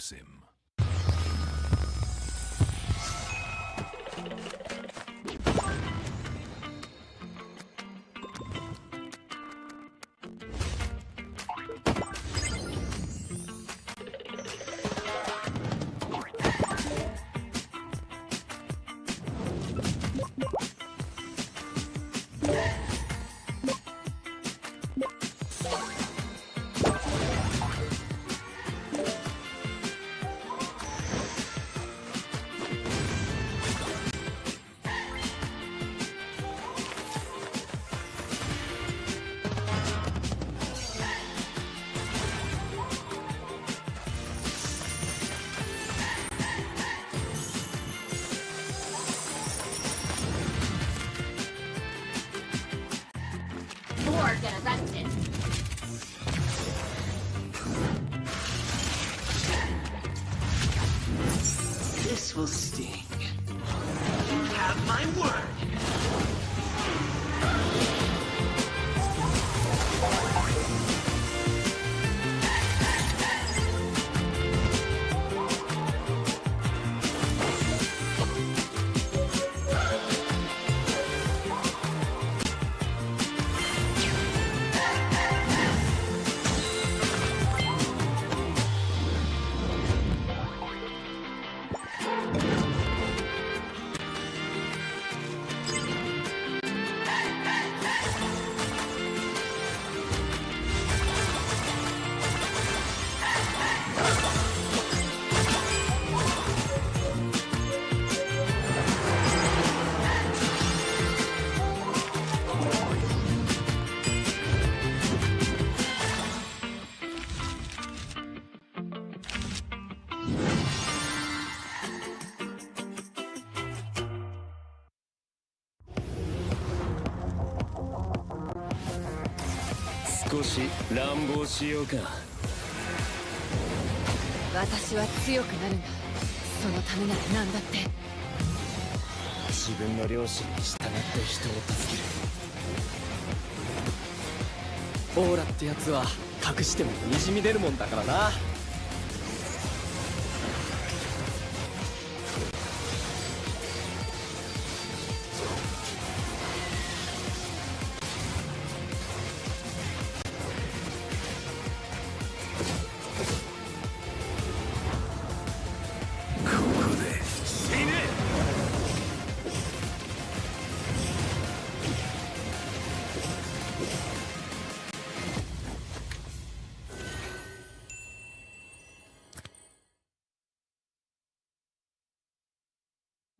musim. Get arrested. This will sting. You have my word.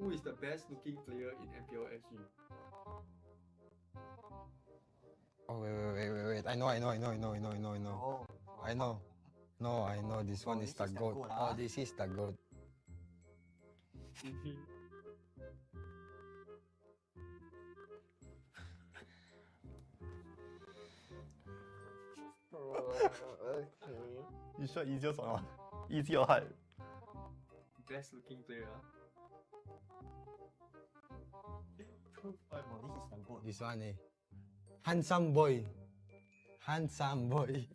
Who is the best looking player in MPLSG? Oh wait. I know. Oh, I know. No, I know this one is the goat. Oh, this is the goat. okay. You sure easiest or not? Easy or hard? Best looking player. This is the goat. This one eh. Handsome boy. Handsome boy.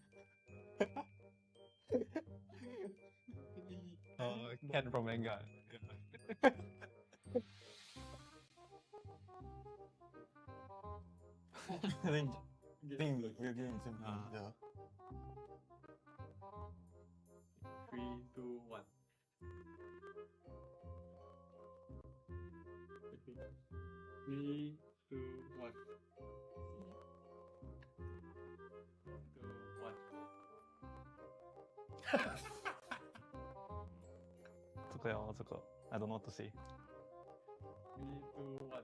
Ken from manga. I think we're getting some. Yeah. 3, 2, 1. Okay. 3, 2, 1. 2, 1. 这个よ、这个。I don't know what to say. 3, 2, 1.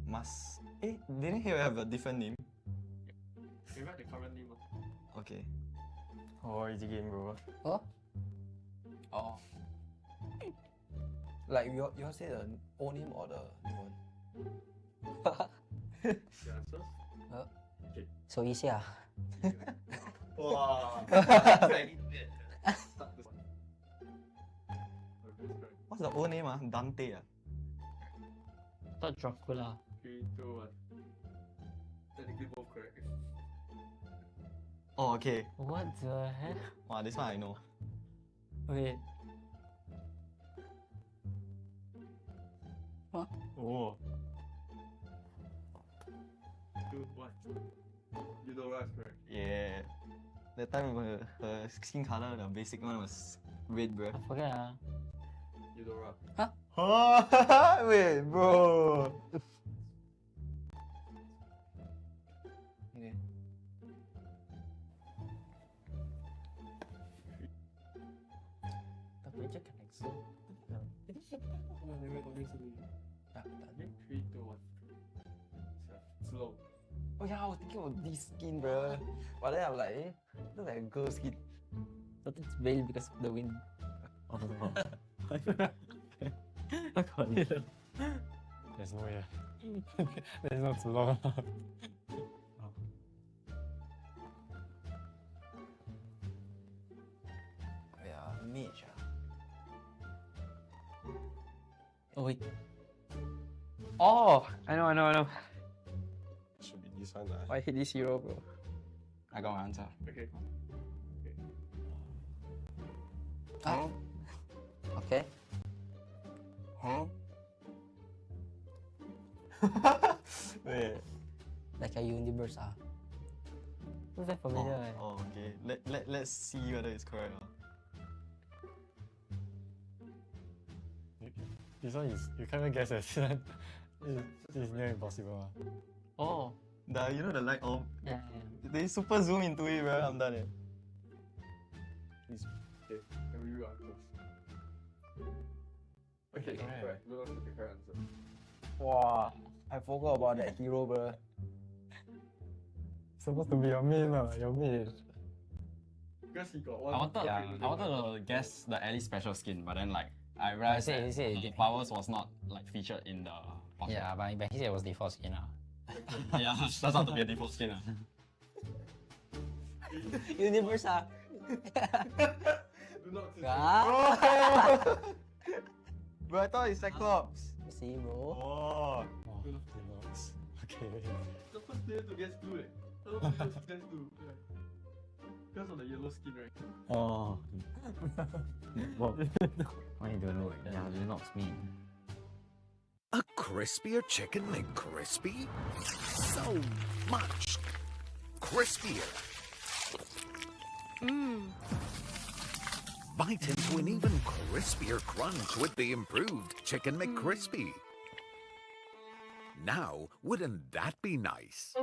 Must. Didn't he have a different name? You write the current name. Okay. Oh, easy game, bro. Huh? Oh. Like you say the old name or the new one? Your answers? Okay. So easy ah. Wow. Start this one. What's the old name? Dante. Thought Dracula. 3, 2, 1. Technically both correct. Oh, okay. What the heck? Wow, this one I know. Wait. Oh. Dude, what? You know that's correct. Yeah. That time her skin color, the basic one was red, bro. I forget ah. You know rap. Oh, wait, bro. Okay. Tapi je kan exo. Ah, Okay, 3, 2, 1. Slow. Oh yeah, I was thinking of this skin, bro. But then I'm like, looks like a girl skin. Thought it's veiled because of the wind. Oh. I got it. There's no way. There's not too long. Yeah, mage. Oh wait. Oh, I know. Should be this one. I hate this hero, bro. I got my answer. Okay. Ah. Okay. Huh? Wait. Like a universe ah. Looks like familiar eh. Oh, okay. Let's see whether it's correct. This one is, you can't even guess it. It's near impossible. Oh. You know the light bulb? Yeah. They super zoom into it, bro. I'm done. Okay, can we rerun this? Okay, Correct. correct. We'll look at the correct answer. Wow, I forgot about that hero, bro. Supposed to be your main, your main. Because he got one. I wanted, okay, I wanted to guess the Ellie special skin, but then like I realized say- that say the again. powers was not like featured in the box. Yeah, but he said it was default skin ah. Yeah, that's not to be a default skin. Universe ah. Do not say Ah. Bro, I thought it's Cyclops. See bro. Oh. Oh, it looks. Okay. the first player to guess blue. The first player to guess blue. Yeah. Because of the yellow skin, right? Oh. Why you don't know it? Yeah, it knocks me. A crispier chicken McCrispy? So much crispier. Bite into an even crispier crunch with the improved Chicken McCrispy. Now, wouldn't that be nice?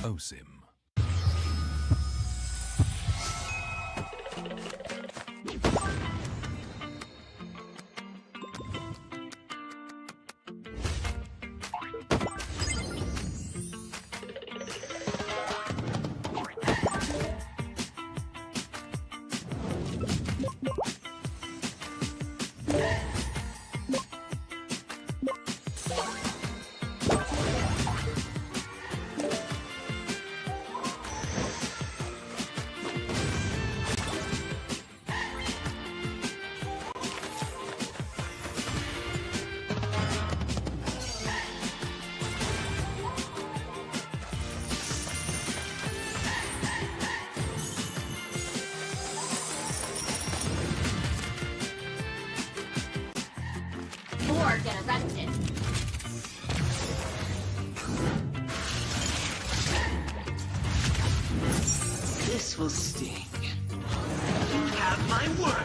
Osim. Or get arrested. This will sting. You have my word.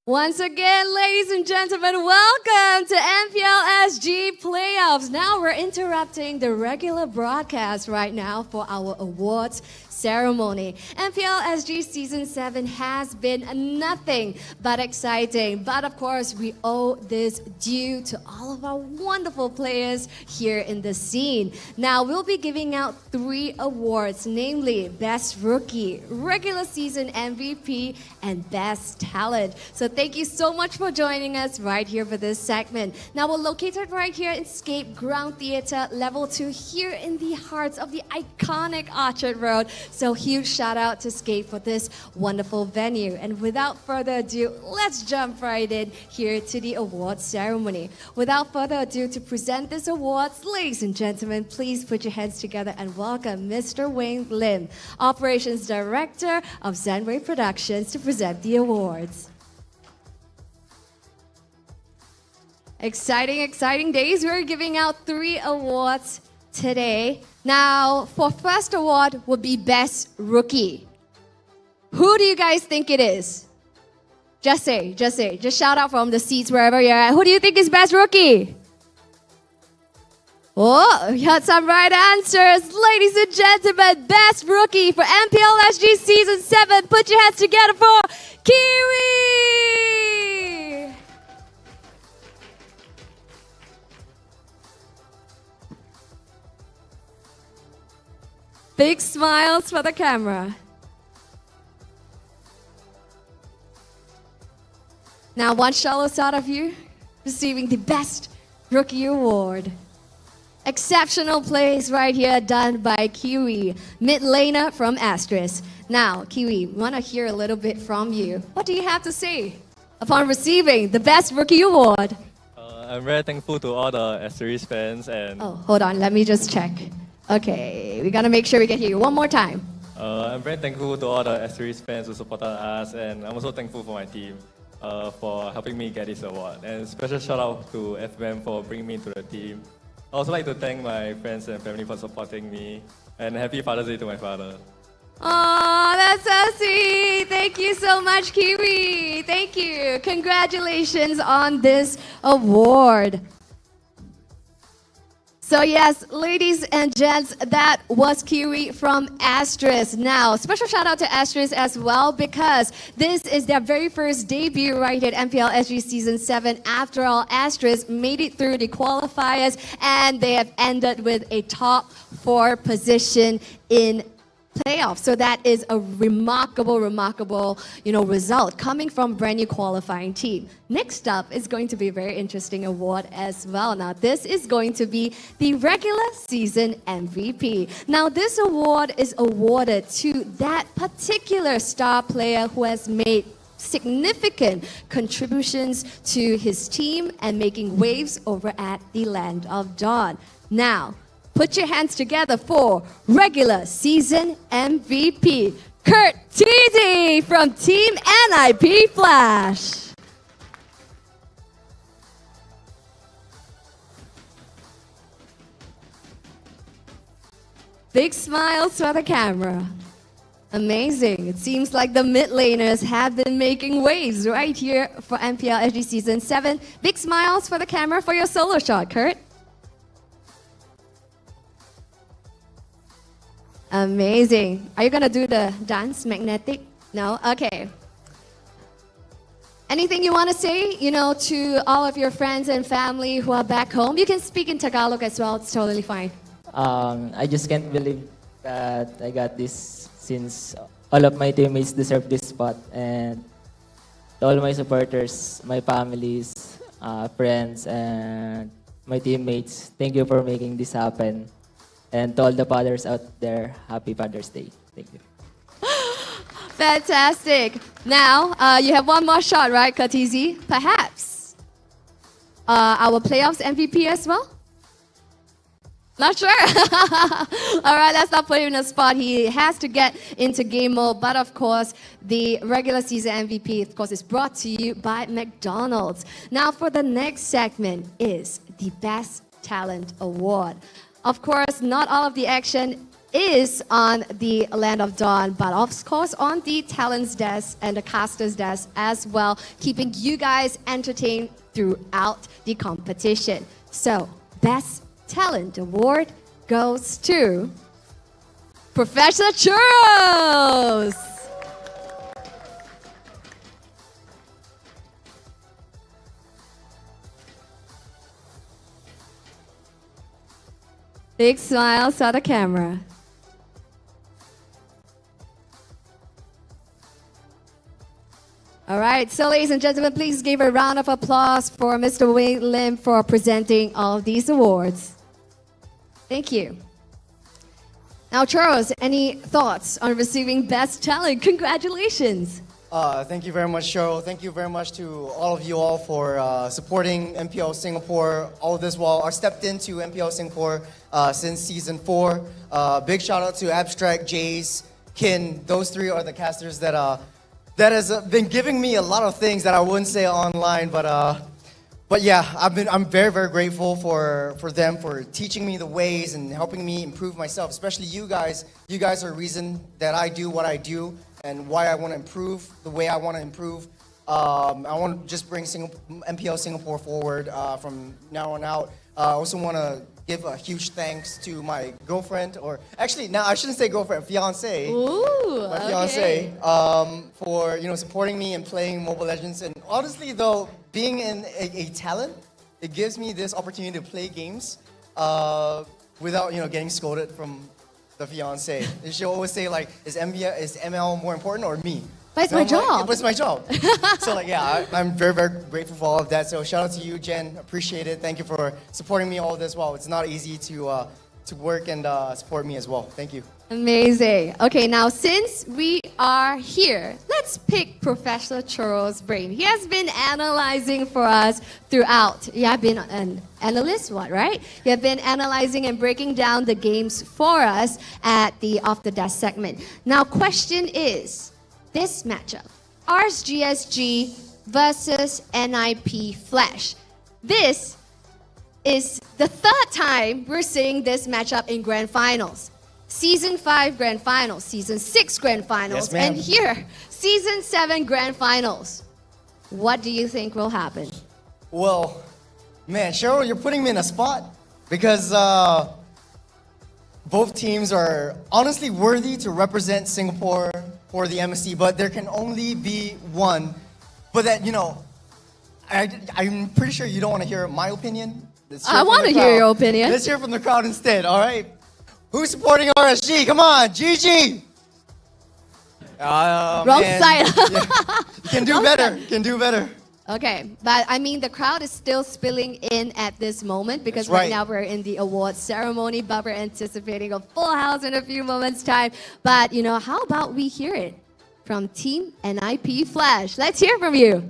Once again, ladies and gentlemen, welcome to MPLSG playoffs. Now we're interrupting the regular broadcast right now for our awards ceremony. MPLSG Season 7 has been nothing but exciting. But of course, we owe this due to all of our wonderful players here in the scene. Now, we'll be giving out 3 awards, namely Best Rookie, Regular Season MVP, and Best Talent. So thank you so much for joining us right here for this segment. Now, we're located right here in Scape Ground Theatre, Level 2, here in the heart of the iconic Orchard Road. So huge shout out to Scape for this wonderful venue. And without further ado, let's jump right in here to the awards ceremony. Without further ado, to present this awards, ladies and gentlemen, please put your hands together and welcome Mr. Wayne Lim, Operations Director of Zenway Productions, to present the awards. Exciting, exciting days. We're giving out 3 awards today. Now, for first award would be Best Rookie. Who do you guys think it is? Just say. Just shout out from the seats wherever you're at. Who do you think is Best Rookie? Oh, we had some right answers. Ladies and gentlemen, Best Rookie for MPLSG Season 7. Put your hands together for Kiwi! Big smiles for the camera. Now, one shallow shot of you receiving the Best Rookie Award. Exceptional plays right here done by Kiwi, mid laner from Astris. Now, Kiwi, we want to hear a little bit from you. What do you have to say upon receiving the Best Rookie Award? I'm very thankful to all the Astris fans and... Oh, hold on, let me just check. Okay, we gotta make sure we can hear you one more time. I'm very thankful to all the Astris fans who supported us, and I'm also thankful for my team for helping me get this award. And special shout out to FBM for bringing me to the team. I also like to thank my friends and family for supporting me, and happy Father's Day to my father. Oh, that's so sweet. Thank you so much, Kiwi. Thank you. Congratulations on this award. So yes, ladies and gents, that was Kiwi from Asterisk. Now, special shout out to Asterisk as well because this is their very first debut right at MPLSG Season 7. After all, Asterisk made it through the qualifiers and they have ended with a top 4 position in playoffs. So that is a remarkable, result coming from brand new qualifying team. Next up is going to be a very interesting award as well. Now, this is going to be the regular season MVP. Now, this award is awarded to that particular star player who has made significant contributions to his team and making waves over at the Land of Dawn. Now, put your hands together for regular season MVP, Kurt TD from Team NIP Flash. Big smiles for the camera. Amazing. It seems like the mid laners have been making waves right here for MPLSG Season 7. Big smiles for the camera for your solo shot, Kurt. Amazing. Are you gonna do the dance magnetic? No? Okay. Anything you want to say, to all of your friends and family who are back home? You can speak in Tagalog as well. It's totally fine. I just can't believe that I got this since all of my teammates deserve this spot. And to all my supporters, my families, friends, and my teammates, thank you for making this happen. And to all the fathers out there, happy Father's Day. Thank you. Fantastic. Now, you have one more shot, right, Katizi? Perhaps our playoffs MVP as well? Not sure. All right, let's not put him in a spot. He has to get into game mode. But of course, the regular season MVP, of course, is brought to you by McDonald's. Now, for the next segment is the Best Talent Award. Of course, not all of the action is on the Land of Dawn, but of course on the talents desk and the casters desk as well, keeping you guys entertained throughout the competition. So, Best Talent Award goes to Professor Churros. Big smiles at the camera. All right, so ladies and gentlemen, please give a round of applause for Mr. Wei Lim for presenting all of these awards. Thank you. Now, Charles, any thoughts on receiving Best Talent? Congratulations. Thank you very much, Cheryl. Thank you very much to all of you all for supporting MPL Singapore. All this while I stepped into MPL Singapore since season 4. Big shout out to Abstract, Jays, Kin. Those 3 are the casters that has been giving me a lot of things that I wouldn't say online, but yeah, I'm very, very grateful for them for teaching me the ways and helping me improve myself. Especially you guys. You guys are the reason that I do what I do and why I want to improve the way I want to improve. I want to just bring MPL Singapore forward from now on out. I also want to give a huge thanks to my girlfriend, or actually, now I shouldn't say girlfriend, fiance. Ooh, my fiance, for supporting me and playing Mobile Legends. And honestly, though, being a talent, it gives me this opportunity to play games without getting scolded from the fiance. And she'll always say like, is ML more important or me? But it's my job. But it's my job. So yeah, I'm very, very grateful for all of that. So shout out to you, Jen. Appreciate it. Thank you for supporting me all this while. It's not easy to work and support me as well. Thank you. Amazing. Okay, now since we are here, let's pick Professor Churro's brain. He has been analyzing for us throughout. You have been an analyst, right? You have been analyzing and breaking down the games for us at the Off the Desk segment. Now, question is, this matchup, RSG SG versus NIP Flash. This is the third time we're seeing this matchup in grand finals. Season 5 grand finals, Season 6 grand finals, Yes, ma'am. and here, Season 7 grand finals. What do you think will happen? Well, man, Cheryl, you're putting me in a spot because both teams are honestly worthy to represent Singapore for the MSC, but there can only be one. But that, you know, I'm pretty sure you don't want to hear my opinion. Let's I from want the to hear crowd. your opinion. Let's hear from the crowd instead, all right? Who's supporting RSG? Come on, GG! Wrong side. Yeah. You can do better. You can do better. Okay, but I mean, the crowd is still spilling in at this moment because That's right. now we're in the awards ceremony, but we're anticipating a full house in a few moments' time. But, you know, how about we hear it from Team NIP Flash? Let's hear from you.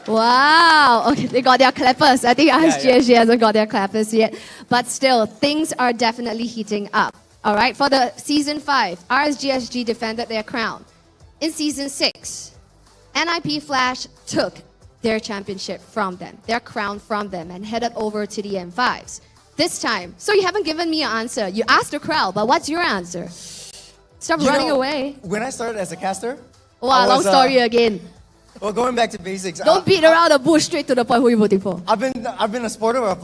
Wow. Okay, they got their clappers. I think RSG SG hasn't got their clappers yet. But still, things are definitely heating up. All right, for the Season 5, RSG SG defended their crown. In Season 6, NIP Flash took their championship from them, their crown from them, and headed over to the M5s. This time, so you haven't given me an answer. You asked the crowd, but what's your answer? Stop You running know, away. When I started as a caster, Wow, I long was, story again. well, going back to basics. Don't beat around the bush, straight to the point. Who you voting for? I've been a supporter of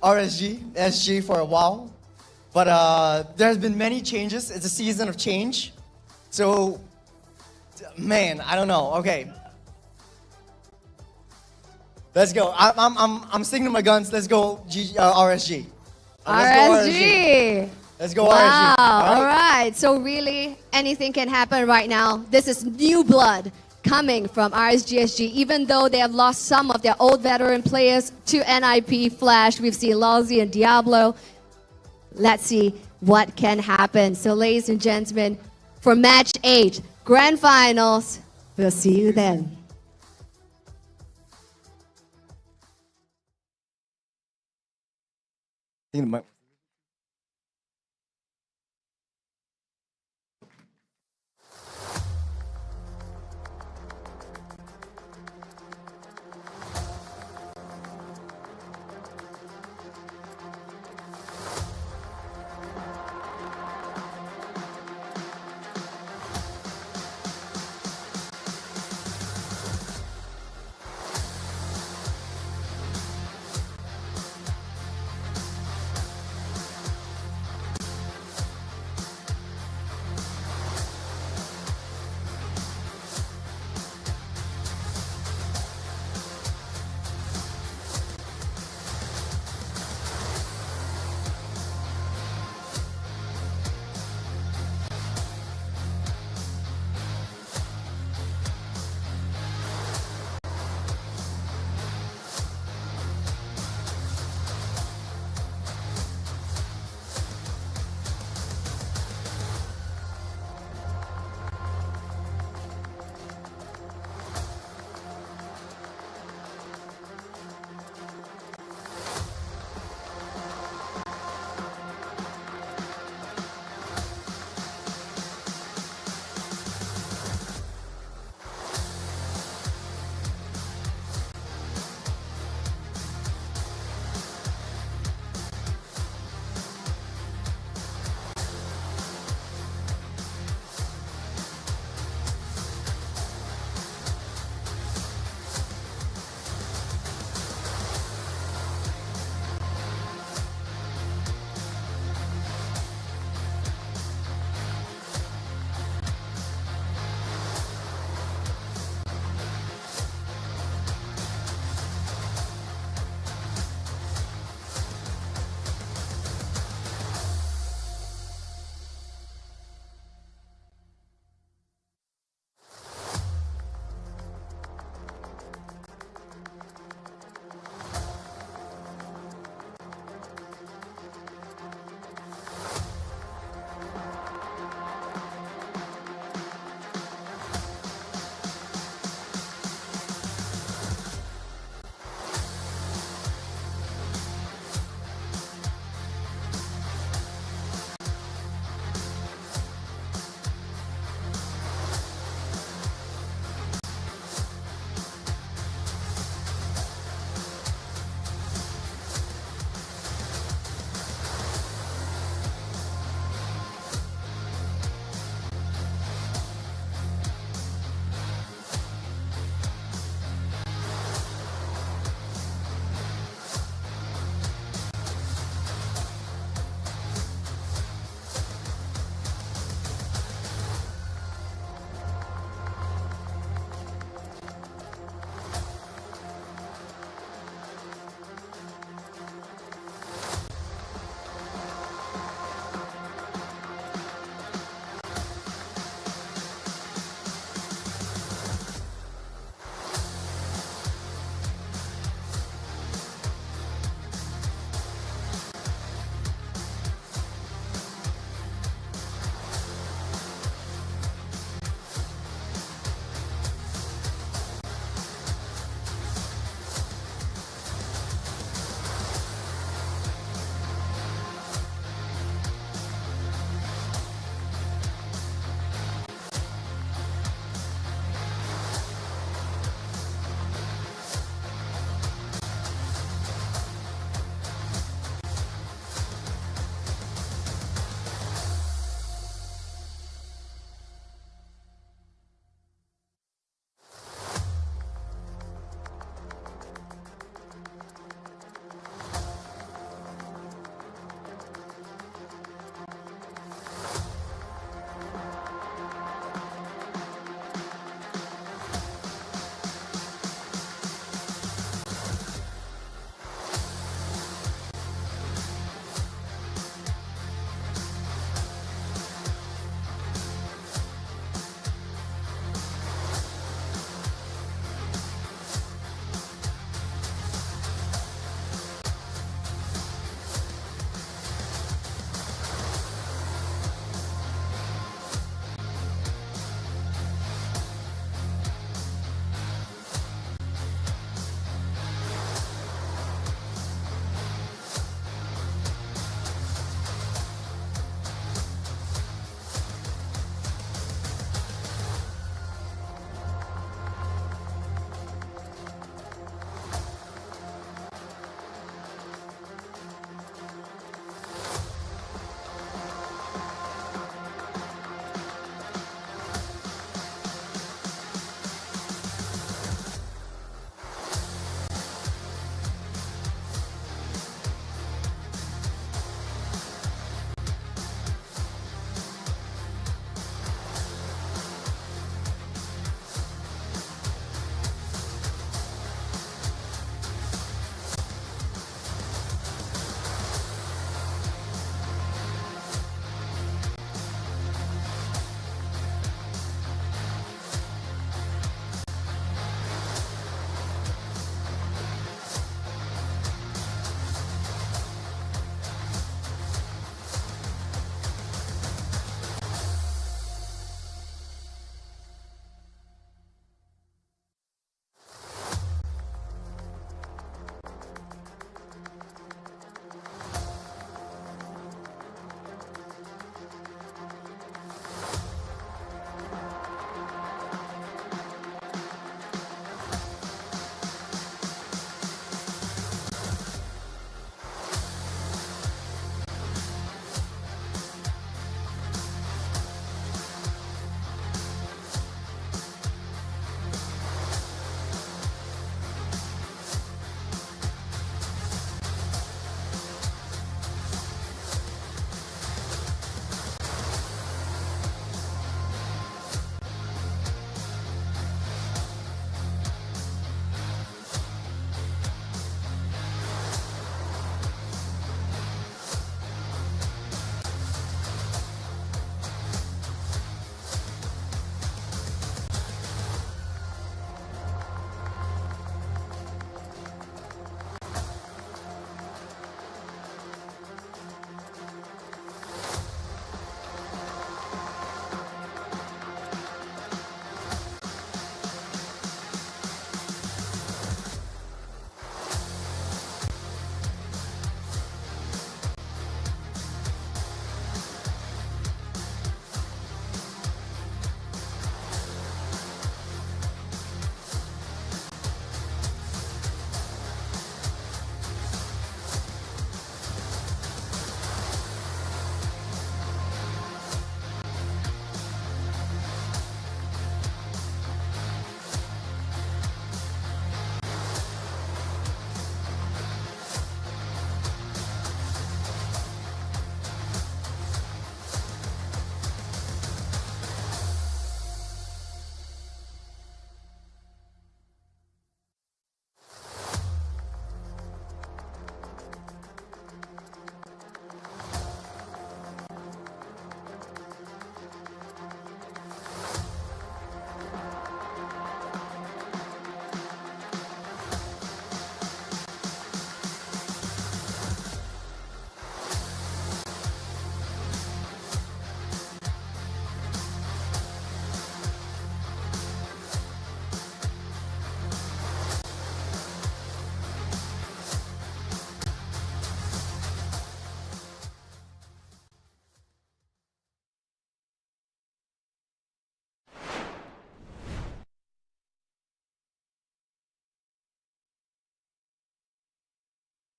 RSG SG for a while, but there's been many changes. It's a season of change, so man, I don't know. Okay, let's go. I'm sticking to my guns. Let's go RSG. RSG. Let's go Wow. RSG. All right. So really, anything can happen right now. This is new blood coming from RSG SG. Even though they have lost some of their old veteran players to NIP Flash, we've seen Lawsy and Diablo. Let's see what can happen. So ladies and gentlemen, for match 8, grand finals, we'll see you then.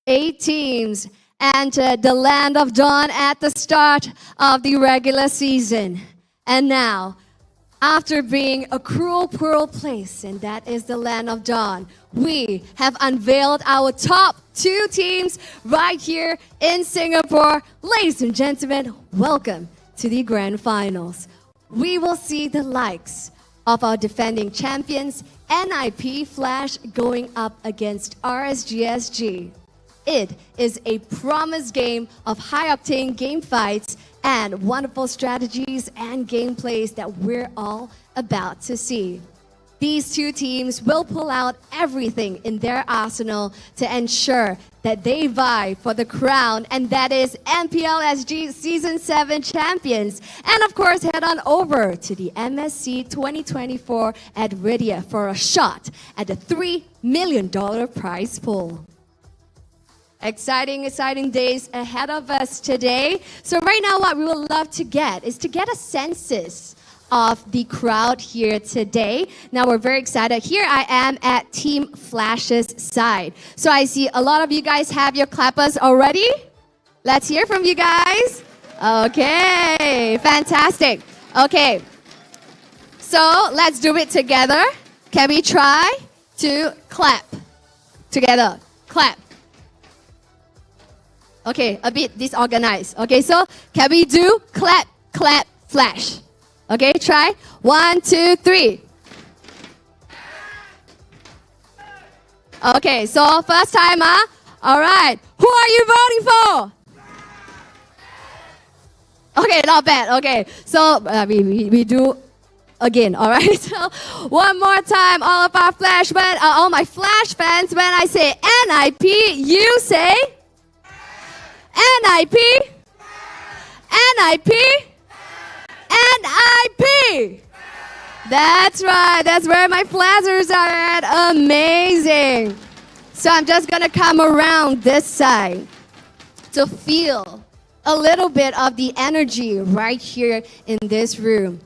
8 teams entered the Land of Dawn at the start of the regular season. And now, after being a cruel, cruel place, and that is the Land of Dawn, we have unveiled our top 2 teams right here in Singapore. Ladies and gentlemen, welcome to the Grand Finals. We will see the likes of our defending champions, NIP Flash, going up against RSG SG. It is a promised game of high-octane game fights and wonderful strategies and gameplays that we're all about to see. These 2 teams will pull out everything in their arsenal to ensure that they vie for the crown, and that is MPLSG Season 7 champions. And of course, head on over to the MSC 2024 at Rydia for a shot at the $3 million prize pool. Exciting, exciting days ahead of us today. So right now, what we would love to get is to get a census of the crowd here today. Now we're very excited. Here I am at Team Flash's side. So I see a lot of you guys have your clappers already. Let's hear from you guys. Okay, fantastic. Okay, so let's do it together. Can we try to clap together? Clap. Okay, a bit disorganized. Okay, so can we do clap, clap, flash? Okay, try. 1, 2, 3. Okay, so first timer. All right. Who are you voting for? Okay, not bad. Okay, so we do again. All right. So one more time, all of our Flash fans, all my Flash fans. When I say NIP, you say NIP, NIP. NIP! That's right, that's where my flashers are at. Amazing. So I'm just gonna come around this side to feel a little bit of the energy right here in this room.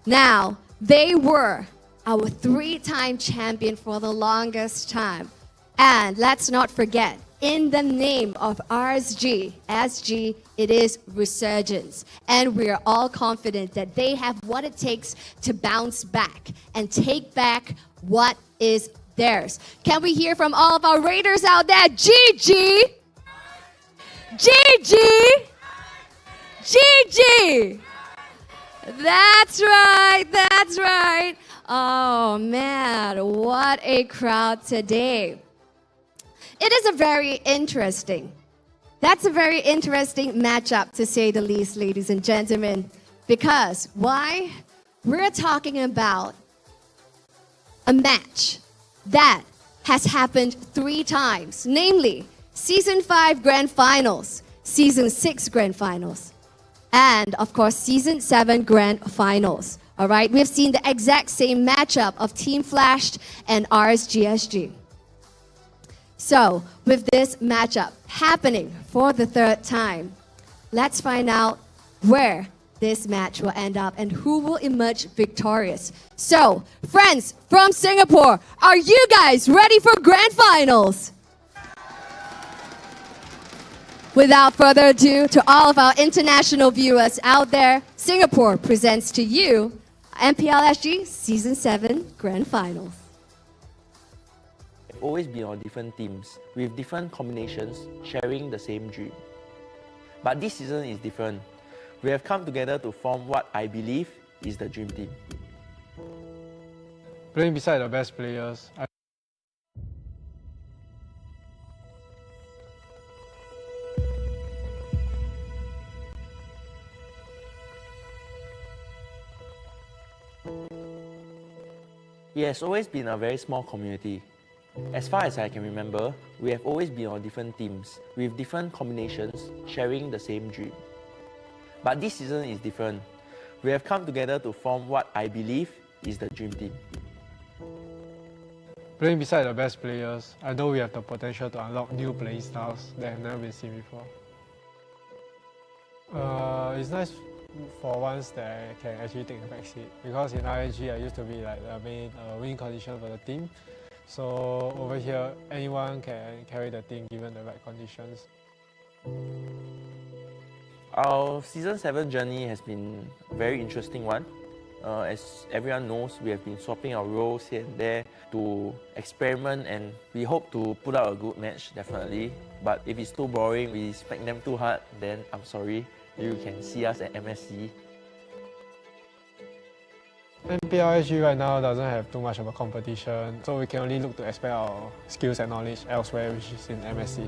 Now, they were our 3-time champion for the longest time. And let's not forget, in the name of RSG SG, it is resurgence. And we're all confident that they have what it takes to bounce back and take back what is theirs. Can we hear from all of our Raiders out there? GG! GG! GG! That's right, that's right. Oh man, what a crowd today. It is a very interesting matchup, to say the least, ladies and gentlemen. Because why? We're talking about a match that has happened 3 times, namely Season 5 Grand Finals, Season 6 Grand Finals, and of course Season 7 Grand Finals. All right, we've seen the exact same matchup of Team Flash and RSG SG. So, with this matchup happening for the 3rd time, let's find out where this match will end up and who will emerge victorious. So, friends from Singapore, are you guys ready for Grand Finals? Without further ado, to all of our international viewers out there, Singapore presents to you MPLSG Season 7 Grand Finals. Always been on different teams with different combinations, sharing the same dream. But this season is different. We have come together to form what I believe is the dream team. Playing beside the best players, It has always been a very small community. As far as I can remember, we have always been on different teams with different combinations, sharing the same dream. But this season is different. We have come together to form what I believe is the dream team. playing beside the best players, I know we have the potential to unlock new playing styles that have never been seen before. It's nice for once that I can actually take a back seat, because in RSG I used to be like the main win condition for the team. So over here, anyone can carry the team given the right conditions. Our Season 7 journey has been a very interesting one. As everyone knows, we have been swapping our roles here and there to experiment, and we hope to put out a good match, definitely. But if it's too boring, we smack them too hard, then I'm sorry. You can see us at MSC. MPLSG right now doesn't have too much of a competition, so we can only look to expand our skills and knowledge elsewhere, which is in MSC.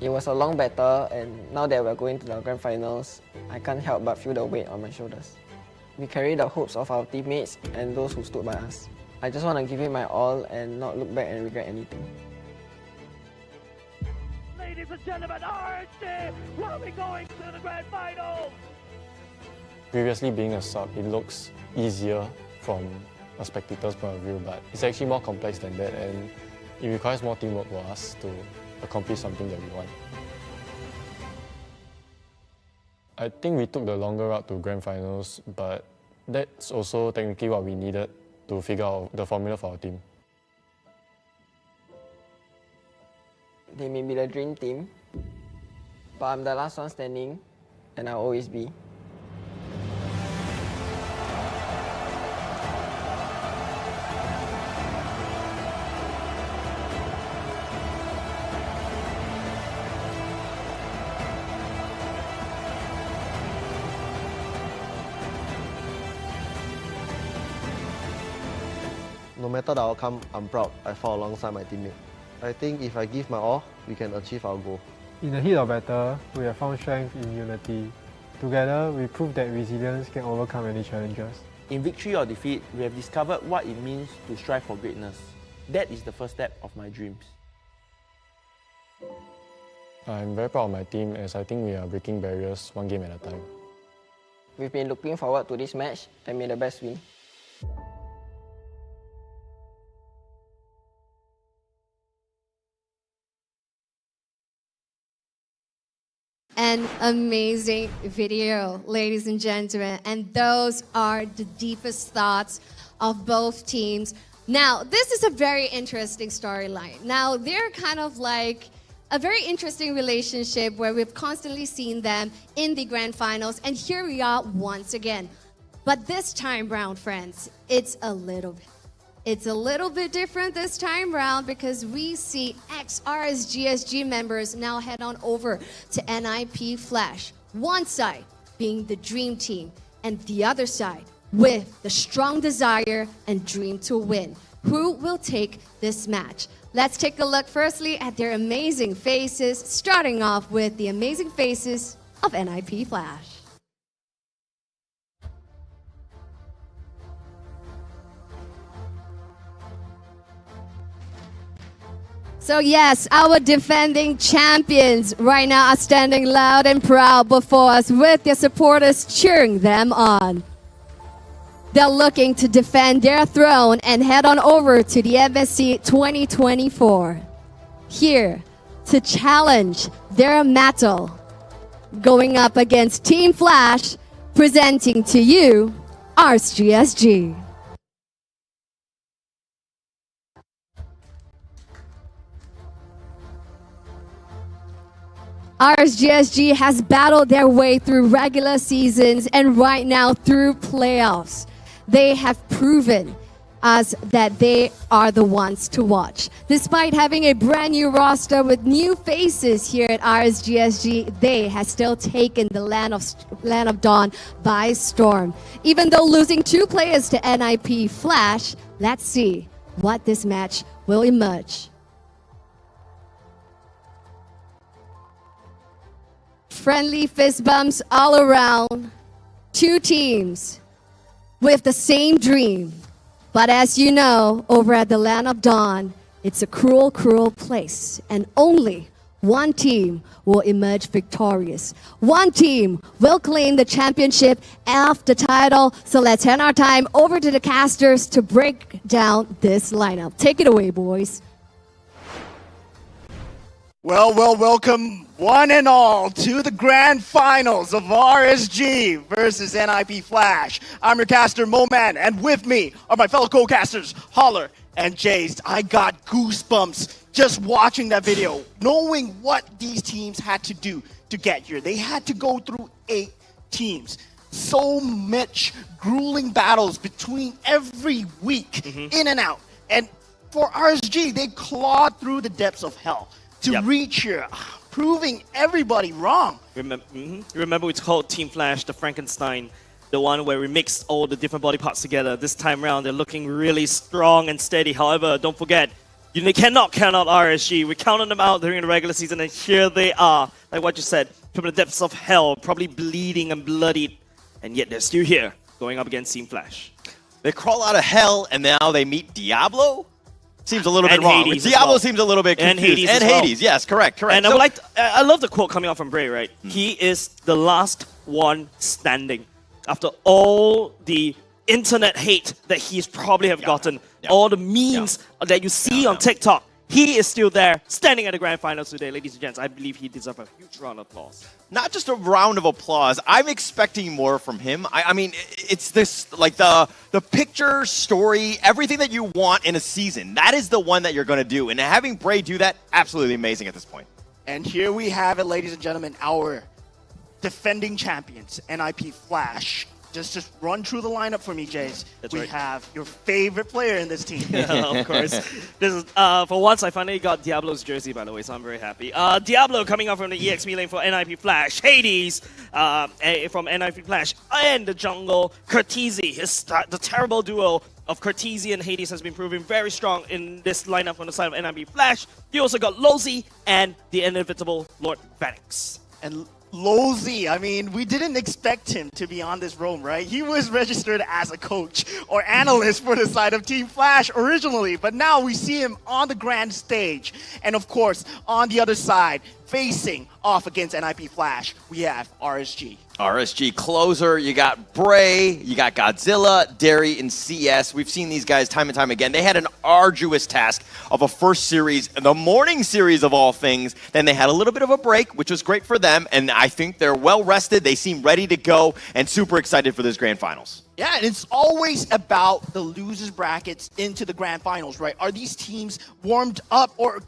It was a long battle, and now that we're going to the grand finals, I can't help but feel the weight on my shoulders. We carry the hopes of our teammates and those who stood by us. I just want to give it my all and not look back and regret anything. Ladies and gentlemen, RSG will be going to the grand finals! Previously being a sub, it looks easier from a spectator's point of view, but it's actually more complex than that, and it requires more teamwork for us to accomplish something that we want. I think we took the longer route to grand finals, but that's also technically what we needed to figure out the formula for our team. They may be the dream team, but I'm the last one standing, and I'll always be. No matter the outcome, I'm proud I fought alongside my teammate. I think if I give my all, we can achieve our goal. In the heat of battle, we have found strength in unity. Together, we prove that resilience can overcome any challenges. In victory or defeat, we have discovered what it means to strive for greatness. That is the first step of my dreams. I'm very proud of my team, as I think we are breaking barriers one game at a time. We've been looking forward to this match, and may the best win. An amazing video, ladies and gentlemen. And those are the deepest thoughts of both teams. Now, this is a very interesting storyline. Now, they're kind of like a very interesting relationship where we've constantly seen them in the grand finals. And here we are once again. But this time round, friends, it's a little bit different this time round, because we see ex-RSG SG members now head on over to NIP Flash. One side being the dream team, and the other side with the strong desire and dream to win. Who will take this match? Let's take a look firstly at their amazing faces, starting off with the amazing faces of NIP Flash. So yes, our defending champions right now are standing loud and proud before us with their supporters cheering them on. They're looking to defend their throne and head on over to the MSC 2024. Here to challenge their mettle, going up against Team Flash, presenting to you RSG SG. RSG SG has battled their way through regular seasons and right now through playoffs. They have proven us that they are the ones to watch. Despite having a brand new roster with new faces here at RSG SG, they have still taken the Land of Dawn by storm. Even though losing 2 players to NIP Flash, let's see what this match will emerge. Friendly fist bumps all around. 2 teams with the same dream. But as you know, over at the Land of Dawn, it's a cruel, cruel place. And only one team will emerge victorious. One team will claim the championship of the title. So let's hand our time over to the casters to break down this lineup. Take it away, boys. Welcome one and all to the grand finals of RSG versus NIP Flash. I'm your caster, Moman, and with me are my fellow co-casters, Holler and Jace. I got goosebumps just watching that video, knowing what these teams had to do to get here. They had to go through 8 teams. So much grueling battles between every week, in and out. And for RSG, they clawed through the depths of hell to reach here, proving everybody wrong. Remember we called Team Flash the Frankenstein, the one where we mixed all the different body parts together. This time around, they're looking really strong and steady. However, don't forget, you cannot count out RSG. We counted them out during the regular season, and here they are. Like what you said, from the depths of hell, probably bleeding and bloodied, and yet they're still here, going up against Team Flash. They crawl out of hell, and now they meet Diablo? Seems a little bit wrong. Hades Diablo seems a little bit confused. And Hades, yes, correct. And I love the quote coming out from Brayyy, right? He is the last one standing. After all the internet hate that he's probably have gotten, all the memes that you see on TikTok, he is still there, standing at the grand finals today, ladies and gents. I believe he deserves a huge round of applause. Not just a round of applause. I'm expecting more from him. I mean, it's this, like the picture, story, everything that you want in a season. That is the one that you're going to do. And having Brayyy do that, absolutely amazing at this point. And here we have it, ladies and gentlemen, our defending champions, NIP Flash. Just run through the lineup for me, Jace. We have your favorite player in this team. Of course. This is, for once, I finally got Diablo's jersey, by the way, so I'm very happy. Diablo coming out from the EXP lane for NIP Flash. Hades from NIP Flash. And the jungle, Curtizi. The terrible duo of Curtizi and Hades has been proving very strong in this lineup on the side of NIP Flash. You also got Lozy and the inevitable Lord Vanix. And Lozy, I mean, we didn't expect him to be on this roam, right? He was registered as a coach or analyst for the side of Team Flash originally, but now we see him on the grand stage. And of course, on the other side, facing off against NIP Flash, we have RSG. RSG closer, you got Brayyy, you got GodZilla, Derry, and CS. We've seen these guys time and time again. They had an arduous task of a first series, the morning series of all things. Then they had a little bit of a break, which was great for them. And I think they're well rested. They seem ready to go and super excited for this grand finals. Yeah, and it's always about the losers brackets into the grand finals, right? Are these teams warmed up, or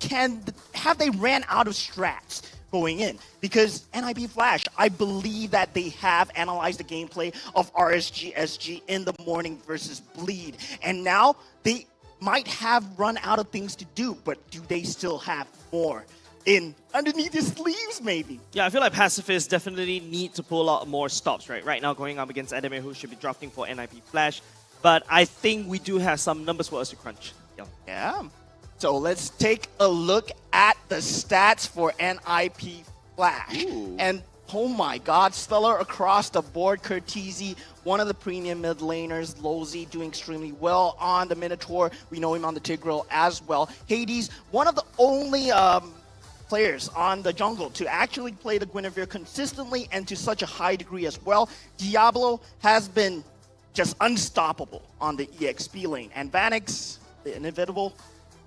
have they ran out of strats going in? Because NIP Flash, I believe that they have analyzed the gameplay of RSG SG in the morning versus Bleed. And now they might have run out of things to do, but do they still have more underneath their sleeves, maybe? Yeah, I feel like Pacifists definitely need to pull out more stops, right? Right now, going up against Anime, who should be drafting for NIP Flash. But I think we do have some numbers for us to crunch. Yeah. So let's take a look at the stats for NIP Flash. And oh my god, stellar across the board. Curtizi, one of the premium mid laners. Lozy doing extremely well on the Minotaur. We know him on the Tigreal as well. Hades, one of the only players on the jungle to actually play the Guinevere consistently and to such a high degree as well. Diablo has been just unstoppable on the EXP lane. And Vanix, the inevitable,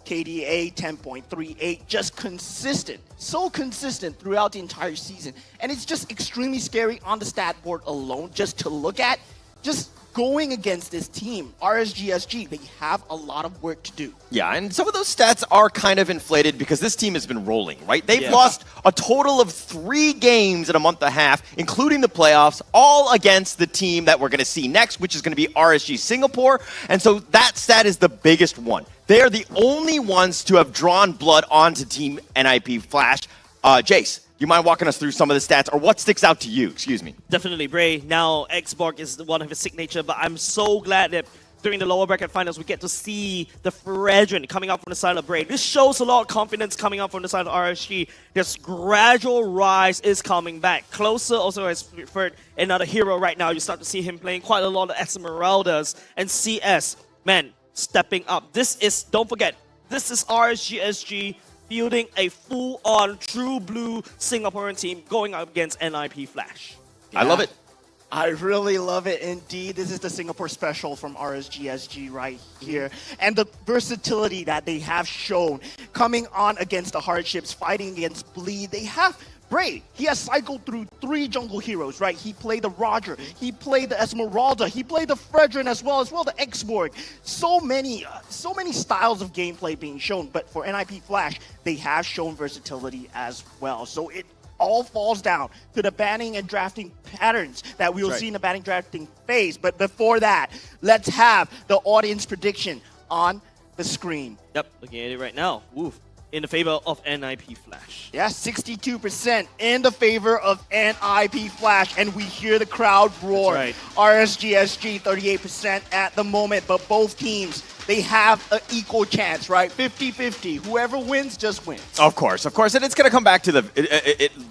KDA 10.38, just consistent, so consistent throughout the entire season. And it's just extremely scary on the stat board alone just to look at. Just going against this team, RSG SG, they have a lot of work to do. Yeah, and some of those stats are kind of inflated because this team has been rolling, right? They've lost a total of 3 games in a month and a half, including the playoffs, all against the team that we're going to see next, which is going to be RSG Singapore. And so that stat is the biggest one. They are the only ones to have drawn blood onto Team NIP Flash. Jace, you mind walking us through some of the stats, or what sticks out to you? Excuse me. Definitely, Brayyy. Now, Xborg is one of his signature, but I'm so glad that during the lower bracket finals, we get to see the Fredrin coming up from the side of Brayyy. This shows a lot of confidence coming up from the side of RSG. This gradual rise is coming back. Closer also has preferred another hero right now. You start to see him playing quite a lot of Esmeraldas and CS. Man, stepping up. This is, don't forget, this is RSG SG fielding a full-on true blue Singaporean team going up against NIP Flash. I love it. I really love it indeed. This is the Singapore special from RSG SG right here. And the versatility that they have shown coming on against the hardships, fighting against Bleed. They have Brayyy. He has cycled through 3 jungle heroes, right? He played the Roger, he played the Esmeralda, he played the Fredrin as well the X-Borg. So many styles of gameplay being shown, but for NIP Flash, they have shown versatility as well. So it all falls down to the banning and drafting patterns that we will see in the banning drafting phase. But before that, let's have the audience prediction on the screen. Yep, looking at it right now. Woof. In the favor of NIP Flash. Yeah, 62% in the favor of NIP Flash, and we hear the crowd roar. That's RSG SG 38% at the moment, but both teams, they have an equal chance, right? 50-50. Whoever wins just wins. Of course, and it's going to come back to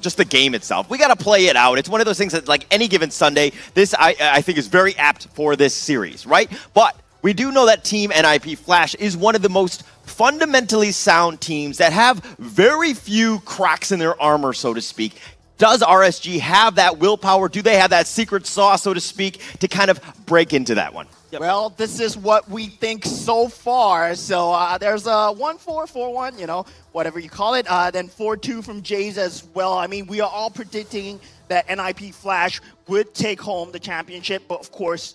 just the game itself. We got to play it out. It's one of those things that, like any given Sunday, this I think is very apt for this series, right? But we do know that Team NIP Flash is one of the most fundamentally sound teams that have very few cracks in their armor, so to speak. Does RSG have that willpower? Do they have that secret sauce, so to speak, to kind of break into that one? Well, this is what we think so far. So there's a 1-4, 4-1, you know, whatever you call it. Then 4-2 from Jays as well. I mean, we are all predicting that NIP Flash would take home the championship, but of course,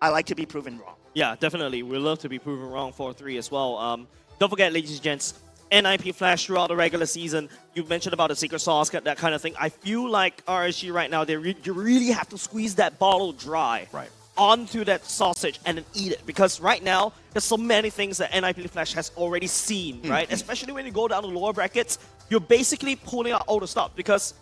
I like to be proven wrong. Yeah, definitely. We love to be proven wrong 4-3 as well. Don't forget, ladies and gents, NIP Flash throughout the regular season, you mentioned about the secret sauce, that kind of thing. I feel like RSG right now, you really have to squeeze that bottle dry onto that sausage and then eat it. Because right now, there's so many things that NIP Flash has already seen, right? Especially when you go down the lower brackets, you're basically pulling out all the stuff because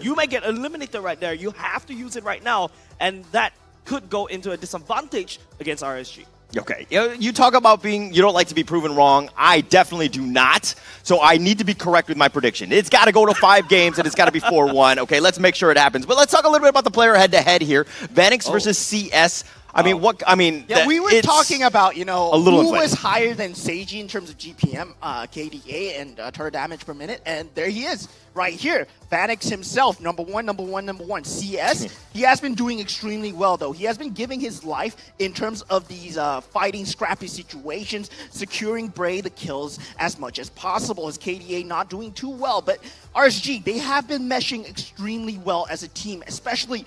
you might get eliminated right there. You have to use it right now, and that could go into a disadvantage against RSG. Okay, you talk about you don't like to be proven wrong. I definitely do not. So I need to be correct with my prediction. It's got to go to 5 games and it's got to be 4-1. Okay, let's make sure it happens. But let's talk a little bit about the player head-to-head here. Vanix versus CS. Yeah, we were talking about, you know, who was inflated. higher than Seiji in terms of GPM, KDA, and turret damage per minute, and there he is, right here. Vanix himself, number one. CS, he has been doing extremely well, though. He has been giving his life in terms of these fighting scrappy situations, securing Brayyy the kills as much as possible. His KDA not doing too well, but RSG, they have been meshing extremely well as a team, especially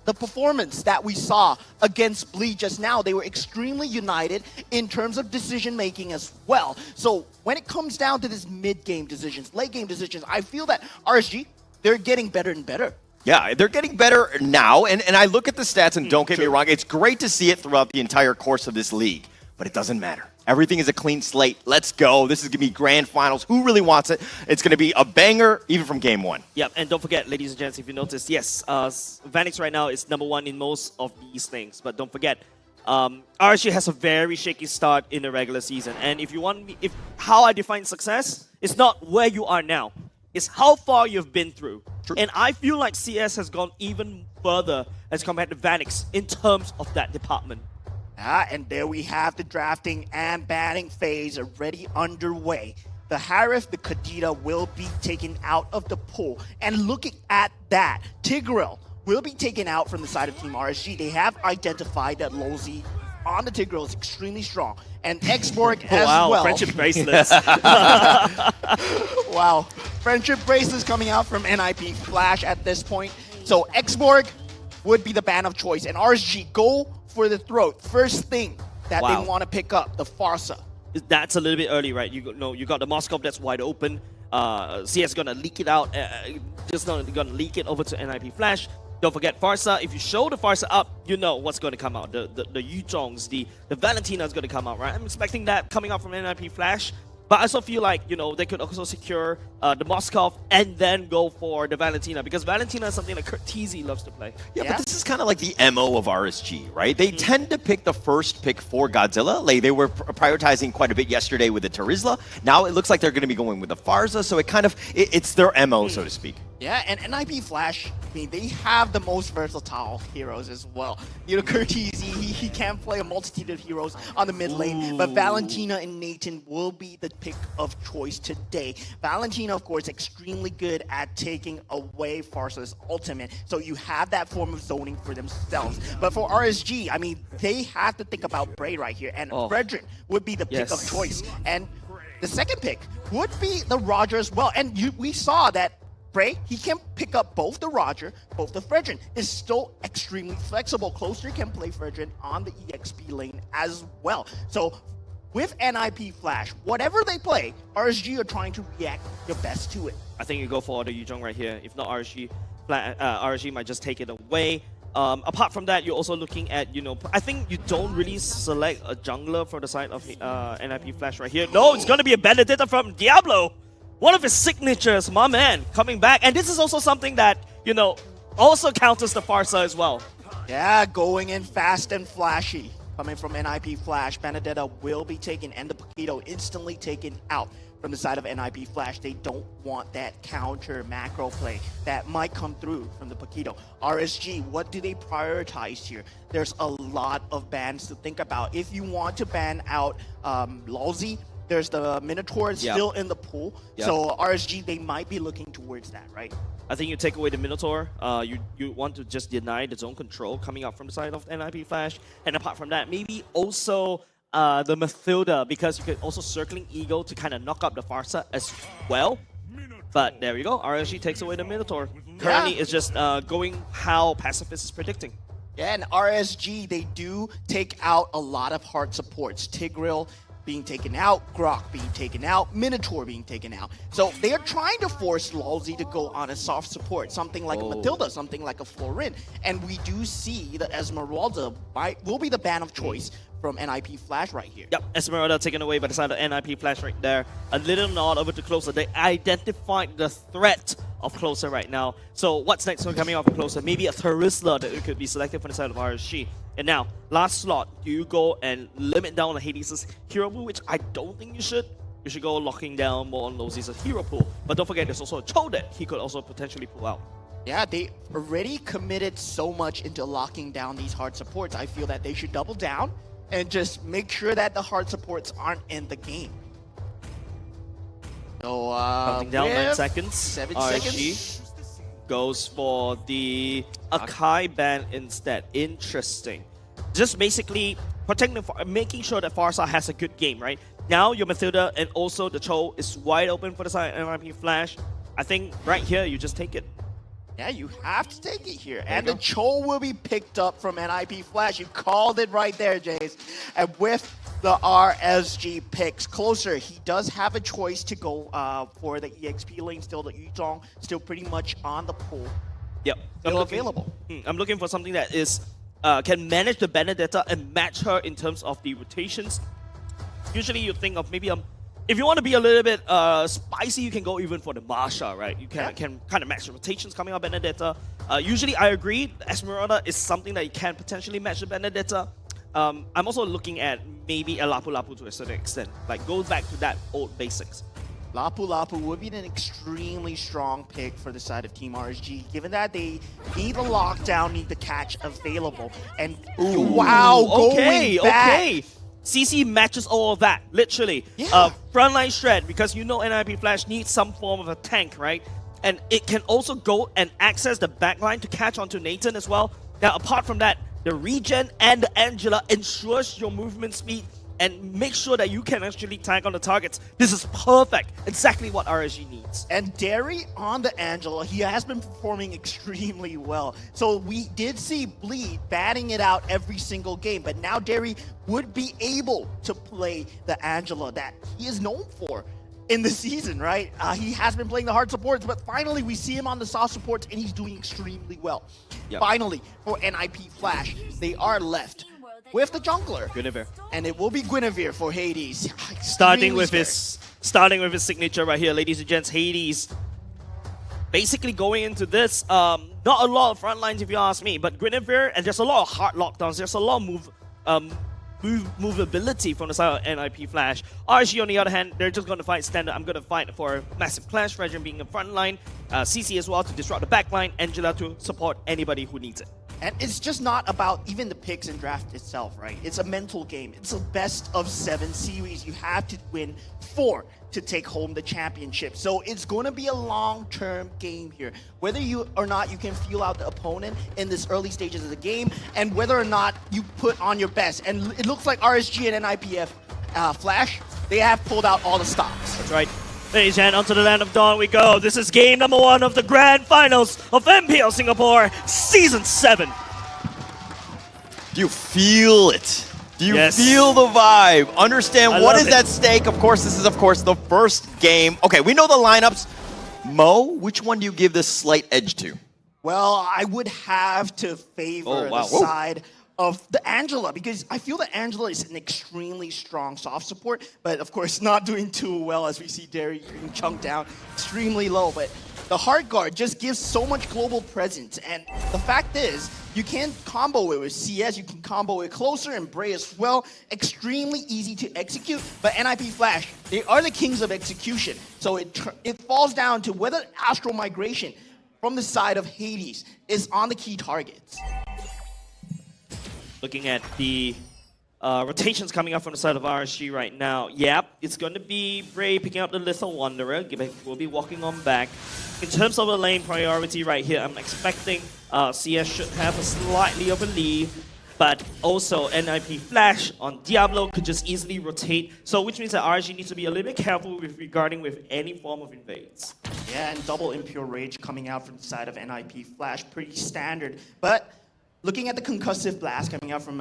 the performance that we saw against Bleed just now. They were extremely united in terms of decision-making as well. So when it comes down to this mid-game decisions, late-game decisions, I feel that RSG, they're getting better and better. Yeah, they're getting better now, and I look at the stats, and don't get me wrong, it's great to see it throughout the entire course of this league, but it doesn't matter. Everything is a clean slate. Let's go. This is going to be grand finals. Who really wants it? It's going to be a banger even from game 1. Yep, and don't forget, ladies and gents, if you notice, yes, Vanix right now is number 1 in most of these things. But don't forget, RSG has a very shaky start in the regular season. And if you want me, how I define success, it's not where you are now. It's how far you've been through. And I feel like CS has gone even further as compared to Vanix in terms of that department. And there we have the drafting and banning phase already underway. The Harif, the Kadita will be taken out of the pool. And looking at that, Tigreal will be taken out from the side of Team RSG. They have identified that Lozi on the Tigreal is extremely strong. And X-Borg as well. Friendship bracelets. Wow. Friendship bracelets coming out from NIP Flash at this point. So X-Borg would be the ban of choice. And RSG go for the throat. First thing that they want to pick up, the Farsa. That's a little bit early, right? You got the Moscow that's wide open. CS gonna leak it out. Just not gonna leak it over to NIP Flash. Don't forget Farsa. If you show the Farsa up, you know what's going to come out. The Yuzhongs, the Valentina is going to come out, right? I'm expecting that coming out from NIP Flash. But I also feel like, you know, they could also secure the Moskov and then go for the Valentina, because Valentina is something that Curtizi loves to play. Yeah, but this is kind of like the MO of RSG, right? They tend to pick the first pick for GodZilla. Like they were prioritizing quite a bit yesterday with the Terizla. Now it looks like they're going to be going with the Farsa, so it kind of, it's their MO, so to speak. Yeah, and NIP Flash, I mean, they have the most versatile heroes as well. You know, Curtizy, he can play a multitude of heroes on the mid lane, but Valentina and Nathan will be the pick of choice today. Valentina, of course, extremely good at taking away Farsa's ultimate, so you have that form of zoning for themselves. But for RSG, I mean, they have to think about Brayyy right here, and Frederick would be the pick of choice. And the second pick would be the Roger as well. And we saw that Brayyy, he can pick up both the Roger, both the Fredrin. Is still extremely flexible. Closer can play Fredrin on the EXP lane as well. So with NIP Flash, whatever they play, RSG are trying to react the best to it. I think you go for the Yuzhong right here. If not RSG, RSG might just take it away. Apart from that, you're also looking at, you know, I think you don't really select a jungler for the side of NIP Flash right here. No, it's going to be a Benedetta from Diablo. One of his signatures, my man, coming back. And this is also something that, you know, also counters the Farsa as well. Yeah, going in fast and flashy. Coming from NIP Flash, Benedetta will be taken and the Paquito instantly taken out from the side of NIP Flash. They don't want that counter macro play that might come through from the Paquito. RSG, what do they prioritize here? There's a lot of bans to think about. If you want to ban out Lalzi, there's the Minotaur still in the pool. So RSG, they might be looking towards that, right? I think you take away the Minotaur. You want to just deny the zone control coming up from the side of NIP Flash. And apart from that, maybe also the Mathilda, because you could also circling Eagle to kind of knock up the Farsa as well. But there we go. RSG takes away the Minotaur. Currently, it's just going how Pacifist is predicting. Yeah, and RSG, they do take out a lot of hard supports. Tigreal being taken out, Grok being taken out, Minotaur being taken out. So they are trying to force Lalzi to go on a soft support, something like a Matilda, something like a Florin. And we do see that Esmeralda will be the ban of choice from NIP Flash right here. Yep, Esmeralda taken away by the side of NIP Flash right there. A little nod over to Closer. They identified the threat of Closer right now. So what's next coming off of Closer? Maybe a Terisla that could be selected from the side of RSG. And now, last slot, do you go and limit down on Hades' hero pool, which I don't think you should. You should go locking down more on Lozi's hero pool. But don't forget, there's also a Cho that he could also potentially pull out. Yeah, they already committed so much into locking down these hard supports. I feel that they should double down and just make sure that the hard supports aren't in the game. So, counting down 9 seconds. 7 RSG seconds. Goes for the Akai ban instead. Interesting. Just basically protecting, making sure that Farsa has a good game, right? Now your Mathilda and also the Cho is wide open for the side of NIP Flash. I think right here you just take it. Yeah, you have to take it here. And the Cho will be picked up from NIP Flash. You called it right there, Jace. And with the RSG picks, Closer, he does have a choice to go for the EXP lane. Still the Yuzhong, still pretty much on the pool. Yep. Still available. I'm looking for something that is can manage the Benedetta and match her in terms of the rotations. Usually you think of maybe if you want to be a little bit spicy, you can go even for the Marsha, right? You can kind of match the rotations coming out Benedetta. Usually, I agree, Esmeralda is something that you can potentially match the Benedetta. I'm also looking at maybe a Lapu Lapu to a certain extent. Like, go back to that old basics. Lapu Lapu would be an extremely strong pick for the side of Team RSG, given that they need the lockdown, need the catch available. And wow, okay, going back. Okay. CC matches all of that, literally. Yeah. Frontline shred, because you know NIP Flash needs some form of a tank, right? And it can also go and access the backline to catch onto Nathan as well. Now, apart from that, the regen and the Angela ensures your movement speed and make sure that you can actually tag on the targets. This is perfect. Exactly what RSG needs. And Derry on the Angela, he has been performing extremely well. So we did see Bleed batting it out every single game, but now Derry would be able to play the Angela that he is known for in the season, right? He has been playing the hard supports, but finally we see him on the soft supports and he's doing extremely well. Yep. Finally, for NIP Flash, they are left with the jungler. Guinevere. And it will be Guinevere for Hades. Starting with his signature right here, ladies and gents, Hades. Basically going into this, not a lot of front lines if you ask me, but Guinevere, and there's a lot of hard lockdowns, there's a lot of movability from the side of NIP Flash. RSG, on the other hand, they're just going to fight standard. I'm going to fight for massive clash, Regent being in front line, CC as well to disrupt the back line, Angela to support anybody who needs it. And it's just not about even the picks and draft itself, right? It's a mental game. It's a best of 7 series. You have to win 4 to take home the championship. So it's going to be a long-term game here. Whether you or not you can feel out the opponent in this early stages of the game, and whether or not you put on your best. And it looks like RSG and NIPF Flash, they have pulled out all the stops. That's right. Ladies and gentlemen, onto the land of dawn we go. This is game number 1 of the grand finals of MPL Singapore Season 7. Do you feel it? Do you feel the vibe? Understand what is at stake? Of course, this is, the first game. Okay, we know the lineups. Mo, which one do you give this slight edge to? Well, I would have to favor the side of the Angela, because I feel that Angela is an extremely strong soft support, but of course not doing too well as we see Derry being chunked down extremely low. But the hard guard just gives so much global presence, and the fact is, you can combo it with CS, you can combo it closer, and Brayyy as well. Extremely easy to execute, but NIP Flash, they are the kings of execution. So it falls down to whether Astral Migration from the side of Hades is on the key targets. Looking at the rotations coming up from the side of RSG right now. Yep, it's going to be Brayyy picking up the Lethal Wanderer. Will be walking on back. In terms of the lane priority right here, I'm expecting CS should have a slightly of a lead, but also NIP Flash on Diablo could just easily rotate. So which means that RSG needs to be a little bit careful regarding with any form of invades. Yeah, and double Impure Rage coming out from the side of NIP Flash, pretty standard. But looking at the concussive blast coming out from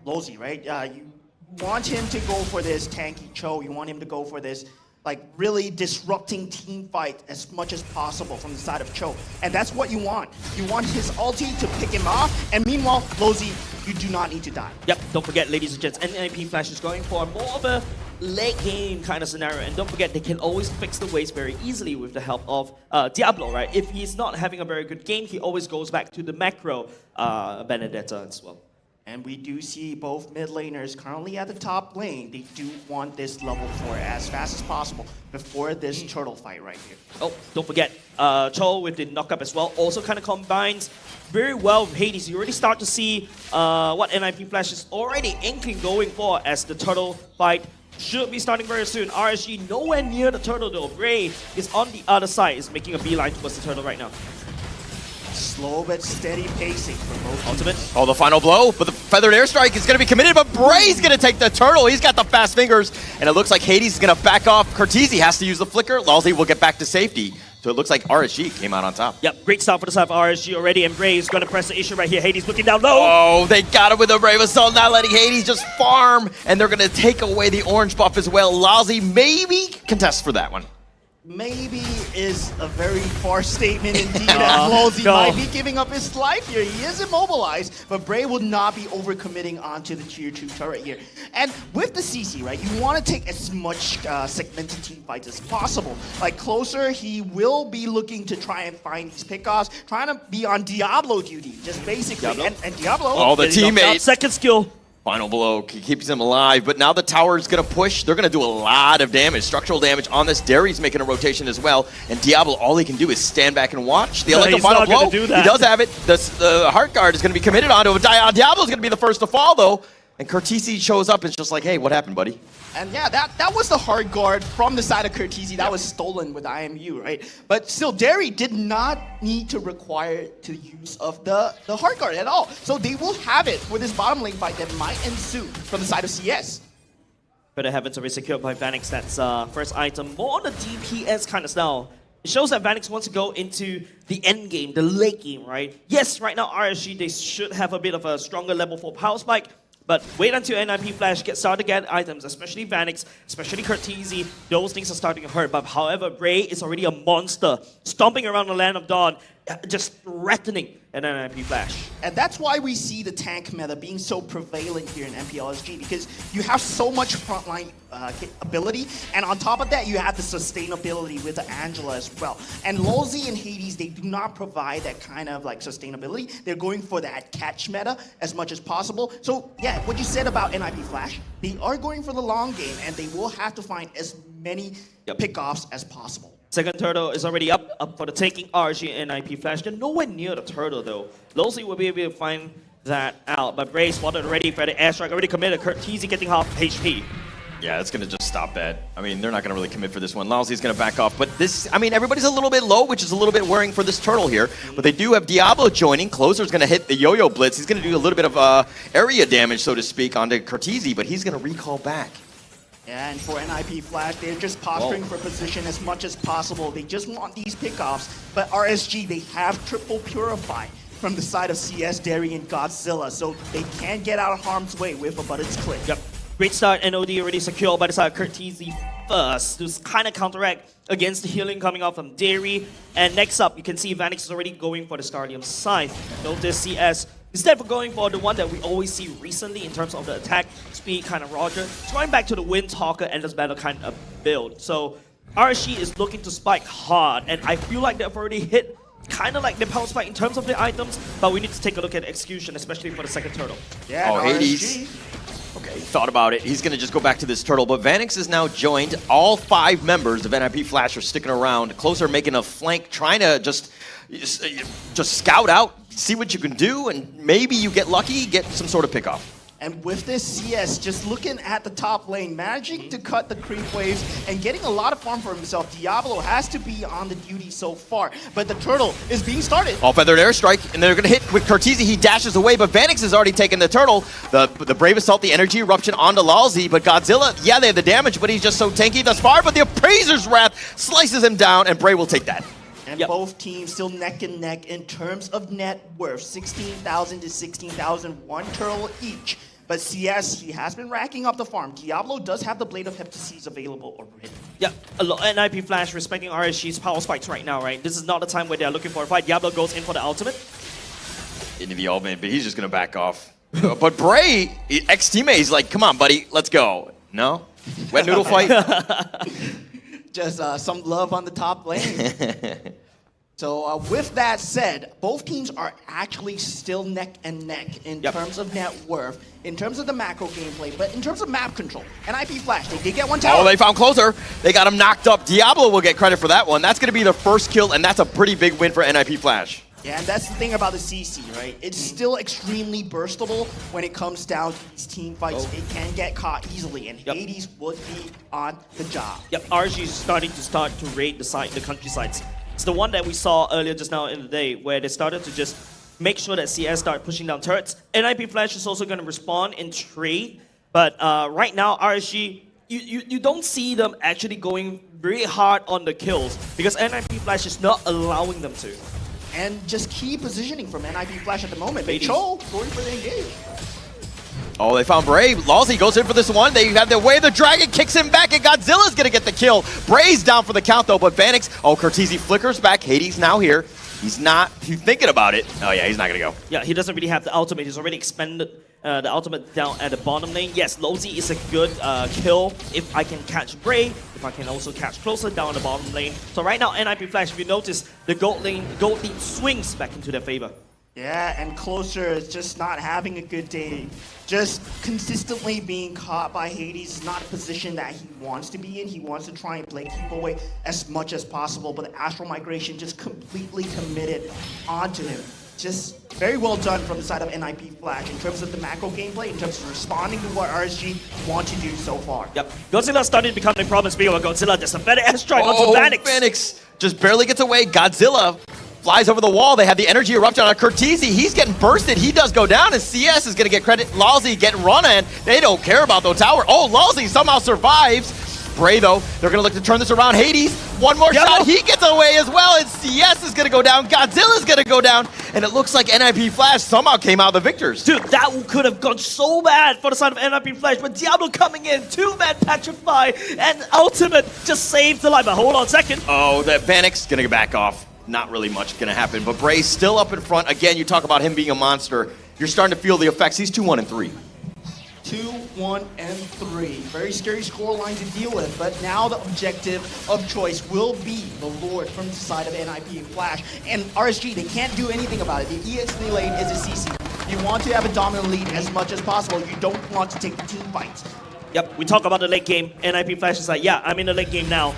Lozi, right? You want him to go for this tanky Cho. You want him to go for this, like, really disrupting team fight as much as possible from the side of Cho. And that's what you want. You want his ulti to pick him off. And meanwhile, Lozi, you do not need to die. Yep, don't forget, ladies and gents, NIP Flash is going for more of a late game kind of scenario. And don't forget, they can always fix the waste very easily with the help of Diablo, right? If he's not having a very good game, he always goes back to the macro Benedetta as well. And we do see both mid laners currently at the top lane. They do want this level 4 as fast as possible before this turtle fight right here. Oh, don't forget, Cho with the knockup as well also kind of combines very well with Hades. You already start to see what NIP Flash is already inkling going for as the turtle fight should be starting very soon. RSG nowhere near the turtle though. Brayyy is on the other side, is making a beeline towards the turtle right now. Slow but steady pacing for both. Ultimate. Oh, the final blow, but the feathered airstrike is going to be committed, but Bray's going to take the turtle. He's got the fast fingers, and it looks like Hades is going to back off. Cortese has to use the flicker. Lalzi will get back to safety. So it looks like RSG came out on top. Yep, great start for the side of RSG already, and Brayyy is going to press the issue right here. Hades looking down low. Oh, they got it with the Brave Assault, not letting Hades just farm, and they're going to take away the orange buff as well. Lalzi maybe contests for that one. Maybe is a very far statement indeed, as Lozi might be giving up his life here. He is immobilized, but Brayyy will not be overcommitting onto the tier 2 turret here. And with the CC, right, you want to take as much segmented team fights as possible. Like closer, he will be looking to try and find these pickoffs, trying to be on Diablo duty, just basically. Diablo. And Diablo. Oh, the teammate. Second skill. Final blow keeps him alive, but now the tower is going to push. They're going to do a lot of damage, structural damage on this. Derry's making a rotation as well, and Diablo, all he can do is stand back and watch. The electro final blow, he does have it. The heart guard is going to be committed onto him. Diablo's going to be the first to fall, though, and Cortese shows up and it's just like, hey, what happened, buddy? And yeah, that was the hard guard from the side of Cortese. That was stolen with IMU, right? But still, Derry did not need to require the use of the hard guard at all. So they will have it for this bottom lane fight that might ensue from the side of CS. Better Heavens already secured by Vanix. That's first item. More on the DPS kind of style. It shows that Vanix wants to go into the end game, the late game, right? Yes, right now RSG, they should have a bit of a stronger level 4 power spike. But wait until NIP Flash gets started to get items, especially Vanix, especially Cortese. Those things are starting to hurt. But however, Brayyy is already a monster, stomping around the land of dawn. just threatening an NIP Flash. And that's why we see the tank meta being so prevalent here in MPLSG, because you have so much frontline ability, and on top of that, you have the sustainability with the Angela as well. And Lolzy and Hades, they do not provide that kind of like sustainability. They're going for that catch meta as much as possible. So yeah, what you said about NIP Flash, they are going for the long game, and they will have to find as many pickoffs as possible. Second turtle is already up for the taking. RSG and NIP Flash. They're nowhere near the turtle though. Lolzy will be able to find that out, but Brayyy spotted already for the airstrike, already committed. Curteezy getting half HP. Yeah, it's going to just stop that. I mean, they're not going to really commit for this one. Lolzy's going to back off. But this, I mean, everybody's a little bit low, which is a little bit worrying for this turtle here. But they do have Diablo joining. Closer's going to hit the Yo-Yo Blitz. He's going to do a little bit of area damage, so to speak, onto Curteezy, but he's going to recall back. Yeah, and for NIP Flash, they're just posturing for position as much as possible. They just want these pickoffs. But RSG, they have triple Purify from the side of CS, Derry, and GodZilla, so they can get out of harm's way with a button's click. Yep. Great start, NOD already secured by the side of Curteezy first to kind of counteract against the healing coming out from Derry. And next up, you can see Vanix is already going for the Stadium side. Notice CS, instead of going for the one that we always see recently in terms of the attack speed kind of Roger, it's going back to the Windtalker Endless Battle kind of build. So RSG is looking to spike hard, and I feel like they've already hit kind of like the power spike in terms of the items, but we need to take a look at execution, especially for the second turtle. Yeah, oh, Hades. Okay, thought about it. He's going to just go back to this turtle, but Vanix is now joined. All 5 members of NIP Flash are sticking around. Closer making a flank, trying to just scout out, see what you can do, and maybe you get lucky, get some sort of pickoff. And with this, CS just looking at the top lane, managing to cut the creep waves and getting a lot of farm for himself. Diablo has to be on the duty so far, but the turtle is being started. All feathered airstrike, and they're going to hit with Curteezy. He dashes away, but Vanix has already taken the turtle. The Brave Assault, the energy eruption onto Lolzy, but GodZilla, yeah, they have the damage, but he's just so tanky thus far. But the Appraiser's Wrath slices him down, and Brayyy will take that. And both teams still neck and neck in terms of net worth, 16,000 to 16,000, one turtle each. But CS, he has been racking up the farm. Diablo does have the Blade of Heptases available already. Yeah, NIP Flash respecting RSG's power spikes right now, right? This is not the time where they're looking for a fight. Diablo goes in for the ultimate. Into the ultimate, but he's just going to back off. But Brayyy, ex-teammate, he's like, come on, buddy, let's go. No? Wet noodle fight? Just some love on the top lane. So with that said, both teams are actually still neck and neck in terms of net worth, in terms of the macro gameplay, but in terms of map control. NIP Flash, they did get one tower. Oh, they found Closer. They got him knocked up. Diablo will get credit for that one. That's going to be the first kill, and that's a pretty big win for NIP Flash. Yeah, and that's the thing about the CC, right? It's still extremely burstable when it comes down to these team fights. It can get caught easily, and Hades would be on the job. Yep, RSG is starting to raid the countrysides. It's the one that we saw earlier just now in the day where they started to just make sure that CS start pushing down turrets. NIP Flash is also going to respond in trade, but right now RSG, you don't see them actually going very hard on the kills because NIP Flash is not allowing them to. And just key positioning from NIP Flash at the moment. Chol going for the engage. Oh, they found Brayyy. Lolzy goes in for this one. They have their way. The dragon kicks him back, and GodZilla's going to get the kill. Brayy's down for the count, though, but Vanix, Curteezy flickers back. Hades now here. He's thinking about it. Oh, yeah, he's not going to go. Yeah, he doesn't really have the ultimate. He's already expended the ultimate down at the bottom lane. Yes, Lolzy is a good kill if I can catch Brayyy, if I can also catch Closer down the bottom lane. So right now, NIP Flash, if you notice, the gold team swings back into their favor. Yeah, and Closer is just not having a good day. Just consistently being caught by Hades is not a position that he wants to be in. He wants to try and play keep away as much as possible, but the Astral Migration just completely committed onto him. Just very well done from the side of NIP Flash in terms of the macro gameplay, in terms of responding to what RSG want to do so far. Yep, GodZilla started to become a problem. Speaking of GodZilla, there's a better airstrike onto Vanix. Vanix just barely gets away. GodZilla flies over the wall. They have the energy eruption on Curteezy. He's getting bursted. He does go down, and CS is going to get credit. Lolzy getting run in. They don't care about the tower. Oh, Lolzy somehow survives. Brayyy, though, they're going to look to turn this around. Hades, one more shot. He gets away as well, and CS is going to go down. GodZilla's going to go down, and it looks like NIP Flash somehow came out the victors. Dude, that could have gone so bad for the side of NIP Flash, but Diablo coming in, 2-man Petrify, and Ultimate just saved the life. But hold on a second. Oh, that Vanix going to back off. not really much going to happen. But Brayy's still up in front. Again, you talk about him being a monster. You're starting to feel the effects. He's 2-1 and 3. 2-1 and 3. Very scary scoreline to deal with, but now the objective of choice will be the Lord from the side of NIP and Flash. And RSG, they can't do anything about it. The EX in the lane is a CC. You want to have a dominant lead as much as possible. You don't want to take the team fights. Yep, we talk about the late game. NIP Flash is like, yeah, I'm in the late game now.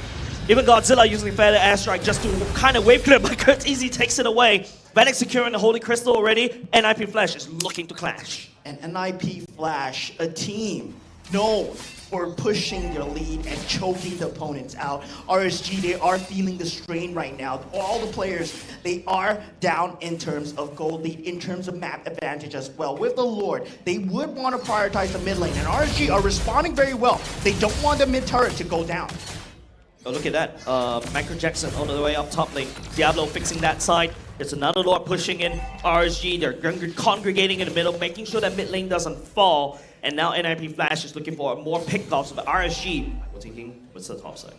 Even GodZilla using Feather Airstrike just to kind of wave clear, but GodZilla takes it away. Vanek securing the Holy Crystal already. NIP Flash is looking to clash. And NIP Flash, a team known for pushing their lead and choking the opponents out. RSG, they are feeling the strain right now. All the players, they are down in terms of gold lead, in terms of map advantage as well. With the Lord, they would want to prioritize the mid lane, and RSG are responding very well. They don't want the mid turret to go down. Oh, look at that. Macro Jackson on the way up top lane. Diablo fixing that side. There's another Lord pushing in. RSG, they're congregating in the middle, making sure that mid lane doesn't fall. And now NIP Flash is looking for more pickoffs, but RSG, we're thinking, what's the top side?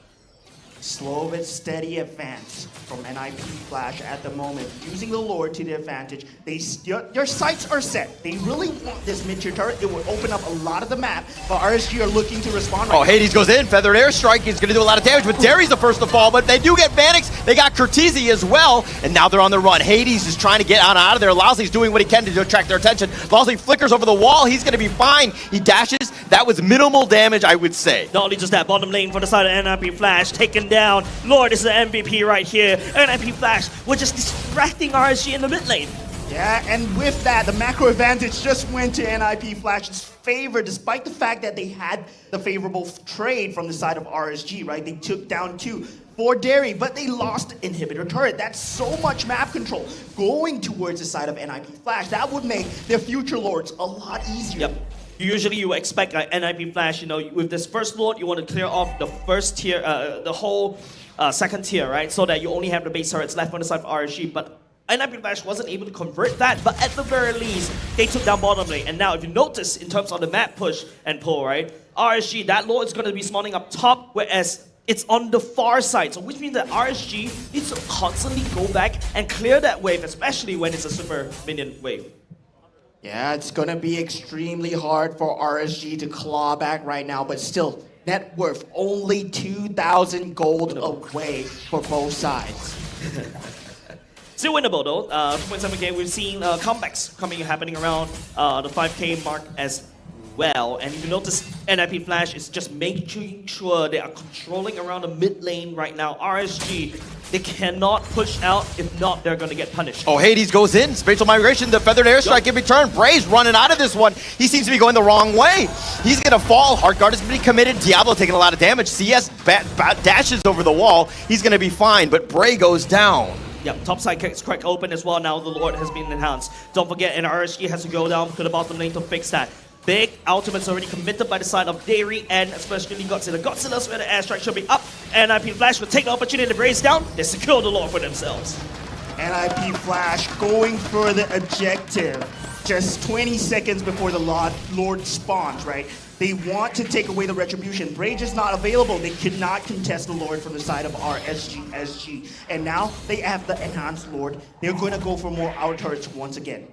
Slow but steady advance from NIP Flash at the moment, using the Lord to their advantage. Their sights are set. They really want this mid-tier turret. It will open up a lot of the map, but RSG are looking to respond right now. Hades goes in. Feathered Airstrike is going to do a lot of damage, but Derry's the first to fall, but they do get Vanix. They got Curtizi as well, and now they're on the run. Hades is trying to get out of there. Lousey's doing what he can to attract their attention. Lousey flickers over the wall. He's going to be fine. He dashes. That was minimal damage, I would say. Not only just that, bottom lane for the side of NIP Flash, taken down. Lord is the MVP right here. NIP Flash, we're just distracting RSG in the mid lane. Yeah, and with that, the macro advantage just went to NIP Flash's favor, despite the fact that they had the favorable trade from the side of RSG, right? They took down 2 for Derry, but they lost inhibitor turret. That's so much map control going towards the side of NIP Flash. That would make their future Lords a lot easier. Yep. Usually you expect NIP Flash, you know, with this first Lord, you want to clear off the first tier, the whole second tier, right? So that you only have the base turrets left on the side of RSG, but NIP Flash wasn't able to convert that, but at the very least, they took down bottom lane. And now if you notice, in terms of the map push and pull, right? RSG, that Lord is going to be spawning up top, whereas it's on the far side, so which means that RSG needs to constantly go back and clear that wave, especially when it's a super minion wave. Yeah, it's gonna be extremely hard for RSG to claw back right now, but still, net worth only 2,000 gold away for both sides. Still winnable though. 2.7k, we've seen comebacks happening around the 5k mark as well. And if you notice, NIP Flash is just making sure they are controlling around the mid lane right now. RSG, they cannot push out, if not, they're gonna get punished. Hades goes in. Spatial Migration, the Feathered Airstrike in return. Brayy's running out of this one. He seems to be going the wrong way. He's gonna fall. Heartguard is pretty committed. Diablo taking a lot of damage. CS dashes over the wall. He's gonna be fine, but Brayyy goes down. Yep, top side is crack open as well. Now the Lord has been enhanced. Don't forget, and RSG has to go down to the bottom lane to fix that. Big ultimates already committed by the side of Derry and especially GodZilla. GodZilla's where the airstrike should be up. NIP Flash will take the opportunity to brace down. They secure the Lord for themselves. NIP Flash going for the objective. Just 20 seconds before the Lord spawns, right? They want to take away the retribution. Brayyy just not available. They could not contest the Lord from the side of RSG SG. And now they have the enhanced Lord. They're going to go for more outer turrets once again.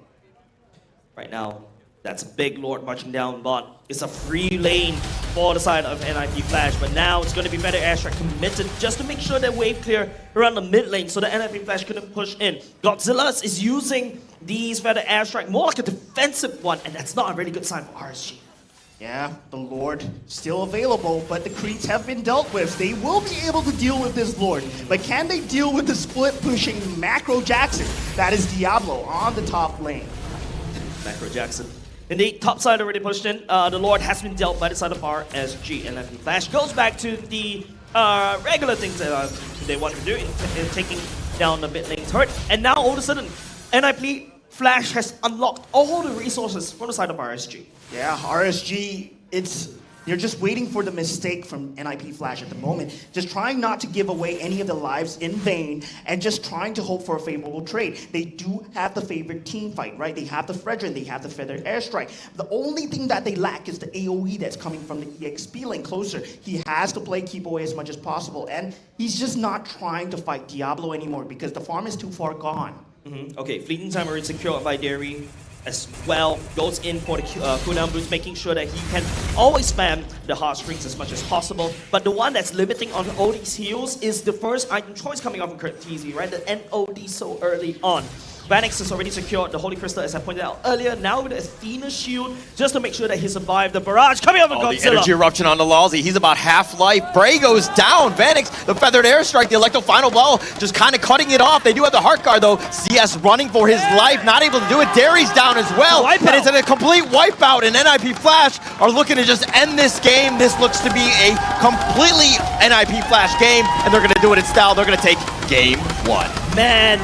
Right now, that's a big Lord marching down bot. It's a free lane for the side of NIP Flash, but now it's going to be better airstrike committed just to make sure that wave clear around the mid lane so that NIP Flash couldn't push in. GodZilla is using these feather airstrike more like a defensive one, and that's not a really good sign for RSG. Yeah, the Lord still available, but the creeps have been dealt with. They will be able to deal with this Lord, but can they deal with the split pushing Macro Jackson? That is Diablo on the top lane. Macro Jackson. Indeed, top side already pushed in. The Lord has been dealt by the side of RSG, and NIP Flash goes back to the regular things that they want to do in taking down the mid lane turret. And now all of a sudden, NIP Flash has unlocked all the resources from the side of RSG. Yeah, RSG, it's They're just waiting for the mistake from NIP Flash at the moment, just trying not to give away any of the lives in vain, and just trying to hope for a favorable trade. They do have the favorite team fight, right? They have the Fredrin, they have the Feather Airstrike. The only thing that they lack is the AoE that's coming from the EXP lane closer. He has to play keep away as much as possible, and he's just not trying to fight Diablo anymore because the farm is too far gone. Okay, fleeting time already secured by Brayyy as well. Goes in for the cooldown boost, making sure that he can always spam the heartstrings as much as possible. But the one that's limiting on all these heals is the first item choice coming off from Curtizi, right? The NOD so early on. Vanix has already secured the Holy Crystal, as I pointed out earlier. Now with the Athena Shield, just to make sure that he survived the barrage coming over GodZilla. The energy eruption on the Lalzi. He's about half-life. Brayyy goes down. Vanix, the Feathered Airstrike, the Electro Final Blow, just kind of cutting it off. They do have the Heart Guard, though. CS running for his life, not able to do it. Derry's down as well. And it's a complete wipeout, and NIP Flash are looking to just end this game. This looks to be a completely NIP Flash game, and they're going to do it in style. They're going to take game 1. Man,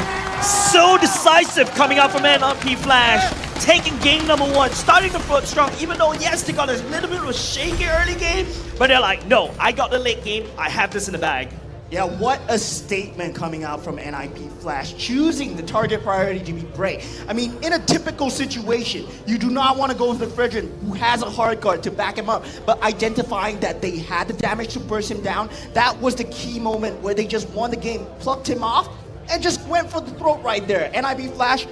so decisive coming out from NIP Flash, taking game number 1, starting the foot strong, even though yes, they got a little bit of a shaky early game, but they're like, no, I got the late game, I have this in the bag. Yeah, what a statement coming out from NIP Flash, choosing the target priority to be Brayyy. I mean, in a typical situation, you do not want to go with the Fredrin, who has a hard guard to back him up, but identifying that they had the damage to burst him down, that was the key moment where they just won the game, plucked him off, and just went for the throat right there. NIP Flash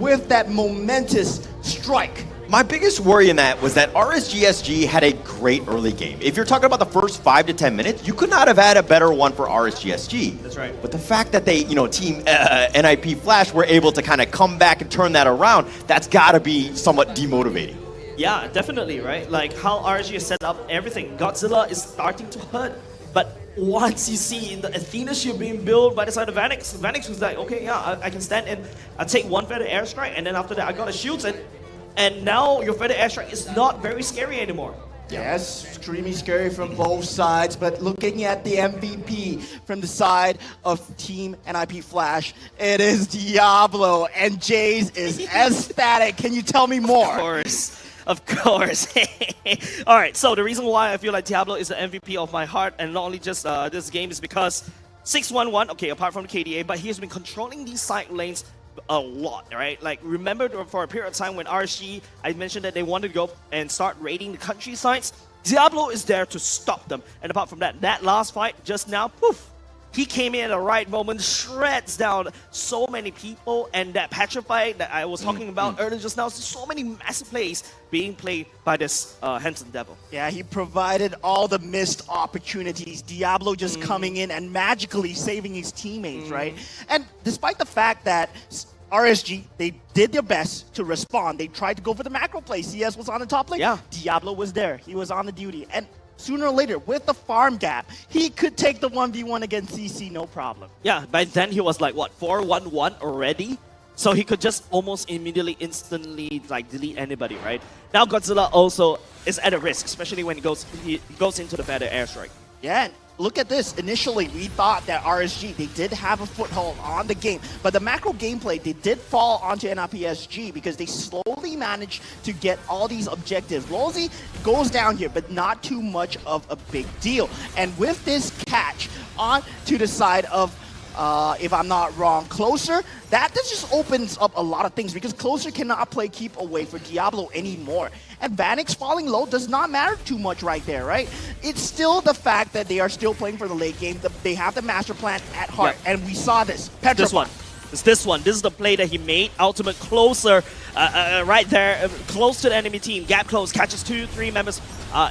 with that momentous strike. My biggest worry in that was that RSG SG had a great early game. If you're talking about the first 5 to 10 minutes, you could not have had a better one for RSG SG. That's right. But the fact that they, team NIP Flash were able to kind of come back and turn that around, that's got to be somewhat demotivating. Yeah, definitely, right? Like how RSG has set up everything. GodZilla is starting to hurt. But once you see the Athena Shield being built by the side of Vanix, Vanix was like, okay, yeah, I can stand and I take one Feather Airstrike, and then after that I got a shield, and now your Feather Airstrike is not very scary anymore. Yes, extremely scary from both sides, but looking at the MVP from the side of Team NIP Flash, it is Diablo, and Jace is ecstatic. Can you tell me more? Of course. Of course. All right, so the reason why I feel like Diablo is the MVP of my heart, and not only just this game, is because 6-1-1, okay, apart from the KDA, but he has been controlling these side lanes a lot, right? Like, remember for a period of time when RSG, I mentioned that they wanted to go and start raiding the countrysides. Diablo is there to stop them. And apart from that, that last fight just now, poof, he came in at the right moment, shreds down so many people, and that Petrify that I was talking about earlier just now, so many massive plays being played by this handsome devil. Yeah, he provided all the missed opportunities. Diablo just coming in and magically saving his teammates, right? And despite the fact that RSG, they did their best to respond. They tried to go for the macro play. CS was on the top lane. Yeah. Diablo was there. He was on the duty. And sooner or later, with the farm gap, he could take the 1v1 against CC, no problem. Yeah, by then he was like, what, 4-1-1 already? So he could just almost immediately, instantly, like, delete anybody, right? Now GodZilla also is at a risk, especially when he goes into the Feather Airstrike. Yeah, and look at this. Initially, we thought that RSG, they did have a foothold on the game, but the macro gameplay, they did fall onto MPLSG because they slowly managed to get all these objectives. Lolzy goes down here, but not too much of a big deal. And with this catch on to the side of, if I'm not wrong, Closer, that just opens up a lot of things because Closer cannot play keep away for Diablo anymore. And Vanix falling low does not matter too much right there, right? It's still the fact that they are still playing for the late game. They have the master plan at heart, and we saw this. This one. It's this one. This is the play that he made. Ultimate Closer right there, close to the enemy team. Gap close, catches 2-3 members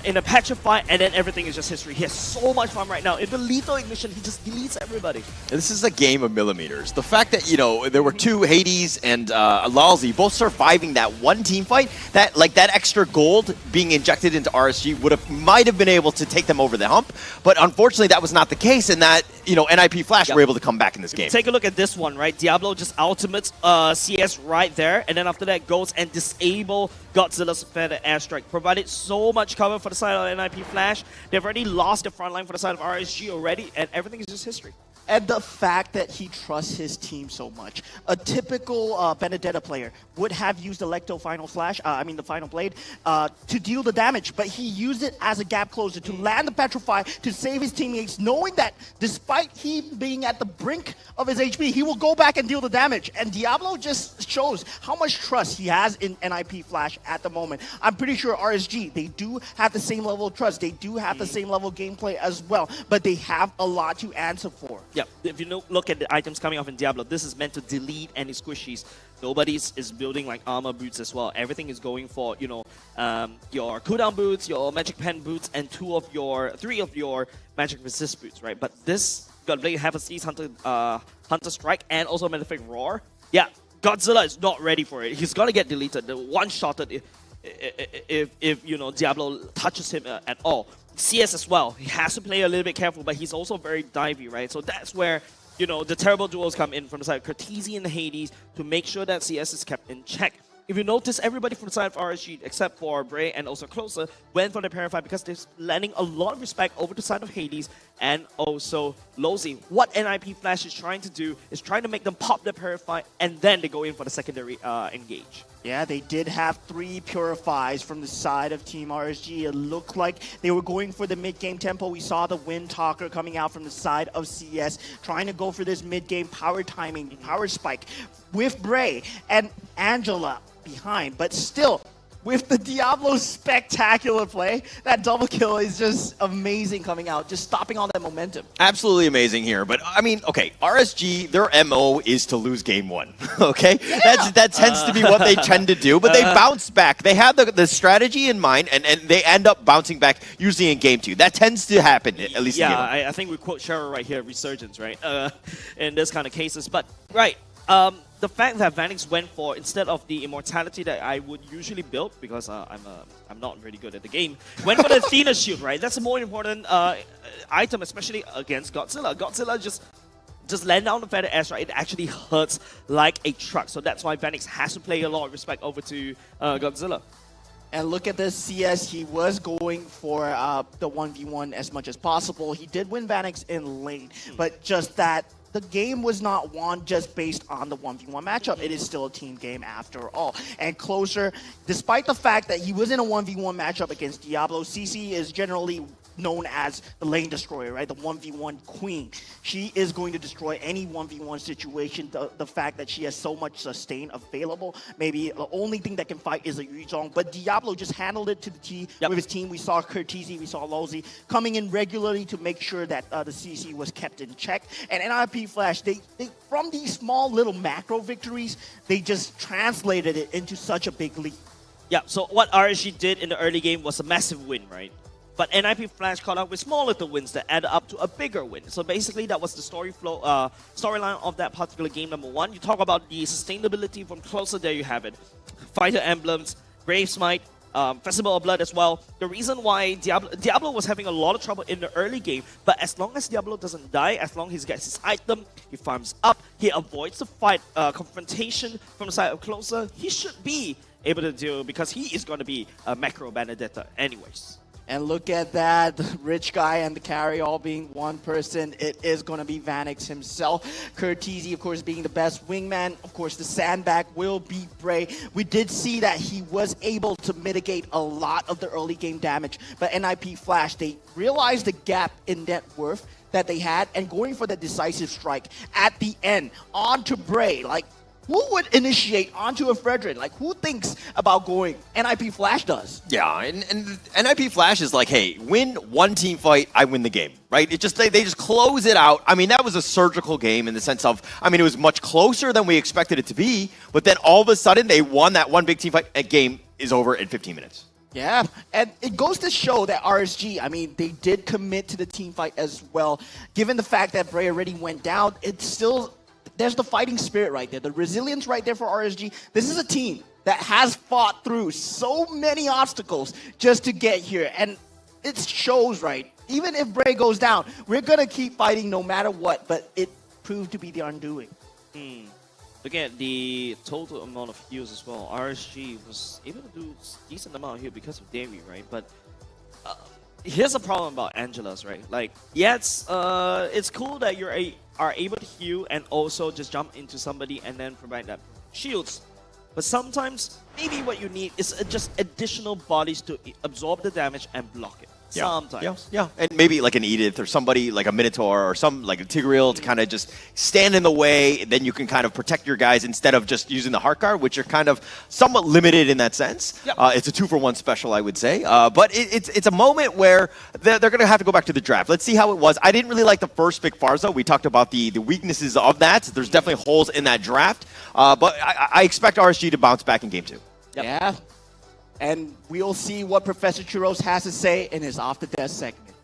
in a Petrify, and then everything is just history. He has so much fun right now. In the lethal ignition, he just deletes everybody. This is a game of millimeters. The fact that, there were two Hades and Lalzi both surviving that one team fight, that extra gold being injected into RSG might have been able to take them over the hump, but unfortunately that was not the case, and that, NIP Flash were able to come back in this game. Take a look at this one, right? Diablo just ultimates CS right there, and then after that goes and disable GodZilla's Feather Airstrike. Provided so much cover for the side of NIP Flash. They've already lost the front line for the side of RSG already, and everything is just history. And the fact that he trusts his team so much. A typical Benedetta player would have used Electo Final Flash, the Final Blade, to deal the damage, but he used it as a gap closer to land the Petrify to save his teammates, knowing that despite he being at the brink of his HP, he will go back and deal the damage. And Diablo just shows how much trust he has in NIP Flash at the moment. I'm pretty sure RSG, they do have the same level of trust. They do have the same level of gameplay as well, but they have a lot to answer for. Yeah, if you look at the items coming off in Diablo, this is meant to delete any squishies. Nobody is building like armor boots as well. Everything is going for, your cooldown boots, your magic pen boots, and 3 of your magic resist boots, right? But this GodZilla have a Seize Hunter Strike and also Malefic Roar. Yeah, GodZilla is not ready for it. He's gonna get deleted. The one-shotted if Diablo touches him at all. CS as well. He has to play a little bit careful, but he's also very divey, right? So that's where, the terrible duels come in from the side of Curtisi and Hades to make sure that CS is kept in check. If you notice, everybody from the side of RSG, except for Brayyy and also Closer, went for the Purify because they're landing a lot of respect over the side of Hades and also Lozi. What NIP Flash is trying to do is trying to make them pop the Purify and then they go in for the secondary engage. Yeah, they did have 3 Purifies from the side of Team RSG. It looked like they were going for the mid-game tempo. We saw the Wind Talker coming out from the side of CS, trying to go for this mid-game power timing, power spike with Brayyy and Angela behind. But still, with the Diablo spectacular play, that double kill is just amazing coming out, just stopping all that momentum. Absolutely amazing here. But, okay, RSG, their MO is to lose game 1, okay? Yeah. That tends to be what they tend to do, but they bounce back. They have the strategy in mind, and they end up bouncing back usually in game 2. That tends to happen, at least in game 1. I think we quote Cheryl right here, resurgence, right? In this kind of cases. But, right, the fact that Vanix went for, instead of the immortality that I would usually build, because I'm not really good at the game, went for the Athena shield, right? That's a more important item, especially against GodZilla. GodZilla just land down the feather S, right? It actually hurts like a truck. So that's why Vanix has to play a lot of respect over to GodZilla. And look at this CS, he was going for the 1v1 as much as possible. He did win Vanix in lane, but just that the game was not won just based on the 1v1 matchup. It is still a team game after all. And Closer, despite the fact that he was in a 1v1 matchup against Diablo, CC is generally known as the lane destroyer, right? The 1v1 queen. She is going to destroy any 1v1 situation. The fact that she has so much sustain available, maybe the only thing that can fight is a Yuzhong, but Diablo just handled it to the T with his team. We saw Curtisi, we saw Lozi coming in regularly to make sure that the CC was kept in check. And NIP Flash, they from these small little macro victories, they just translated it into such a big lead. Yeah, so what RSG did in the early game was a massive win, right? But NIP Flash caught up with small little wins that added up to a bigger win. So basically, that was the storyline of that particular game, number 1. You talk about the sustainability from Closer, there you have it. Fighter Emblems, Brave Smite, Festival of Blood as well. The reason why Diablo was having a lot of trouble in the early game, but as long as Diablo doesn't die, as long as he gets his item, he farms up, he avoids the fight confrontation from the side of Closer, he should be able to deal because he is going to be a macro Benedetta anyways. And look at that, the rich guy and the carry all being one person. It is going to be Vanix himself. Curtisi, of course, being the best wingman. Of course, the sandbag will be Brayyy. We did see that he was able to mitigate a lot of the early game damage. But NIP Flash, they realized the gap in net worth that they had and going for the decisive strike at the end onto Brayyy. Like, who would initiate onto a Fredrin? Like, who thinks about going? NIP Flash does. Yeah, and NIP Flash is like, hey, win one team fight, I win the game, right? It just they just close it out. I mean, that was a surgical game in the sense of, it was much closer than we expected it to be, but then all of a sudden they won that one big team fight. That game is over in 15 minutes. Yeah, and it goes to show that RSG, they did commit to the team fight as well. Given the fact that Brayyy already went down, it's still... There's the fighting spirit right there, the resilience right there for RSG. This is a team that has fought through so many obstacles just to get here. And it shows, right? Even if Brayyy goes down, we're going to keep fighting no matter what. But it proved to be the undoing. Looking at the total amount of heals as well, RSG was able to do a decent amount of heal because of Davey, right? But here's the problem about Angela's, right? Like, yeah, it's cool that you're are able to heal and also just jump into somebody and then provide that shields. But sometimes, maybe what you need is just additional bodies to absorb the damage and block it. Sometimes. Yeah, and maybe like an Edith or somebody like a Minotaur or some like a Tigreal to kind of just stand in the way. Then you can kind of protect your guys instead of just using the Heart Guard, which are kind of somewhat limited in that sense. Yep. It's a 2-for-1 special, I would say. But it's a moment where they're going to have to go back to the draft. Let's see how it was. I didn't really like the first pick, Pharsa. We talked about the weaknesses of that. There's definitely holes in that draft. But I expect RSG to bounce back in Game 2. Yep. Yeah. And we'll see what Professor Churros has to say in his Off the Desk segment.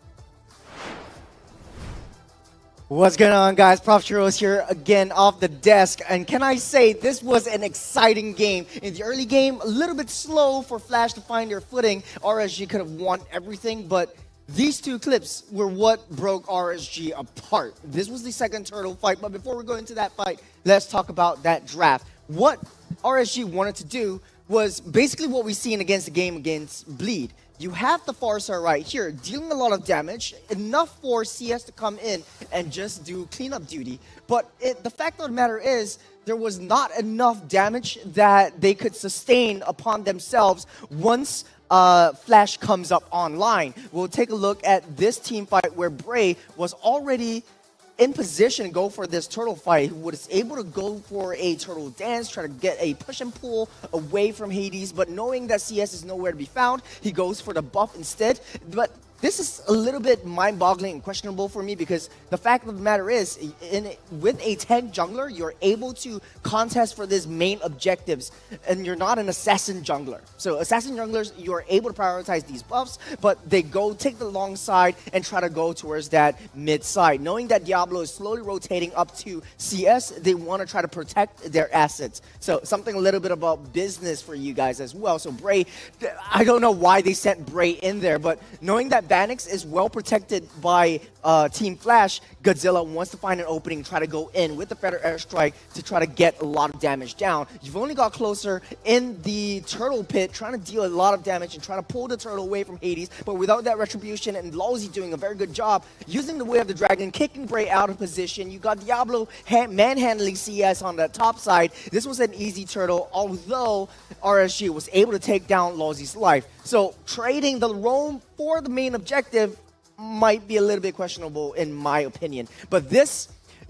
What's going on, guys? Prof. Churros here again off the desk. And can I say, this was an exciting game. In the early game, a little bit slow for Flash to find their footing. RSG could have won everything, but these two clips were what broke RSG apart. This was the second turtle fight, but before we go into that fight, let's talk about that draft. What RSG wanted to do was basically what we seen against the game against Bleed. You have the Pharsa right here, dealing a lot of damage, enough for CS to come in and just do cleanup duty. But the fact of the matter is, there was not enough damage that they could sustain upon themselves once Flash comes up online. We'll take a look at this team fight where Brayyy was already in position to go for this turtle fight. He was able to go for a turtle dance, try to get a push and pull away from Hades, but knowing that CS is nowhere to be found, he goes for the buff instead. But this is a little bit mind-boggling and questionable for me because the fact of the matter is, with a tank jungler, you're able to contest for these main objectives, and you're not an assassin jungler. So assassin junglers, you're able to prioritize these buffs, but they take the long side and try to go towards that mid side. Knowing that Diablo is slowly rotating up to CS, they want to try to protect their assets. So something a little bit about business for you guys as well. So Brayyy, I don't know why they sent Brayyy in there, but knowing that Banix is well protected by Team Flash, GodZilla wants to find an opening, try to go in with the Feather Airstrike to try to get a lot of damage down. You've only got closer in the turtle pit, trying to deal a lot of damage and trying to pull the turtle away from Hades, but without that retribution, and Lawsy doing a very good job using the Way of the Dragon, kicking Brayyy out of position. You got Diablo manhandling CS on the top side. This was an easy turtle, although RSG was able to take down Lawsy's life. So trading the roam for the main objective might be a little bit questionable in my opinion. But this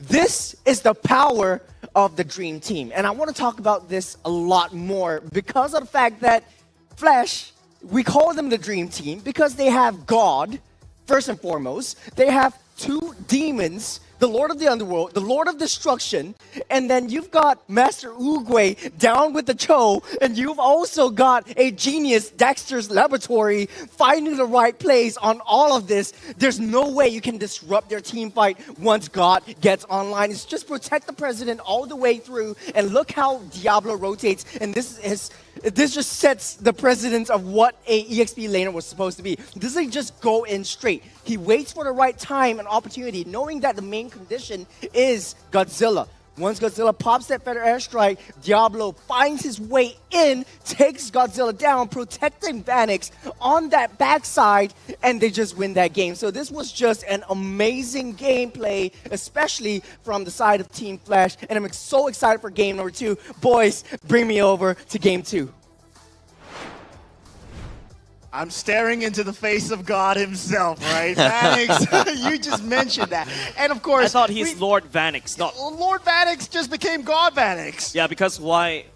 is the power of the Dream Team. And I want to talk about this a lot more because of the fact that Flash, we call them the Dream Team because they have God, first and foremost. They have two demons, the Lord of the Underworld, the Lord of Destruction, and then you've got Master Oogway down with the Cho, and you've also got a genius, Dexter's Laboratory, finding the right place on all of this. There's no way you can disrupt their team fight once God gets online. It's just protect the President all the way through, and look how Diablo rotates, and this just sets the precedence of what a EXP laner was supposed to be. This doesn't just go in straight. He waits for the right time and opportunity, knowing that the main condition is GodZilla. Once GodZilla pops that Feather Airstrike, Diablo finds his way in, takes GodZilla down, protecting Banix on that backside, and they just win that game. So this was just an amazing gameplay, especially from the side of Team Flash, and I'm so excited for game number 2. Boys, bring me over to game 2. I'm staring into the face of God himself, right? Vanix, you just mentioned that. And of course, I thought he's Lord Vanix, not Lord Vanix just became God Vanix. Yeah, because why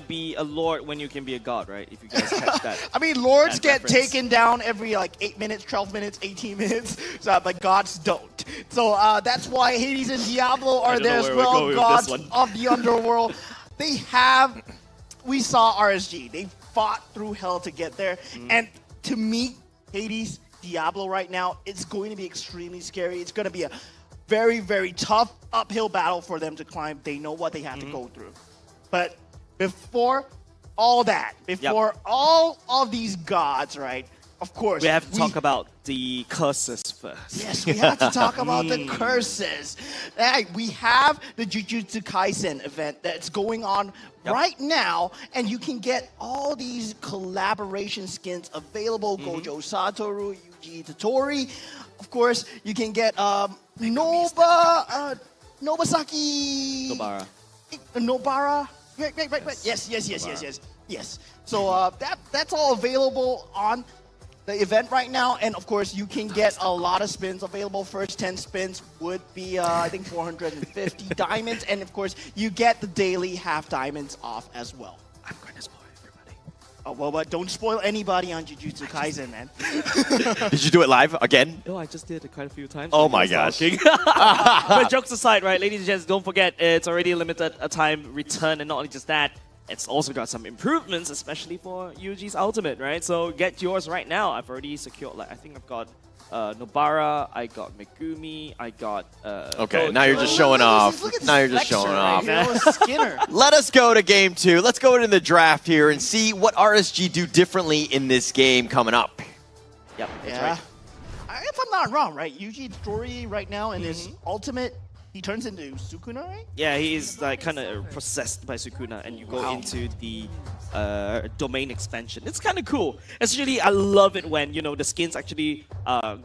be a lord when you can be a god, right? If you guys catch that. I mean, lords get reference. taken down every like 8 minutes, 12 minutes, 18 minutes, so, but gods don't. So that's why Hades and Diablo are there as well, gods of the underworld. We saw RSG. They fought through hell to get there, and to meet Hades, Diablo right now, it's going to be extremely scary. It's going to be a very, very tough uphill battle for them to climb. They know what they have to go through. But before all that, all of these gods, right, of course, we have to talk about the curses first. Yes, we have to talk about the curses. We have the Jujutsu Kaisen event that's going on right now, and you can get all these collaboration skins available. Gojo Satoru, Yuji Itadori. Of course, you can get Noba. Nobasaki. Nobara. Nobara. Right. Yes. So that's all available on the event right now, and of course you can get a lot of spins available. First 10 spins would be I think 450 diamonds, and of course you get the daily half diamonds off as well. I'm going to spoil everybody. Oh well, but don't spoil anybody on Jujutsu Kaisen, man. Did you do it live again? No, I just did it quite a few times. Oh my gosh. But jokes aside, right, ladies and gents, don't forget it's already a limited time return, and not only just that, it's also got some improvements, especially for Yuji's ultimate, right? So get yours right now. I've already secured, like, I think I've got Nobara, I got Megumi, I got... okay, now you're just showing off. Now you're just showing off. Skinner. Let us go to game 2. Let's go into the draft here and see what RSG do differently in this game coming up. Yep, that's right. If I'm not wrong, right? Yuji's story right now in his ultimate, he turns into Sukuna, right? Yeah, he is like kind of possessed by Sukuna, and you go into the domain expansion. It's kind of cool. Especially, I love it when the skins actually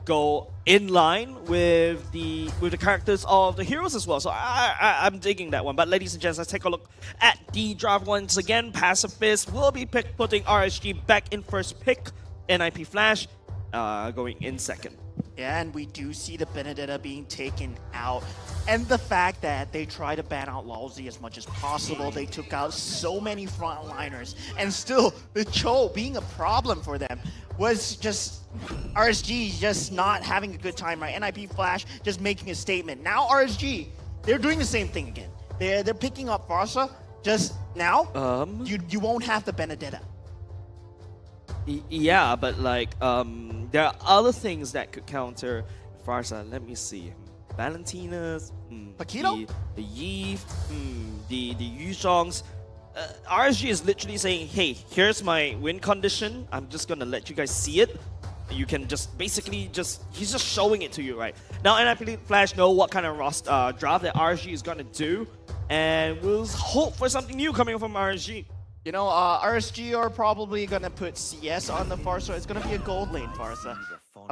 go in line with the characters of the heroes as well. So I'm digging that one. But ladies and gents, let's take a look at the draft once again. Pacifist will be putting RSG back in first pick. NIP Flash going in second. Yeah, and we do see the Benedetta being taken out. And the fact that they try to ban out Lalzi as much as possible. They took out so many frontliners. And still, the Cho being a problem for them was just RSG just not having a good time, right? NIP Flash just making a statement. Now RSG, they're doing the same thing again. They're picking up Farsa. Just now, you won't have the Benedetta. Yeah, but like there are other things that could counter Farsa. Let me see. Valentina's, Paquito? the Yves, the Yuzhongs. RSG is literally saying, hey, here's my win condition. I'm just gonna let you guys see it. You can just basically he's just showing it to you right now. NIP Flash know what kind of draft that RSG is gonna do, and we'll hope for something new coming from RSG. RSG are probably going to put CS on the Farsa. It's going to be a gold lane Farsa.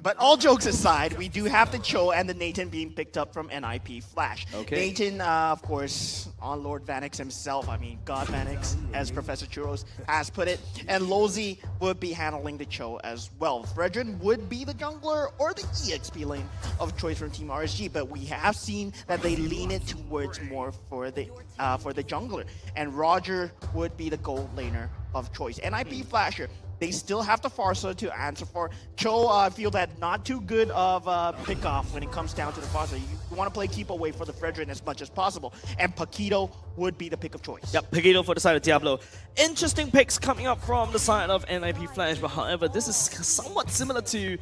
But all jokes aside, we do have the Cho and the Nathan being picked up from NIP Flash. Okay. Nathan, of course, on Lord Vanix himself. I mean, God Vanix, as Professor Churros has put it. And Lozi would be handling the Cho as well. Fredrin would be the jungler or the EXP lane of choice from Team RSG. But we have seen that they lean it towards more for the jungler. And Roger would be the gold laner of choice. NIP Flasher, they still have the Farsa to answer for. Cho, I feel that not too good of a pick-off when it comes down to the Farsa. You want to play keep away for the Fredrin as much as possible. And Paquito would be the pick of choice. Yep, Paquito for the side of Diablo. Interesting picks coming up from the side of NIP Flash, but however, this is somewhat similar to...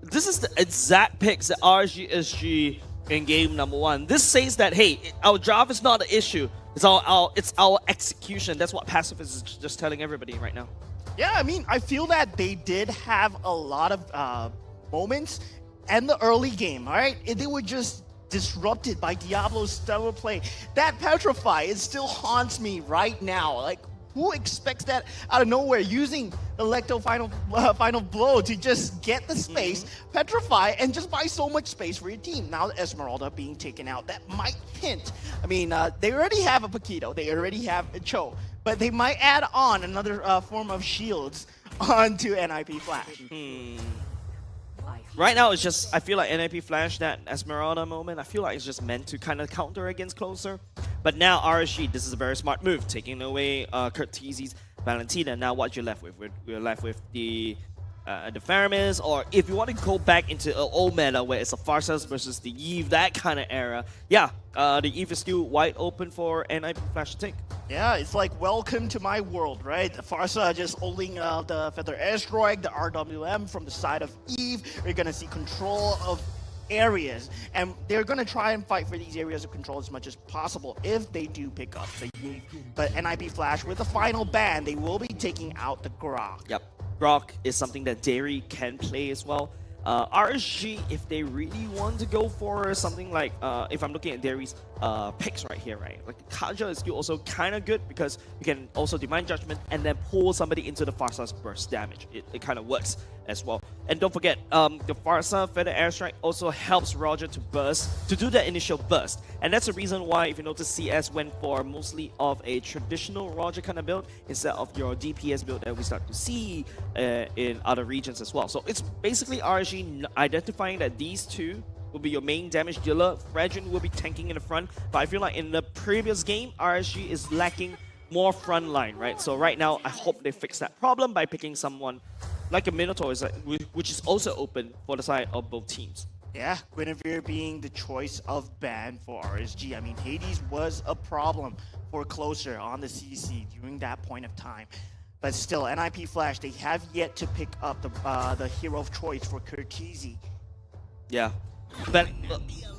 This is the exact picks that RSG SG in game number 1. This says that, hey, our draft is not an issue. It's our execution. That's what Pacifist is just telling everybody right now. Yeah, I mean, I feel that they did have a lot of moments in the early game, all right? They were just disrupted by Diablo's stellar play. That Petrify, it still haunts me right now. Like, who expects that out of nowhere, using the Lecto final blow to just get the space, Petrify, and just buy so much space for your team? Now Esmeralda being taken out, that might hint. I mean, they already have a Paquito, they already have a Cho, but they might add on another form of shields onto NIP Flash. Right now, it's just, I feel like NIP Flash, that Esmeralda moment, I feel like it's just meant to kind of counter against Closer. But now RSG, this is a very smart move, taking away Curtizi's Valentina. Now what you're left with? We're left with the Faramis, or if you want to go back into an old meta where it's a Farsas versus the Eve, that kind of era, yeah, the Eve is still wide open for NIP Flash to take. Yeah, it's like, welcome to my world, right? The Farsa just holding the Feather Airstrike, the RWM from the side of Eve. We're going to see control of areas, and they're going to try and fight for these areas of control as much as possible if they do pick up the Eve. But NIP Flash, with the final ban, they will be taking out the Grok. Yep. Grok is something that Dairy can play as well. RSG, if they really want to go for something like, if I'm looking at Dairy's picks right here, right? Like Kaja is still also kind of good because you can also Divine Judgment and then pull somebody into the Farsa's burst damage. It kind of works as well. And don't forget, the Farsa Feather Airstrike also helps Roger to burst, to do that initial burst. And that's the reason why, if you notice, CS went for mostly of a traditional Roger kind of build instead of your DPS build that we start to see in other regions as well. So it's basically RSG identifying that these two will be your main damage dealer. Fredrin will be tanking in the front. But I feel like in the previous game, RSG is lacking more front line, right? So right now, I hope they fix that problem by picking someone like a Minotaur, which is also open for the side of both teams. Yeah, Guinevere being the choice of ban for RSG. I mean, Hades was a problem for Closer on the CC during that point of time. But still, NIP Flash, they have yet to pick up the hero of choice for Curtizi. Yeah. But,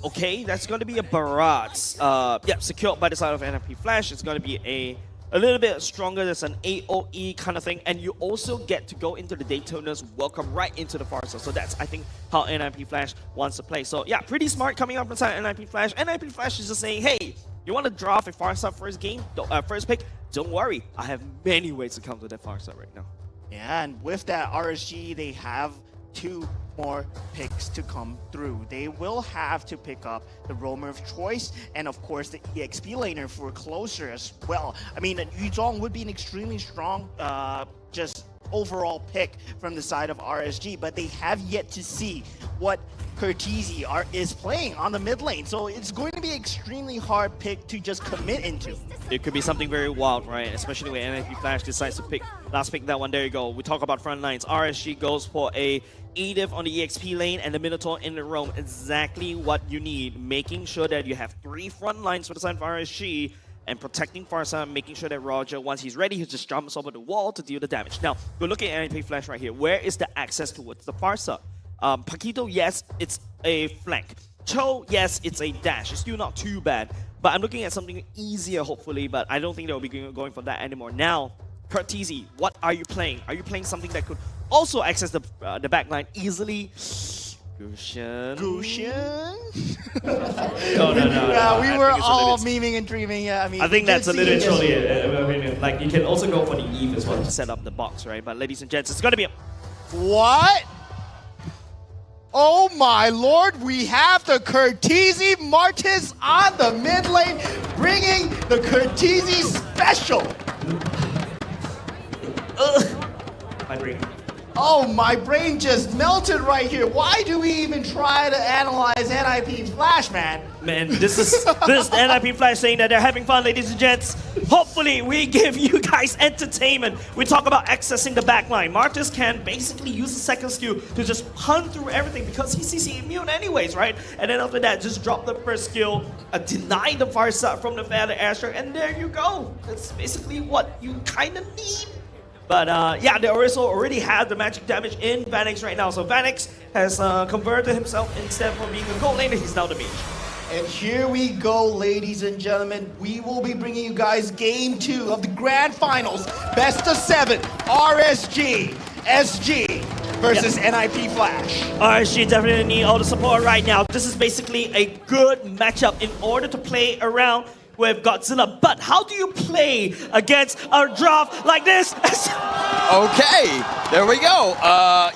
okay, that's going to be a barrage. Yeah, secured by the side of NIP Flash. It's going to be a little bit stronger. There's an AoE kind of thing. And you also get to go into the Daytona's welcome right into the Farsa. So that's, I think, how NIP Flash wants to play. So, yeah, pretty smart coming up inside NIP Flash. NIP Flash is just saying, hey, you want to draft a Farsa first game, first pick? Don't worry. I have many ways to counter that Farsa right now. Yeah, and with that RSG, they have 2 more picks to come through. They will have to pick up the roamer of choice and of course the EXP laner for Closer as well. I mean, Yuzong would be an extremely strong just overall pick from the side of RSG, but they have yet to see what Curtizi is playing on the mid lane. So it's going to be an extremely hard pick to just commit into. It could be something very wild, right? Especially when NIP Flash decides to pick that one. There you go. We talk about front lines. RSG goes for a Edith on the EXP lane and the Minotaur in the roam. Exactly what you need. Making sure that you have 3 front lines for the side of RSG and protecting Farsa, making sure that Roger, once he's ready, he just jumps over the wall to deal the damage. Now, we're looking at NIP Flash right here. Where is the access towards the Farsa? Paquito, yes, it's a flank. Cho, yes, it's a dash. It's still not too bad. But I'm looking at something easier, hopefully, but I don't think they'll be going for that anymore. Now, Curtizi, what are you playing? Are you playing something that could also access the backline easily? Gusion? No, we were all memeing and dreaming. Yeah, I think that's a little trolly. Like, you can also go for the Eve as well to set up the box, right? But ladies and gents, it's gonna be a... What? Oh my lord, we have the Curtizi Martis on the mid lane, bringing the Curtizi special. My brain. Oh, my brain just melted right here. Why do we even try to analyze NIP Flash, man? Man, this is NIP Flash saying that they're having fun, ladies and gents. Hopefully, we give you guys entertainment. We talk about accessing the backline. Martis can basically use the second skill to just hunt through everything because he's CC immune anyways, right? And then after that, just drop the first skill, deny the Farsa from the Feather Airstrike, and there you go. That's basically what you kind of need. But yeah, they also already have the magic damage in Vanix right now. So Vanix has converted himself instead of being a gold laner, he's now the mage. And here we go, ladies and gentlemen. We will be bringing you guys game 2 of the grand finals. Best of 7, RSG SG versus NIP Flash. RSG definitely need all the support right now. This is basically a good matchup in order to play around with GodZilla. But how do you play against a draft like this? Okay, there we go.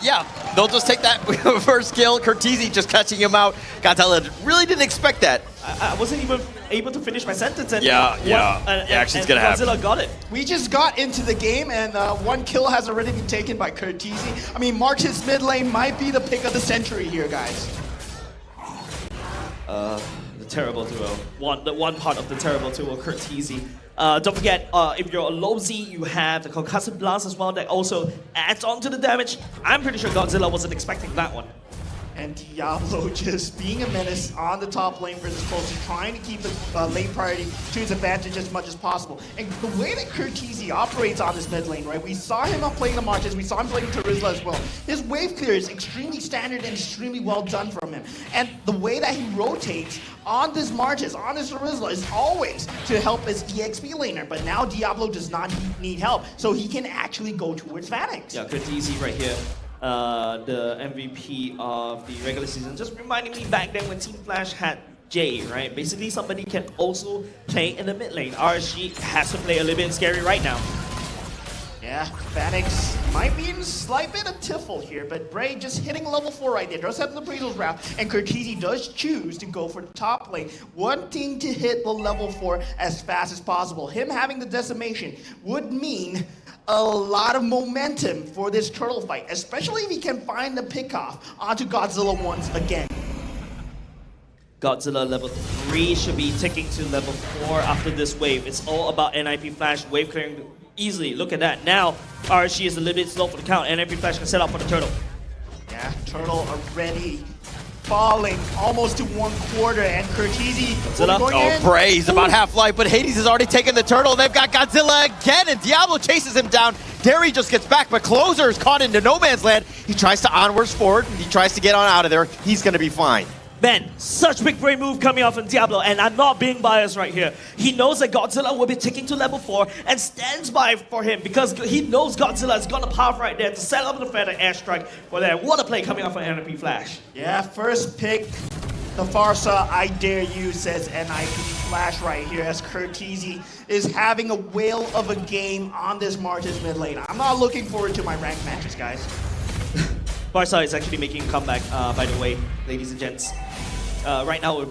Yeah, they'll just take that first kill. Curtizi just catching him out. GodZilla really didn't expect that. I wasn't even able to finish my sentence. And Action's gonna happen. GodZilla got it. We just got into the game and 1 kill has already been taken by Curtizi. I mean, March's mid lane might be the pick of the century here, guys. The terrible duo. The one part of the terrible duo, Curtizi. Don't forget, if you're a low Z, you have the Concussive Blast as well that also adds on to the damage. I'm pretty sure GodZilla wasn't expecting that one. And Diablo just being a menace on the top lane for this close, trying to keep the lane priority to his advantage as much as possible. And the way that Curtizi operates on this mid lane, right? We saw him playing the Marches, we saw him playing Terizla as well. His wave clear is extremely standard and extremely well done from him. And the way that he rotates on this Marches, on this Terizla is always to help his EXP laner. But now Diablo does not need help, so he can actually go towards Vanix. Yeah, Curtizi right here. The MVP of the regular season, just reminding me back then when Team Flash had Jay, right? Basically somebody can also play in the mid lane. RSG has to play a little bit scary right now. Yeah, Vanix might be in a slight bit of tiffle here, but Brayyy just hitting level 4 right there. Does have the Breezels route, and Kurtizi does choose to go for the top lane, wanting to hit the level 4 as fast as possible. Him having the decimation would mean a lot of momentum for this turtle fight, especially if he can find the pickoff onto GodZilla once again. GodZilla level 3 should be taking to level 4 after this wave. It's all about NIP Flash wave clearing easily. Look at that. Now, RSG is a little bit slow for the count. NIP Flash can set up for the turtle. Yeah, turtle already falling almost to 1/4, and Kurtizi going in. Brayy's about half-life, but Hades has already taken the turtle. They've got GodZilla again, and Diablo chases him down. Derry just gets back, but Closer is caught into no man's land. He tries to onwards forward, and he tries to get on out of there. He's going to be fine. Man, such big brain move coming off from Diablo, and I'm not being biased right here. He knows that GodZilla will be taking to level 4 and stands by for him because he knows GodZilla has got the power right there to set up the Feather Airstrike for there. What a play coming off from NIP Flash. Yeah, first pick, the Farsa, I dare you, says NIP Flash right here as Kurtizi is having a whale of a game on this Martis mid lane. I'm not looking forward to my ranked matches, guys. Farsa is actually making a comeback, by the way, ladies and gents. Right now,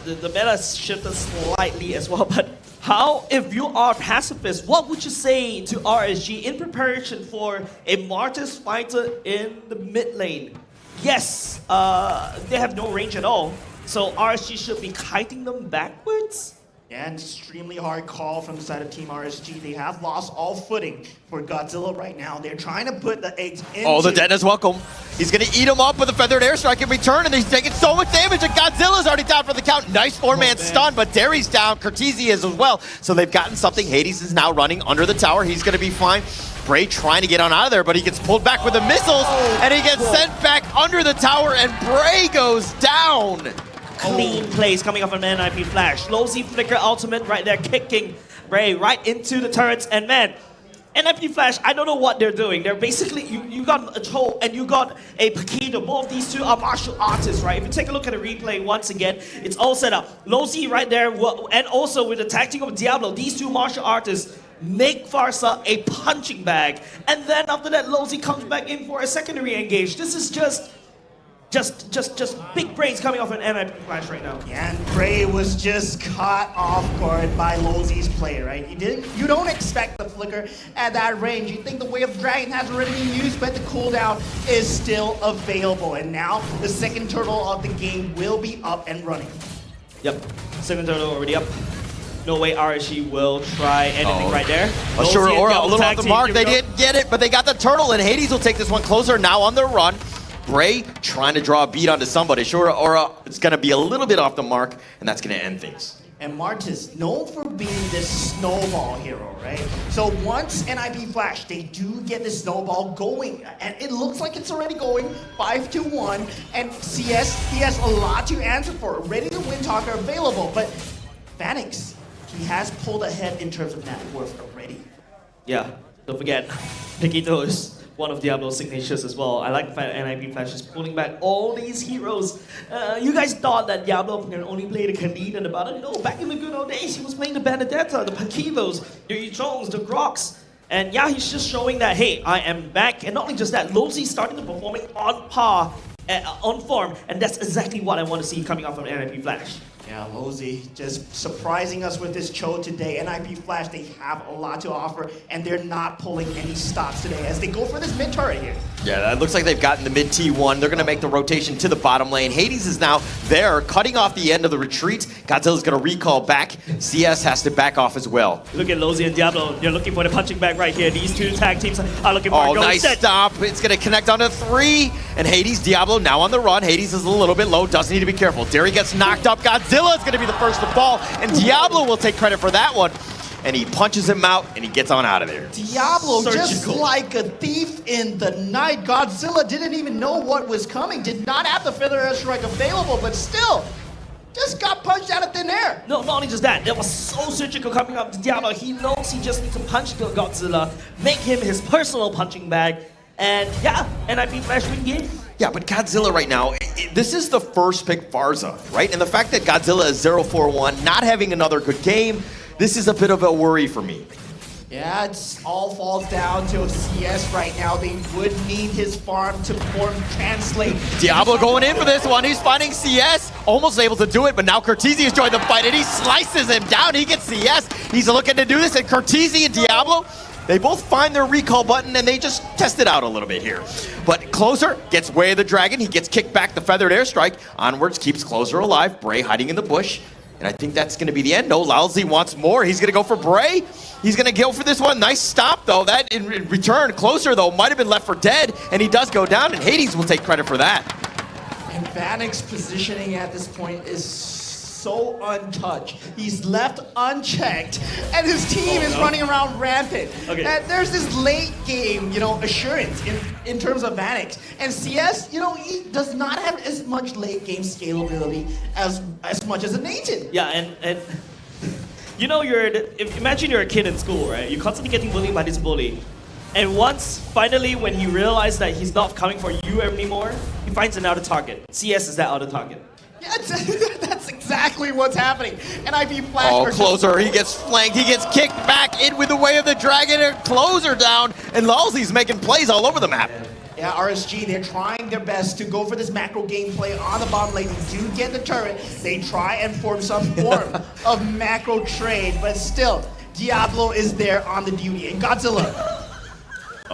the meta shifted slightly as well, but how, if you are pacifist, what would you say to RSG in preparation for a Martis fighter in the mid lane? Yes, they have no range at all, so RSG should be kiting them backwards? Yeah, an extremely hard call from the side of Team RSG. They have lost all footing for GodZilla right now. They're trying to put the eggs into... Oh, the Detna's welcome. He's going to eat him up with a Feathered Airstrike in return, and he's taking so much damage, and GodZilla's already down for the count. Nice 4-man stun, but Derry's down. Kurtizi is as well. So they've gotten something. Hades is now running under the tower. He's going to be fine. Brayyy trying to get on out of there, but he gets pulled back with the missiles, and he gets sent back under the tower, and Brayyy goes down. Clean plays coming off from NIP Flash. Low Z Flicker ultimate right there, kicking Brayyy right into the turrets. And man, NIP Flash, I don't know what they're doing. They're basically, you got a Cho and you got a Paquito. Both these two are martial artists, right? If you take a look at the replay once again, it's all set up. Low Z right there, and also with the tactic of Diablo, these two martial artists make Farsa a punching bag. And then after that, Low Z comes back in for a secondary engage. This is just big brains coming off an NIP Flash right now. Yeah, and Brayyy was just caught off guard by Lozi's play, right? You don't expect the flicker at that range. You think the Way of Dragon has already been used, but the cooldown is still available. And now the second turtle of the game will be up and running. Yep, second turtle already up. No way RSG will try anything right there. Sure, Aura a little off the mark. They didn't get it, but they got the turtle, and Hades will take this one closer now on the run. Brayyy trying to draw a beat onto somebody. Sure, Aura is going to be a little bit off the mark, and that's going to end things. And Martis, known for being this snowball hero, right? So once NIP Flash, they do get this snowball going, and it looks like it's already going 5-1, and CS, he has a lot to answer for. Ready to win talker available, but Phoenix, he has pulled ahead in terms of net worth already. Yeah, don't forget, Paquito is one of Diablo's signatures as well. I like the fact that NIP Flash is pulling back all these heroes. You guys thought that Diablo can only play the Khalid and the Baron. No, back in the good old days, he was playing the Benedetta, the Paquitos, the Yuchongs, the Grox. And yeah, he's just showing that, hey, I am back. And not only just that, Lozi's starting to performing on par, on form. And that's exactly what I want to see coming off from NIP Flash. Yeah, Lozi just surprising us with this Cho today. NIP Flash, they have a lot to offer, and they're not pulling any stops today as they go for this mid turret here. Yeah, it looks like they've gotten the mid T1. They're going to make the rotation to the bottom lane. Hades is now there, cutting off the end of the retreat. GodZilla's going to recall back. CS has to back off as well. Look at Lozi and Diablo. They're looking for the punching bag right here. These two tag teams are looking for a goal. Nice stop. It's going to connect onto 3. And Hades, Diablo now on the run. Hades is a little bit low. Does need to be careful. Derry gets knocked up. GodZilla is going to be the first to fall. And Diablo will take credit for that one. And he punches him out, and he gets on out of there. Diablo, just like a thief in the night. GodZilla didn't even know what was coming. Did not have the Feather Airstrike available, but still, just got punched out of thin air. No, not only just that. That was so surgical coming up to Diablo. He knows he just needs to punch GodZilla, make him his personal punching bag. And yeah, NIP Flash win game. Yeah, but GodZilla right now, this is the first pick Farsa, right? And the fact that GodZilla is 0-4-1, not having another good game, this is a bit of a worry for me. Yeah, it's all falls down to CS right now. They would need his farm to translate. Diablo going in for this one. He's finding CS. Almost able to do it, but now Cortezy has joined the fight, and he slices him down. He gets CS. He's looking to do this, and Cortezy and Diablo, they both find their recall button, and they just test it out a little bit here. But Closer gets Way of the Dragon. He gets kicked back the Feathered Airstrike. Onwards keeps Closer alive. Brayyy hiding in the bush. And I think that's going to be the end. No, Lousy wants more. He's going to go for Brayyy. He's going to go for this one. Nice stop, though. That in return, Closer, though, might have been left for dead. And he does go down, and Hades will take credit for that. And Vanek's positioning at this point is so untouched. He's left unchecked, and his team is running around rampant. Okay. And there's this late game, assurance in terms of Vanek. And CS, he does not have as much late game scalability as much as a Nathan. Yeah, and imagine you're a kid in school, right? You're constantly getting bullied by this bully. And once, finally, when he realized that he's not coming for you anymore, he finds another target. CS is that other target. Yeah, that's exactly what's happening. NIP Flash. Oh, Closer, he gets flanked. He gets kicked back in with the Way of the Dragon, and Closer down. And Lalzy's making plays all over the map. Yeah, RSG, they're trying their best to go for this macro gameplay on the bottom lane. They do get the turret. They try and form some form of macro trade, but still, Diablo is there on the duty. And GodZilla.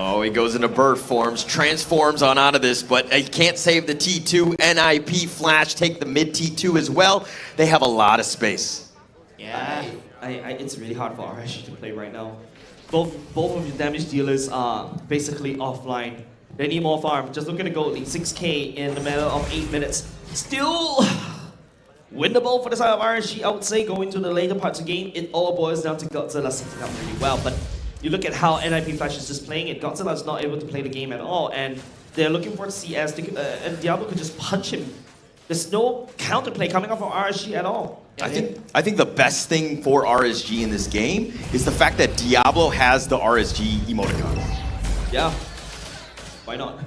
Oh, he goes into bird forms, transforms on out of this, but he can't save the T2. NIP Flash take the mid T2 as well. They have a lot of space. Yeah, it's really hard for RSG to play right now. Both of your damage dealers are basically offline. They need more farm. Just looking to go 6k in the matter of 8 minutes. Still winnable for the side of RSG, I would say, going to the later parts of the game. It all boils down to GodZilla setting up really well, but you look at how NIP Flash is just playing it. GodZilla is not able to play the game at all, and they're looking for CS, and Diablo could just punch him. There's no counterplay coming up from RSG at all. I think the best thing for RSG in this game is the fact that Diablo has the RSG emoticon. Yeah, why not?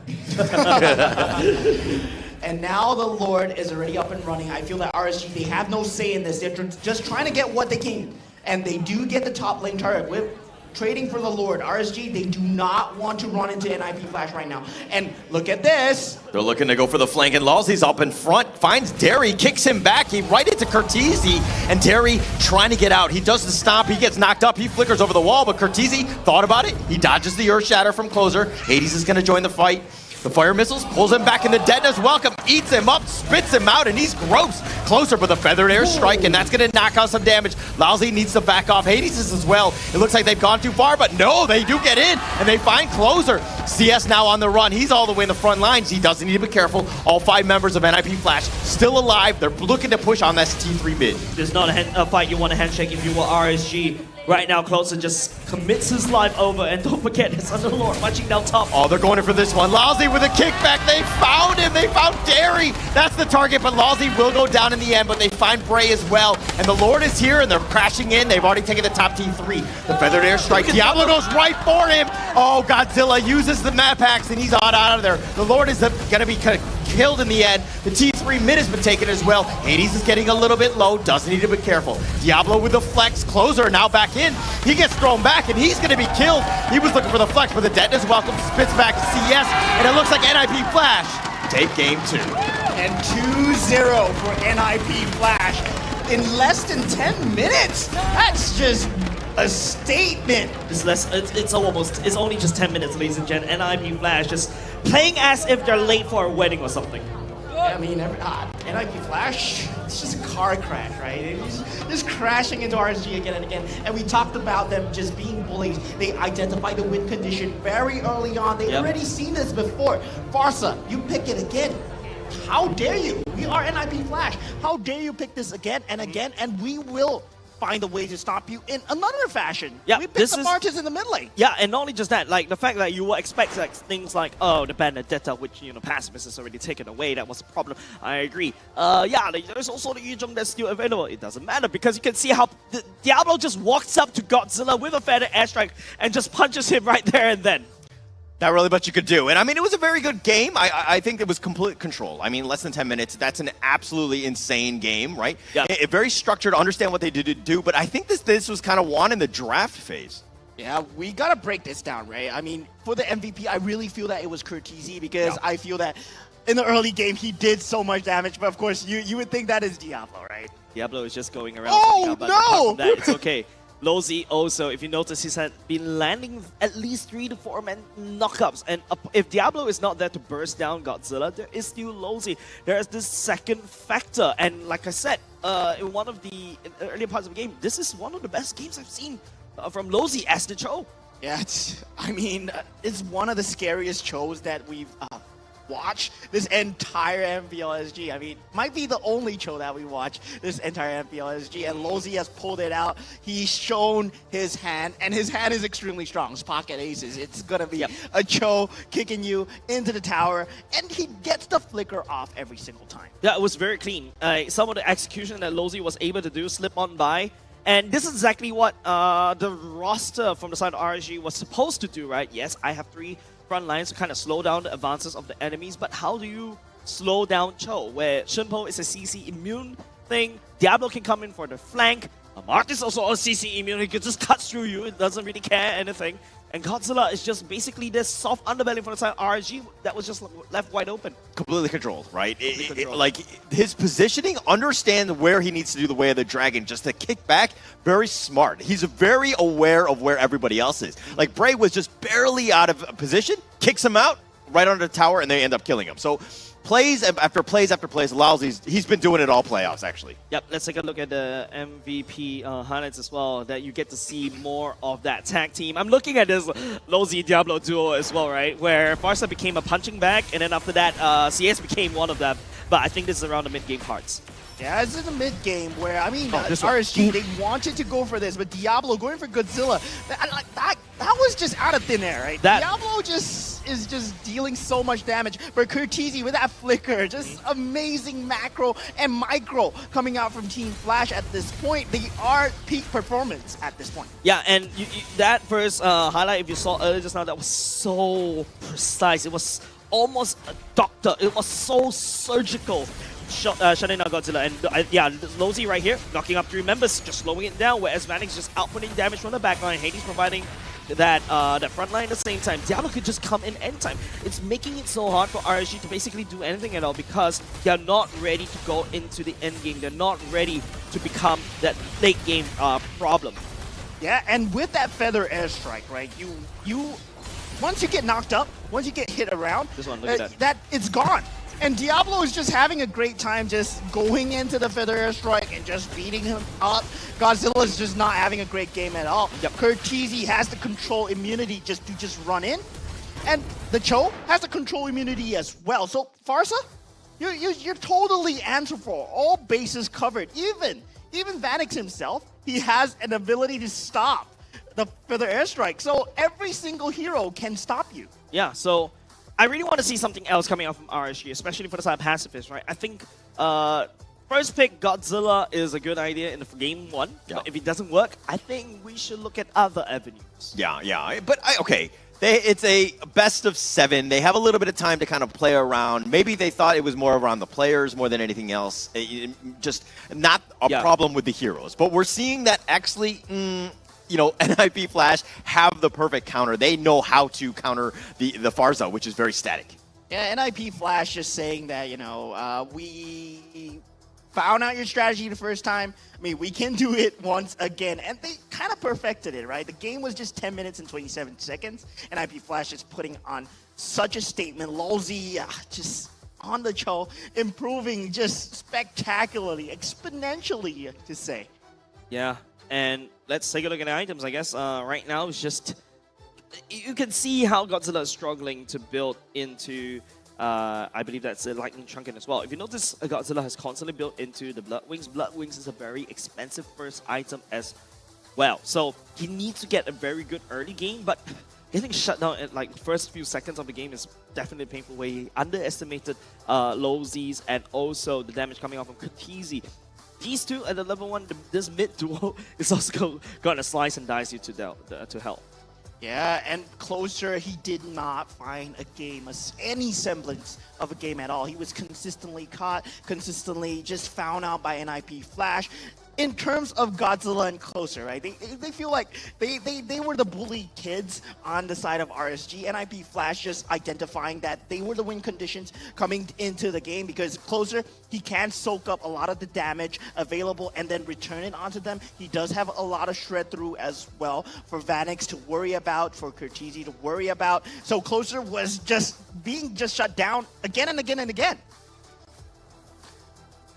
And now the Lord is already up and running. I feel that RSG, they have no say in this. They're just trying to get what they can, and they do get the top lane turret with trading for the Lord. RSG, they do not want to run into NIP Flash right now. And look at this. They're looking to go for the flank, and Lalzy's up in front, finds Derry, kicks him back, he right into Cortezy, and Derry trying to get out. He does the stomp, he gets knocked up, he flickers over the wall, but Cortezy thought about it. He dodges the Earth Shatter from Closer. Hades is going to join the fight. The fire missiles pulls him back in the deadness welcome, eats him up, spits him out, and he's gross. Closer with a feathered air strike, and that's going to knock out some damage. Lousy needs to back off. Hades is as well. It looks like they've gone too far, but no, they do get in, and they find Closer. CS now on the run. He's all the way in the front lines. He doesn't need to be careful. All 5 members of NIP Flash still alive. They're looking to push on this T3 mid. There's not a fight you want a handshake if you were RSG. Right now, Closer just commits his life over, and don't forget, his Underlord marching down top. Oh, they're going in for this one. Lousy with a kickback. They found him. They found Derry. That's the target, but Lousy will go down in the end, but they find Brayyy as well. And the Lord is here, and they're crashing in. They've already taken the top T3. The feathered airstrike. Diablo goes right for him. Oh, GodZilla uses the map hacks, and he's out of there. The Lord is going to be killed in the end. The T3 mid has been taken as well. Hades is getting a little bit low. Doesn't need to be careful. Diablo with the flex. Closer now back in. He gets thrown back, and he's going to be killed. He was looking for the flex, but the detonus welcome spits back CS, and it looks like NIP Flash take game 2. And 2-0 for NIP Flash in less than 10 minutes. That's just a statement. It's only just 10 minutes, ladies and gentlemen. NIP Flash just playing as if they're late for a wedding or something. I mean, NIP Flash, it's just a car crash, right? It's just crashing into RSG again and again. And we talked about them just being bullies. They identified the win condition very early on. They've already seen this before. Farsa, you pick it again. How dare you? We are NIP Flash. How dare you pick this again and again, and we will find a way to stop you in another fashion. Yeah, we picked the Martins in the mid lane. Yeah, and not only just that, like the fact that you will expect like things like, oh, the Benedetta, which pacifist is already taken away, that was a problem. I agree. Yeah, there's also the Yuzhong that's still available. It doesn't matter because you can see how Diablo just walks up to GodZilla with a feather airstrike and just punches him right there and then. Not really much you could do. And I mean, it was a very good game. I think it was complete control. I mean, less than 10 minutes. That's an absolutely insane game, right? Yeah. Very structured, understand what they did to do. But I think this was kind of won in the draft phase. Yeah, we gotta break this down, right? I mean, for the MVP, I really feel that it was Curtizy because I feel that in the early game he did so much damage, but of course you would think that is Diablo, right? Diablo is just going around. Oh, but no! apart from that, it's okay. Lozi also, if you notice, he's had been landing at least 3 to 4 man knockups. And if Diablo is not there to burst down GodZilla, there is still Lozi. There is this second factor. And like I said, in one of the earlier parts of the game, this is one of the best games I've seen from Lozi as the Cho. Yeah, I mean, it's one of the scariest Chos that we've watched this entire MPLSG. I mean, might be the only Cho that we watch this entire MPLSG, and Lozi has pulled it out. He's shown his hand, and his hand is extremely strong. His pocket aces. It's gonna be a Cho kicking you into the tower, and he gets the flicker off every single time. Yeah, it was very clean. Some of the execution that Lozi was able to do slip on by. And this is exactly what the roster from the side of RSG was supposed to do, right? Yes, I have 3 front lines to kind of slow down the advances of the enemies, but how do you slow down Cho, where Shunpo is a CC immune thing, Diablo can come in for the flank, Mark is also a CC immune, he can just cut through you, it doesn't really care anything, and GodZilla is just basically this soft underbelly from the side of RSG that was just left wide open. Completely controlled, right? Like, his positioning, understand where he needs to do the Way of the Dragon, just to kick back, very smart. He's very aware of where everybody else is. Like, Brayyy was just barely out of position, kicks him out, right under the tower, and they end up killing him. So, plays after plays after plays allows he's been doing it all playoffs, actually. Yep, let's take a look at the MVP highlights as well, that you get to see more of that tag team. I'm looking at this Lozi Diablo duo as well, right? Where Farsa became a punching bag, and then after that, CS became one of them. But I think this is around the mid-game parts. Yeah, this is a mid-game where, I mean, RSG, they wanted to go for this, but Diablo going for GodZilla, that was just out of thin air, right? Diablo is just dealing so much damage, but Curtizy with that flicker, just amazing macro and micro coming out from Team Flash at this point. They are peak performance at this point. Yeah, and that first highlight, if you saw earlier just now, that was so precise. It was almost a doctor. It was so surgical. Shutting down GodZilla, and yeah, Lozi right here, knocking up 3 members, just slowing it down, whereas Vanix just outputting damage from the backline, Hades providing that front line at the same time. Diablo could just come in anytime. It's making it so hard for RSG to basically do anything at all because they're not ready to go into the end game. They're not ready to become that late game problem. Yeah, and with that feather airstrike, right, you once you get knocked up, once you get hit around, this one, look at that. It's gone. And Diablo is just having a great time just going into the feather airstrike and just beating him up. GodZilla is just not having a great game at all. Curtizy has the control immunity just to run in. And the Cho has the control immunity as well. So Farsa, you're totally answerable. All bases covered. Even Vanix himself, he has an ability to stop the feather airstrike. So every single hero can stop you. Yeah, so I really want to see something else coming out from RSG, especially for the side of Pacifist, right? I think first pick GodZilla is a good idea in the game 1. But if it doesn't work, I think we should look at other avenues. Yeah. But, okay, it's a best of 7. They have a little bit of time to kind of play around. Maybe they thought it was more around the players more than anything else. Just not a problem with the heroes. But we're seeing that actually... you know, NIP Flash have the perfect counter. They know how to counter the Farsa, which is very static. Yeah, NIP Flash just saying that, you know, we found out your strategy the first time. I mean, we can do it once again. And they kind of perfected it, right? The game was just 10 minutes and 27 seconds. NIP Flash is putting on such a statement. Lozi just on the Cho, improving just spectacularly, exponentially, to say. Yeah. And let's take a look at the items, I guess. Right now, it's just... You can see how GodZilla is struggling to build into... I believe that's a Lightning Trunking as well. If you notice, GodZilla has constantly built into the Blood Wings. Blood Wings is a very expensive first item as well. So he needs to get a very good early game, but getting shut down at like the first few seconds of the game is definitely a painful way. He underestimated Lozi's and also the damage coming off from Curtizy. These two at the level 1, this mid duo is also going to slice and dice you to hell. Yeah, and Closer, he did not find a game, any semblance of a game at all. He was consistently caught, consistently just found out by NIP Flash. in terms of GodZilla and Closer, right? They feel like they were the bully kids on the side of RSG. NIP Flash just identifying that they were the win conditions coming into the game, because Closer, he can soak up a lot of the damage available and then return it onto them. He does have a lot of shred through as well for Vanix to worry about, for Curtizi to worry about. So Closer was just being shut down again and again and again.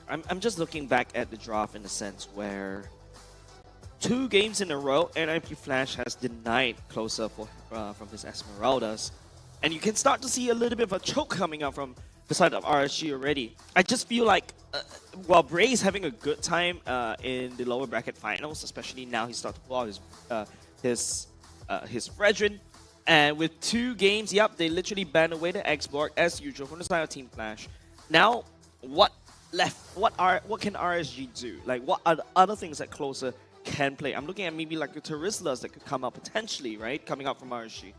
I'm just looking back at the draft in a sense where 2 games in a row, NIP Flash has denied Closer from his Esmeraldas. And you can start to see a little bit of a choke coming up from the side of RSG already. I just feel like while Brayyy is having a good time in the lower bracket finals, especially now he's starting to pull out his Fredrin. And with 2 games, yep, they literally banned away the X-Borg as usual from the side of Team Flash. Now, what left? What can RSG do? Like, what are the other things that Closer can play? I'm looking at maybe like the Terizlas that could come up potentially, right? Coming up from RSG.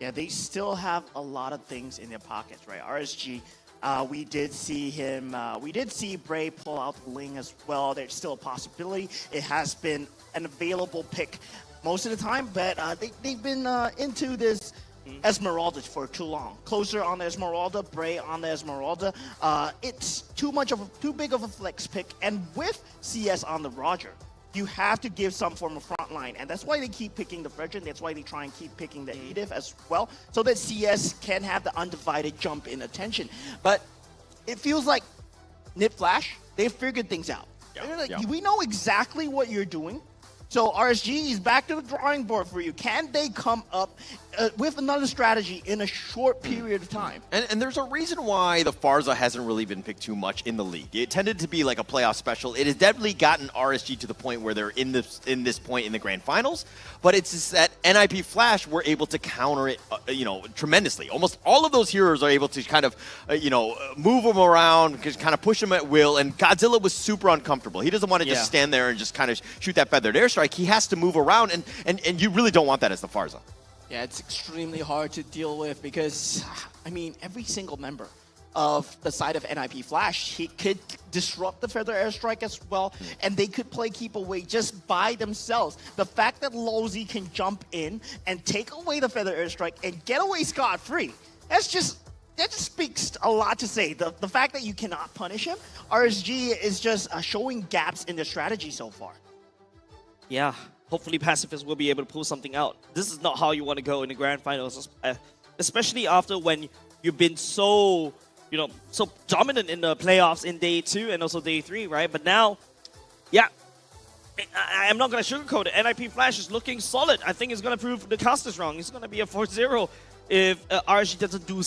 Yeah, they still have a lot of things in their pockets, right? RSG, we did see him, we did see Brayyy pull out the Ling as well. There's still a possibility. It has been an available pick most of the time, but they've been into this Esmeralda for too long. Closer on the Esmeralda, Brayyy on the Esmeralda. It's too big of a flex pick, and with CS on the Roger, you have to give some form of front line, and that's why they keep picking the Fredrin. That's why they try and keep picking the Edith as well, so that CS can have the undivided jump in attention. But it feels like NIP Flash, they've figured things out. We know exactly what you're doing. So RSG is back to the drawing board for you. Can they come up with another strategy in a short period of time? And there's a reason why the Farza hasn't really been picked too much in the league. It tended to be like a playoff special. It has definitely gotten RSG to the point where they're in this point in the grand finals. But it's just that NIP Flash were able to counter it, tremendously. Almost all of those heroes are able to kind of, move them around, kind of push them at will. And GodZilla was super uncomfortable. He doesn't want to just stand there and just kind of shoot that feathered airstrike. He has to move around, and you really don't want that as the Farza. Yeah, it's extremely hard to deal with because, I mean, every single member of the side of NIP Flash, he could disrupt the feather airstrike as well, and they could play keep away just by themselves. The fact that Lozy can jump in and take away the feather airstrike and get away scot-free, that just speaks a lot to say. The fact that you cannot punish him, RSG is just showing gaps in their strategy so far. Yeah, hopefully Pacifist will be able to pull something out. This is not how you want to go in the grand finals, especially after when you've been so dominant in the playoffs in day 2 and also day 3, right? But now, yeah, I'm not going to sugarcoat it. NIP Flash is looking solid. I think it's going to prove the casters wrong. It's going to be a 4-0 if RSG doesn't do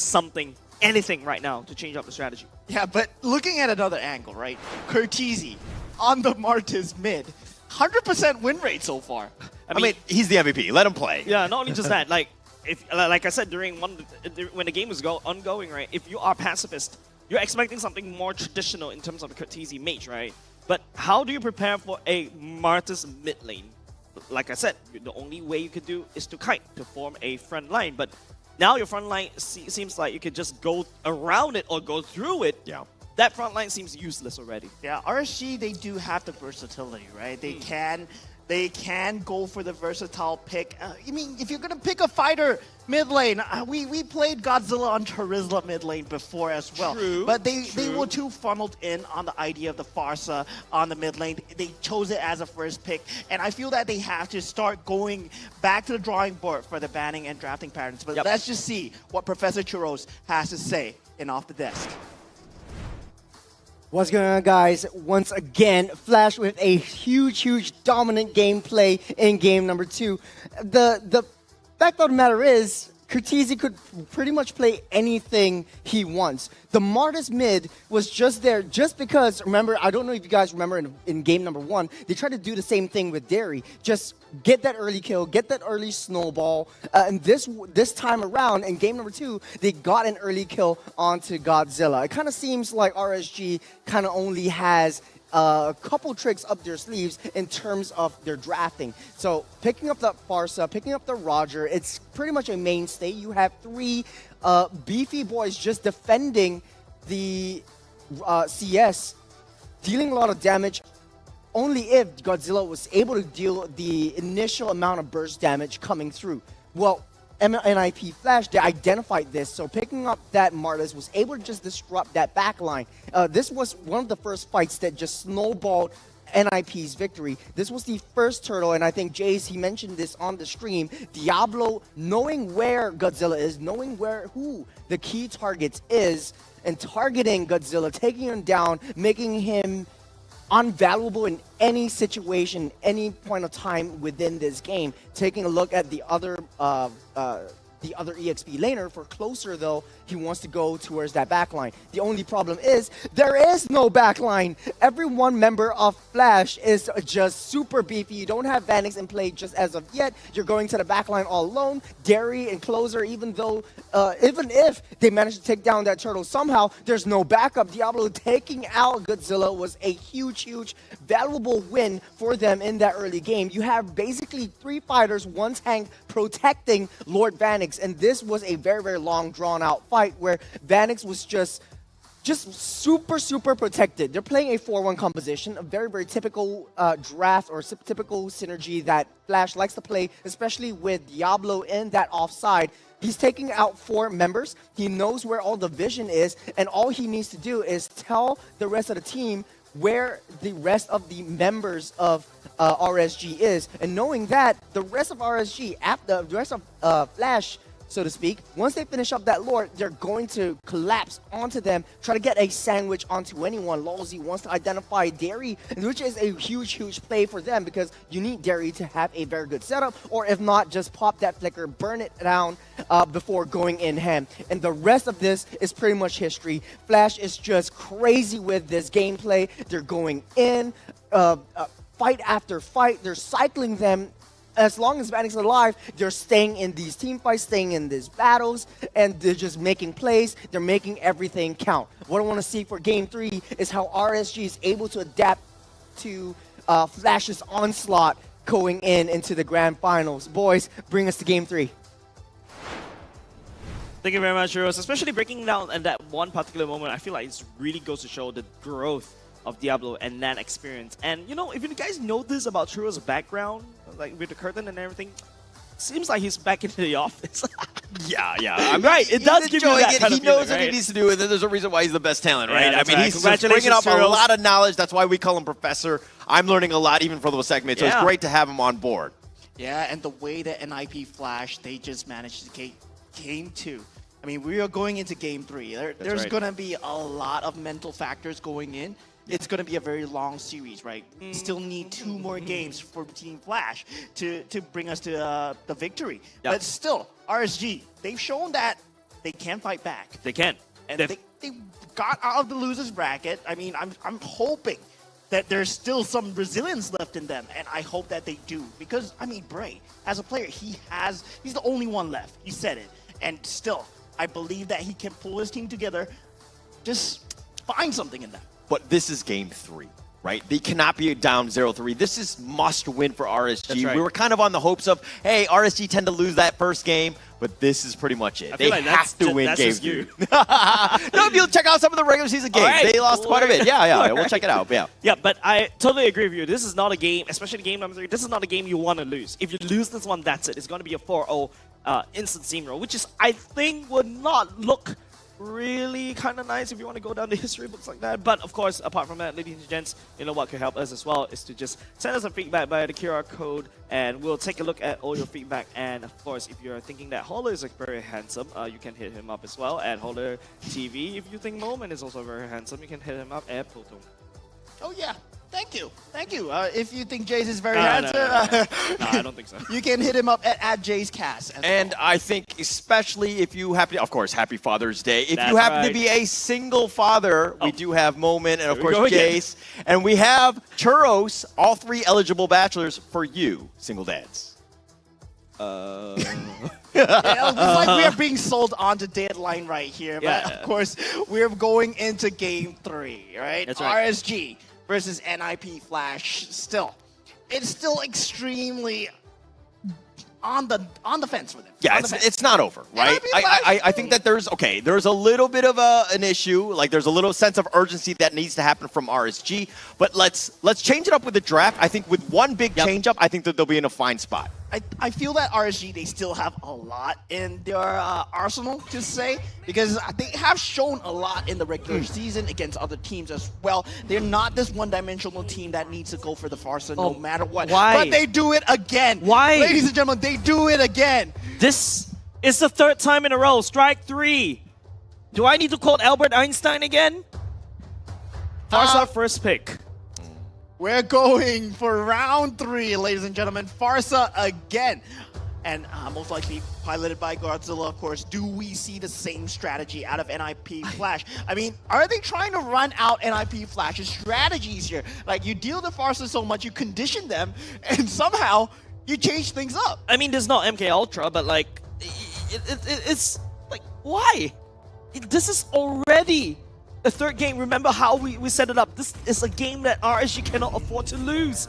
anything right now to change up the strategy. Yeah, but looking at another angle, right? Curtizi on the Martis mid. 100% win rate so far. I mean, he's the MVP. Let him play. Yeah, not only just that. Like I said when the game was ongoing, right? If you are pacifist, you're expecting something more traditional in terms of the Curtizi mage, right? But how do you prepare for a Martis mid lane? Like I said, the only way you could do is to kite to form a front line. But now your front line seems like you could just go around it or go through it. Yeah. That front line seems useless already. Yeah, RSG, they do have the versatility, right? They can go for the versatile pick. I mean, if you're going to pick a fighter mid lane, we played GodZilla on Terizla mid lane before as well. True, but they were too funneled in on the idea of the Farsa on the mid lane. They chose it as a first pick. And I feel that they have to start going back to the drawing board for the banning and drafting patterns. But let's just see what Professor Churros has to say in Off the Desk. What's going on, guys? Once again, Flash with a huge dominant gameplay in game number 2. The fact of the matter is, Curtizi could pretty much play anything he wants. The Martis mid was just there just because, remember, I don't know if you guys remember in game number 1, they tried to do the same thing with Derry. Just get that early kill, get that early snowball. And this time around, in game number 2, they got an early kill onto GodZilla. It kind of seems like RSG kind of only has a couple tricks up their sleeves in terms of their drafting. So picking up the Farsa, picking up the Roger, it's pretty much a mainstay. You have 3 beefy boys just defending the CS, dealing a lot of damage. only if GodZilla was able to deal the initial amount of burst damage coming through. Well, NIP Flash, they identified this, so picking up that Martis was able to just disrupt that backline. This was one of the first fights that just snowballed NIP's victory. This was the first turtle, and I think Jace, he mentioned this on the stream. Diablo, knowing where GodZilla is, knowing who the key targets is, and targeting GodZilla, taking him down, making him unvaluable in any situation, any point of time within this game. Taking a look at the other EXP laner for closer, though, he wants to go towards that backline. The only problem is there is no backline. Every one member of Flash is just super beefy. You don't have Vanix in play just as of yet. You're going to the backline all alone. Derry and closer, even if they manage to take down that turtle somehow, there's no backup. Diablo taking out GodZilla was a huge, valuable win for them in that early game. You have basically 3 fighters, 1 tank protecting Lord Vanix, and this was a very, very long, drawn-out fight where Vanix was just super protected. They're playing a 4-1 composition, a very, very typical draft or typical synergy that Flash likes to play, especially with Diablo in that offside. He's taking out 4 members. He knows where all the vision is, and all he needs to do is tell the rest of the team where the rest of the members of RSG is. And knowing that, the rest of RSG, the rest of Flash, so to speak, once they finish up that Lord, they're going to collapse onto them, try to get a sandwich onto anyone. Lawsy wants to identify Derry, which is a huge play for them because you need Derry to have a very good setup, or if not, just pop that flicker, burn it down before going in hand. And the rest of this is pretty much history. Flash is just crazy with this gameplay. They're going in, fight after fight. They're cycling them. As long as Vanix is alive, they're staying in these team fights, staying in these battles, and they're just making plays. They're making everything count. What I want to see for Game 3 is how RSG is able to adapt to Flash's onslaught going into the Grand Finals. Boys, bring us to Game 3. Thank you very much, Heroes. Especially breaking down at that one particular moment, I feel like it really goes to show the growth of Diablo and that experience. And you know, if you guys know this about Churo's background, like with the curtain and everything, seems like he's back into the office. Yeah. I'm right. It does give you that kind He of knows feeling, what right? he needs to do, and there's a reason why he's the best talent, right? Yeah, I mean, right. he's just bringing up a Congratulations, lot of knowledge. That's why we call him Professor. I'm learning a lot even for those segments, so it's great to have him on board. Yeah, and the way that NIP Flash, they just managed to get Game 2. I mean, we are going into Game 3. There's right. going to be a lot of mental factors going in. It's going to be a very long series, right? Still need 2 more games for Team Flash to bring us to the victory. Yep. But still, RSG, they've shown that they can fight back. They can. And they got out of the loser's bracket. I mean, I'm hoping that there's still some resilience left in them, and I hope that they do. Because, I mean, Brayyy, as a player, he's the only one left. He said it. And still, I believe that he can pull his team together, just find something in them. But this is Game 3, right? They cannot be down 0-3. This is must win for RSG. That's right. We were kind of on the hopes of, hey, RSG tend to lose that first game, but this is pretty much it. They like have to win that's Game just 3. you. No, if you check out some of the regular season games, right, they lost quite a bit. Yeah, we'll check it out. Yeah. Yeah, but I totally agree with you. This is not a game, especially game number 3, this is not a game you want to lose. If you lose this one, that's it. It's going to be a 4-0 instant steamroll, which is, I think, would not look really kind of nice if you want to go down the history books like that. But of course, apart from that, ladies and gents, you know what could help us as well is to just send us a feedback via the QR code, and we'll take a look at all your feedback. And of course, if you're thinking that Holler is very handsome, you can hit him up as well at Holler TV. If you think Moment is also very handsome, you can hit him up at Proton. Oh, yeah. Thank you. If you think Jace is very No, handsome, no, I don't think so. You can hit him up at Jace Cast. And I think especially if you happen to, of course, happy Father's Day. If That's you happen right. to be a single father, we do have Moment and, of Here we course, go again. Jace. And we have Churros, all 3 eligible bachelors for you, single dads. It's like we are being sold on to deadline right here. But Yeah. of course, we're going into Game 3, right? That's right. RSG versus NIP Flash. Still, it's still extremely on the fence for them. Yeah, it's not over, right? I think that there's a little bit of an issue. Like there's a little sense of urgency that needs to happen from RSG. But let's change it up with the draft. I think with one big change up, I think that they'll be in a fine spot. I feel that RSG, they still have a lot in their arsenal to say, because they have shown a lot in the regular season against other teams as well. They're not this one-dimensional team that needs to go for the Farsa no matter what. Why? But they do it again. Why? Ladies and gentlemen, they do it again. This is the third time in a row. Strike 3. Do I need to quote Albert Einstein again? Farsa first pick. We're going for round 3, ladies and gentlemen. Farsa again. And most likely piloted by GodZilla, of course. Do we see the same strategy out of NIP Flash? I mean, are they trying to run out NIP Flash's strategies here? Like, you deal the Farsa so much, you condition them, and somehow you change things up. I mean, there's not MK Ultra, but like, it's like, why? This is already the third game. Remember how we set it up. This is a game that RSG cannot afford to lose.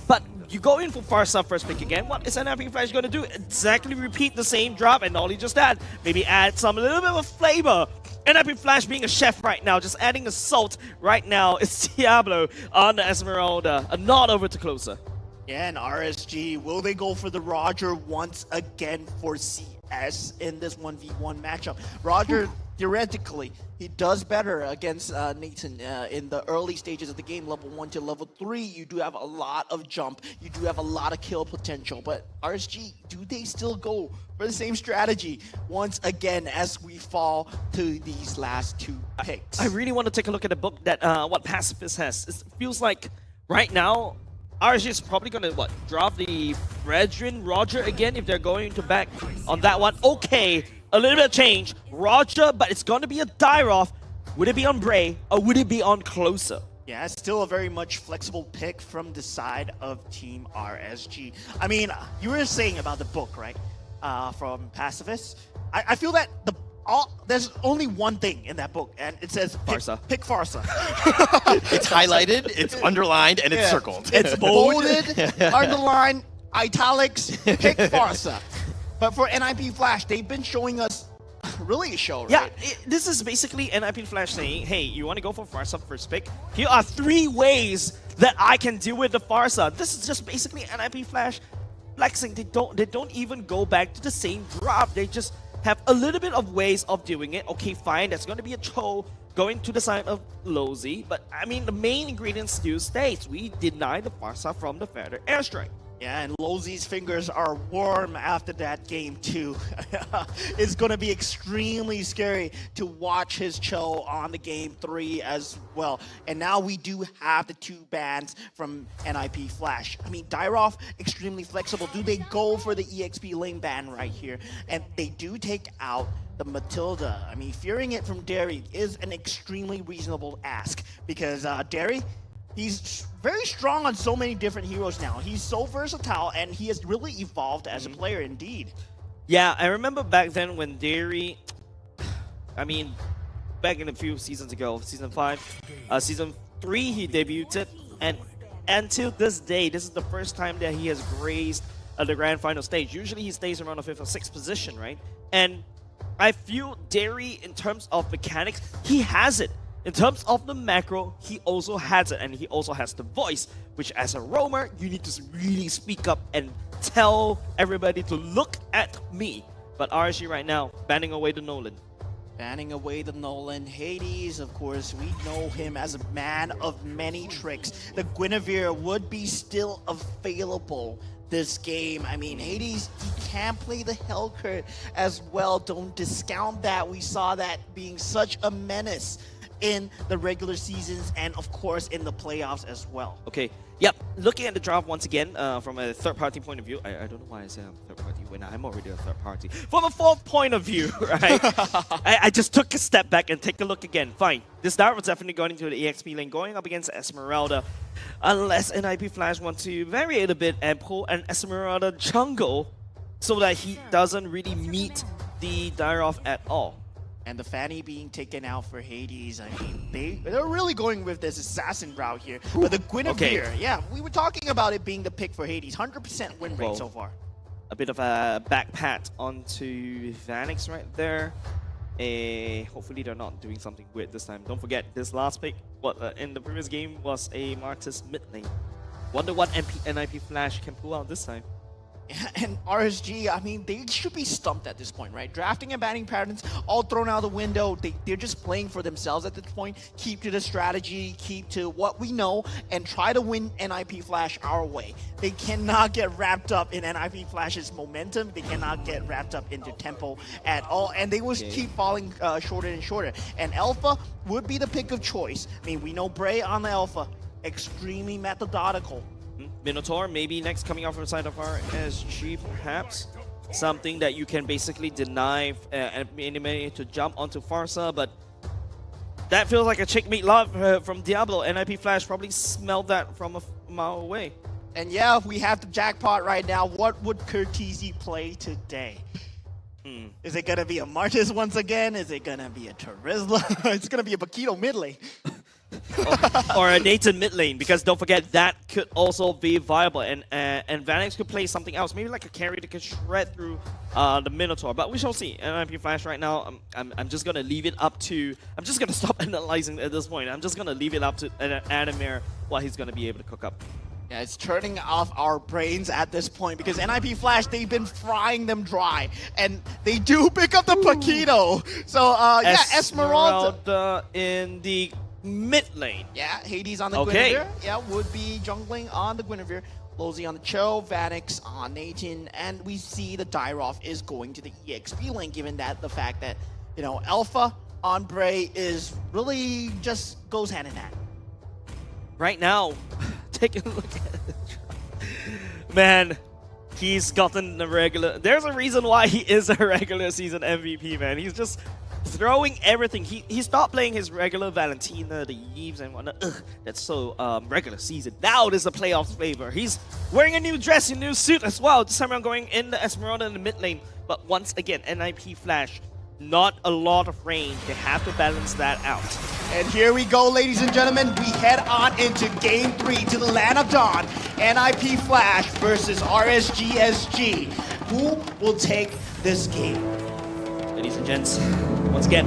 But you go in for Farsa first pick again. What is NIP Flash going to do? Exactly repeat the same drop and all he just had. Maybe add a little bit of flavor. NIP Flash being a chef right now, just adding a salt right now. It's Diablo on the Esmeralda. A nod over to closer. Yeah, and RSG, will they go for the Roger once again for CS in this 1v1 matchup? Roger, theoretically, he does better against Nathan in the early stages of the game, level 1 to level 3. You do have a lot of jump. You do have a lot of kill potential. But RSG, do they still go for the same strategy once again as we fall to these last 2 picks? I really want to take a look at the book that what Pacifist has. It feels like right now, RSG is probably going to, drop the Brethren Roger again if they're going to back on that one. Okay, a little bit of change. Roger, but it's going to be a die-off. Would it be on Brayyy or would it be on Closer? Yeah, it's still a very much flexible pick from the side of Team RSG. I mean, you were saying about the book, right? From Pacifist. I feel that there's only one thing in that book, and it says Farsa. Pick Farsa. It's highlighted, it's underlined, and it's circled. It's bolded, underlined, italics, pick Farsa. But for NIP Flash, they've been showing us really a show, right? Yeah, this is basically NIP Flash saying, hey, you want to go for Farsa first pick? Here are 3 ways that I can deal with the Farsa. This is just basically NIP Flash flexing. They don't even go back to the same drop. They just have a little bit of ways of doing it. Okay, fine, that's going to be a Cho going to the side of Lozy. But, I mean, the main ingredient still stays. We deny the Farsa from the Feather Airstrike. Yeah, and Lozy's fingers are warm after that game too. It's going to be extremely scary to watch his Cho on the game 3 as well. And now we do have the 2 bans from NIP Flash. I mean, Dairoff, extremely flexible. Do they go for the EXP lane ban right here? And they do take out the Matilda. I mean, fearing it from Derry is an extremely reasonable ask because Derry, he's very strong on so many different heroes now. He's so versatile, and he has really evolved as a player indeed. Yeah, I remember back then when Derry, I mean, back in a few seasons ago, season 5, season 3 he debuted, and until this day, this is the first time that he has graced the grand final stage. Usually he stays around the 5th or 6th position, right? And I feel Derry, in terms of mechanics, he has it. In terms of the macro, he also has it, and he also has the voice, which as a roamer, you need to really speak up and tell everybody to look at me. But RSG right now, banning away the Nolan. Banning away the Nolan. Hades, of course, we know him as a man of many tricks. The Guinevere would be still available this game. I mean, Hades, he can play the Hellcurt as well. Don't discount that. We saw that being such a menace in the regular seasons and of course in the playoffs as well. Okay, yep, looking at the draft once again from a third-party point of view, I don't know why I say I'm third-party when I'm already a third-party. From a fourth point of view, right, I just took a step back and take a look again. Fine, this draft was definitely going into the EXP lane, going up against Esmeralda, unless NIP Flash wants to vary it a bit and pull an Esmeralda jungle so that he doesn't really meet the Dairoff at all. And the Fanny being taken out for Hades, I mean, they're really going with this assassin route here. But the Guinevere, yeah, we were talking about it being the pick for Hades. 100% win rate so far. A bit of a back pat onto Vanix right there. Hopefully they're not doing something weird this time. Don't forget, this last pick in the previous game was a Martis mid lane. Wonder what NIP Flash can pull out this time. And RSG, I mean, they should be stumped at this point, right? Drafting and banning patterns all thrown out the window. They're just playing for themselves at this point. Keep to the strategy, keep to what we know, and try to win NIP Flash our way. They cannot get wrapped up in NIP Flash's momentum. They cannot get wrapped up into tempo at all. And they will keep falling shorter and shorter. And Alpha would be the pick of choice. I mean, we know Brayyy on the Alpha, extremely methodical. Minotaur, maybe next coming out from the side of RSG, perhaps. Something that you can basically deny an enemy to jump onto Farsa, but that feels like a checkmate love from Diablo. NIP Flash probably smelled that from a mile away. And yeah, we have the jackpot right now. What would Curtizi play today? Is it going to be a Martis once again? Is it going to be a Terizla? It's going to be a Paquito mid lane. Or a Nathan mid lane, because don't forget that could also be viable, and Vanix could play something else, maybe like a carry that could shred through the Minotaur, but we shall see. NIP Flash right now, I'm just gonna leave it up to, I'm just gonna stop analyzing at this point. I'm just gonna leave it up to Adamir what he's gonna be able to cook up. Yeah, it's turning off our brains at this point because NIP Flash, they've been frying them dry, and they do pick up the Paquito. So yeah, Esmeralda in the mid lane. Yeah, Hades on the Guinevere. Yeah, would be jungling on the Guinevere. Lozy on the Cho, Vanix on Nathan, and we see the Dyrov is going to the EXP lane, given that the fact that, you know, Alpha on Brayyy is really just goes hand in hand. Right now, take a look at it. Man, he's gotten the regular. There's a reason why he is a regular season MVP, man. He's just throwing everything. He stopped playing his regular Valentina, the Eves, and whatnot. That's so regular season. Now there's a playoffs flavor. He's wearing a new dress, a new suit as well. This time around going in the Esmeralda in the mid lane. But once again, NIP Flash, not a lot of range. They have to balance that out. And here we go, ladies and gentlemen. We head on into Game 3 to the Land of Dawn. NIP Flash versus RSG SG. Who will take this game? Ladies and gents, once again,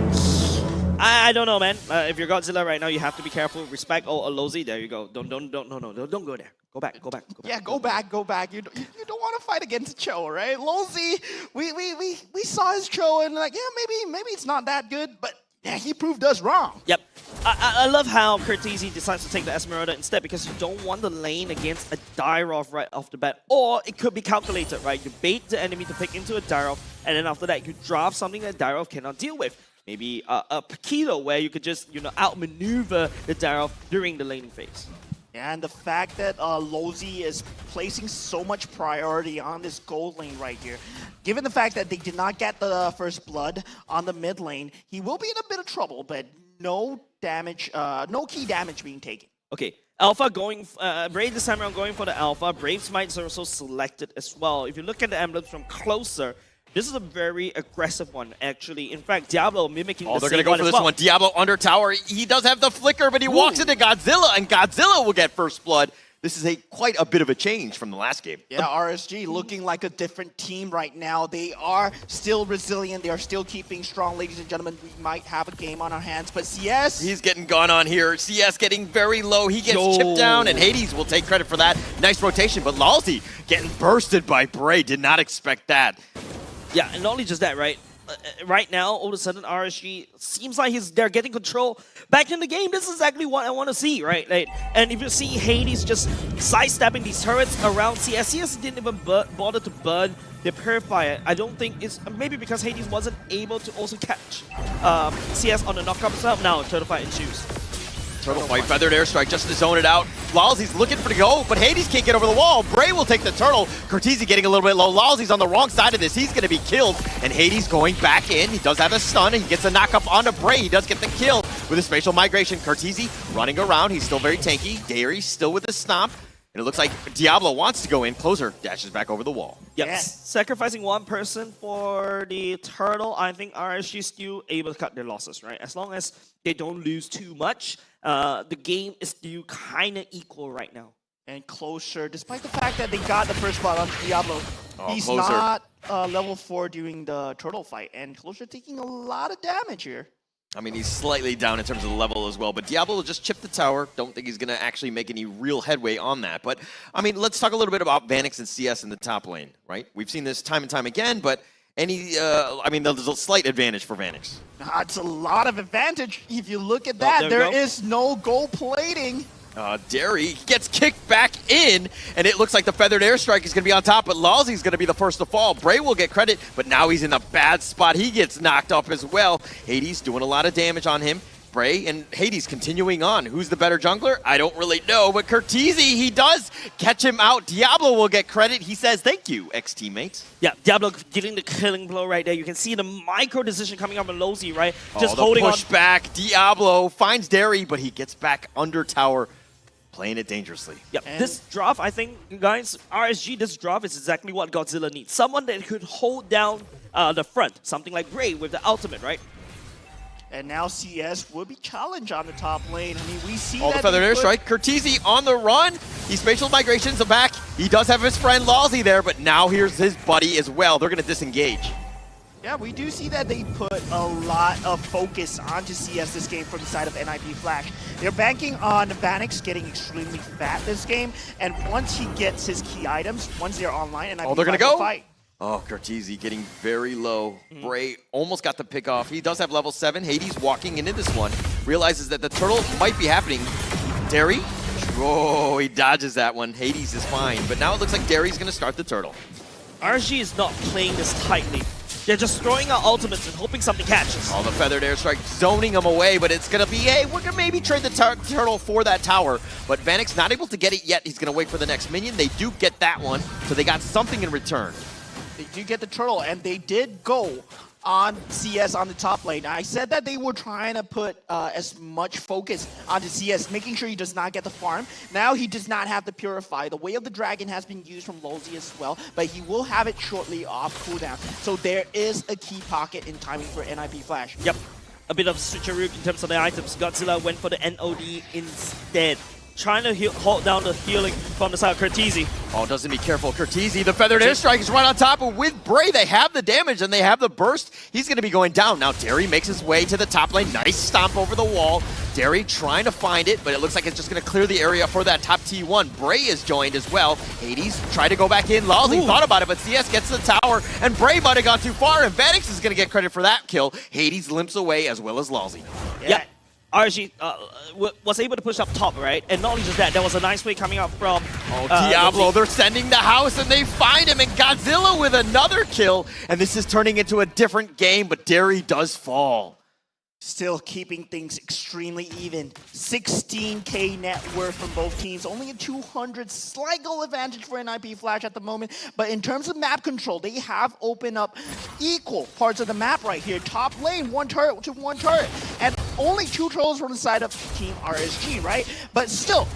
I don't know, man. If you're GodZilla right now, you have to be careful. Respect Lozy. There you go. Don't go there. Go back. Yeah, go back. You don't want to fight against Cho, right? Lozy, we saw his Cho and like, yeah, maybe it's not that good, but yeah, he proved us wrong. Yep. I love how Curtizi decides to take the Esmeralda instead, because you don't want the lane against a Dyrov right off the bat. Or it could be calculated, right? You bait the enemy to pick into a Dyrov, and then after that, you drop something that Dyrov cannot deal with. Maybe a Paquito where you could just, outmaneuver the Dyrov during the laning phase. And the fact that Lozy is placing so much priority on this gold lane right here, given the fact that they did not get the first blood on the mid lane, he will be in a bit of trouble, but no damage, no key damage being taken. Okay, Alpha going, Brayyy this time around going for the Alpha. Brave Smite is also selected as well. If you look at the emblems from closer, this is a very aggressive one, actually. In fact, Diablo mimicking the same one. They're going to go for this one. Diablo under tower. He does have the flicker, but he walks into GodZilla, and GodZilla will get first blood. This is quite a bit of a change from the last game. Yeah, RSG looking like a different team right now. They are still resilient. They are still keeping strong. Ladies and gentlemen, we might have a game on our hands, but CS... He's getting gone on here. CS getting very low. He gets chipped down, and Hades will take credit for that. Nice rotation, but Lalzi getting bursted by Brayyy. Did not expect that. Yeah, and not only just that, right? Right now, all of a sudden, RSG seems like they're getting control back in the game. This is exactly what I want to see, right? And if you see Hades just sidestepping these turrets around CS, CS didn't even bother to burn the Purifier. I don't think it's maybe because Hades wasn't able to also catch CS on the knockup himself. Now, Turtle Fight ensues. Turtle Fight, feathered airstrike just to zone it out. Lalzi's looking for the go, but Hades can't get over the wall. Brayyy will take the turtle. Curtizi getting a little bit low. Lalzi's on the wrong side of this. He's going to be killed, and Hades going back in. He does have a stun, and he gets a knock-up onto Brayyy. He does get the kill with a spatial migration. Curtizi running around. He's still very tanky. Dairy still with the stomp. And it looks like Diablo wants to go in. Closer dashes back over the wall. Yep. Yes. Sacrificing one person for the turtle, I think RSG is still able to cut their losses, right? As long as they don't lose too much, the game is still kind of equal right now. And Closer, despite the fact that they got the first blood on Diablo, He's Closer. not level 4 during the turtle fight, and Closer taking a lot of damage here. I mean, he's slightly down in terms of the level as well, but Diablo will just chip the tower. Don't think he's going to actually make any real headway on that. But, I mean, let's talk a little bit about Vanix and CS in the top lane, right? We've seen this time and time again, but there's a slight advantage for Vanix. It's a lot of advantage if you look at that. There is no gold plating. Derry gets kicked back in, and it looks like the Feathered Airstrike is going to be on top, but Lalzi's going to be the first to fall. Brayyy will get credit, but now he's in a bad spot. He gets knocked up as well. Hades doing a lot of damage on him. Brayyy and Hades continuing on. Who's the better jungler? I don't really know, but Curtizi, he does catch him out. Diablo will get credit. He says, thank you, ex-teammates. Yeah, Diablo getting the killing blow right there. You can see the micro decision coming up on Lozi, right? Just the holding push on. back. Diablo finds Derry, but he gets back under tower, playing it dangerously. Yep, this draft, I think, guys, RSG, this draft is exactly what GodZilla needs. Someone that could hold down the front. Something like Brayyy with the ultimate, right? And now CS will be challenged on the top lane. I mean, we see The Feathered Airstrike. Curtizi on the run. He spatial migrations back. He does have his friend Lalzi there, but now here's his buddy as well. They're going to disengage. Yeah, we do see that they put a lot of focus onto CS this game from the side of NIP Flash. They're banking on Vanix getting extremely fat this game, and once he gets his key items, once they're online, NIP They're going to Flash will go? fight. Oh, Curtizi getting very low. Brayyy almost got the pick off. He does have level 7. Hades walking into this one. Realizes that the turtle might be happening. Derry. Oh, he dodges that one. Hades is fine. But now it looks like Derry's going to start the turtle. RSG is not playing this tightly. They're just throwing out ultimates and hoping something catches. The Feathered Airstrike zoning him away, but it's going to be, hey, we're going to maybe trade the turtle for that tower. But Vanix not able to get it yet. He's going to wait for the next minion. They do get that one, so they got something in return. They do get the turtle, and they did go on CS on the top lane. I said that they were trying to put as much focus onto CS, making sure he does not get the farm. Now he does not have the Purify. The Way of the Dragon has been used from Lozi as well, but he will have it shortly off cooldown. So there is a key pocket in timing for NIP Flash. Yep, a bit of switcheroo in terms of the items. GodZilla went for the NOD instead. Trying to hold down the healing from the side of Curtizi. Doesn't be careful. Curtizi, the Feathered Airstrike is right on top, but with Brayyy, they have the damage and they have the burst. He's going to be going down. Now Derry makes his way to the top lane. Nice stomp over the wall. Derry trying to find it, but it looks like it's just going to clear the area for that top T1. Brayyy is joined as well. Hades tried to go back in. Lalzi thought about it, but CS gets to the tower, and Brayyy might have gone too far, and Vanix is going to get credit for that kill. Hades limps away as well as Lalzi. Yeah. RSG was able to push up top, right? And not only just that, there was a nice play coming out from Diablo. They're sending the house, and they find him, and GodZilla with another kill. And this is turning into a different game, but Derry does fall. Still keeping things extremely even. 16k net worth from both teams. Only a 200 slight goal advantage for NIP Flash at the moment. But in terms of map control, they have opened up equal parts of the map right here. Top lane, 1 turret to 1 turret. And only 2 trolls from the side of Team RSG, right? But still,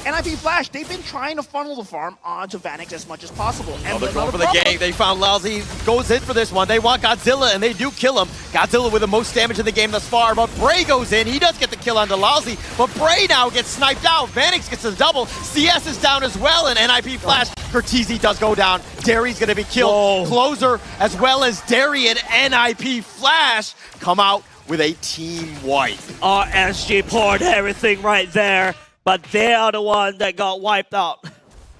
NIP Flash, they've been trying to funnel the farm onto Vanix as much as possible. And They're going for the gank. They found Lalzi, goes in for this one. They want GodZilla, and they do kill him. GodZilla with the most damage in the game thus far, but Brayyy goes in. He does get the kill onto Lalzi, but Brayyy now gets sniped out. Vanix gets a double. CS is down as well, and NIP Flash, Curtizi does go down. Derry's going to be killed. Closer, as well as Derry and NIP Flash come out with a team wipe. RSG poured everything right there. But they are the one that got wiped out.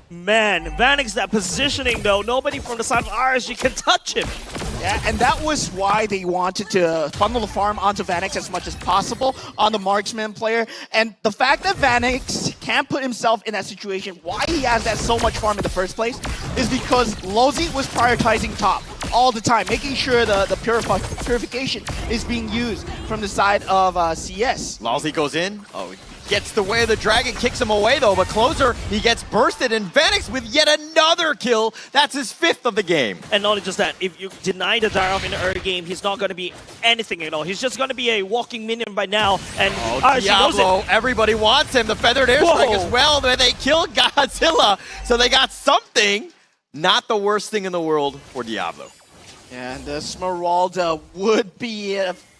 Man, Vanix, that positioning though, nobody from the side of RSG can touch him. Yeah, and that was why they wanted to funnel the farm onto Vanix as much as possible on the marksman player. And the fact that Vanix can't put himself in that situation, why he has that so much farm in the first place, is because Lozi was prioritizing top all the time, making sure the purification is being used from the side of CS. Lalzi goes in. Gets the Way of the Dragon, kicks him away though, but Closer, he gets bursted, and Vanix with yet another kill. That's his 5th of the game. And not only just that, if you deny the die-off in the early game, he's not going to be anything at all. He's just going to be a walking minion by now, and Diablo, everybody wants him. The Feathered Airstrike as well, but they killed GodZilla, so they got something. Not the worst thing in the world for Diablo. And Smeralda would be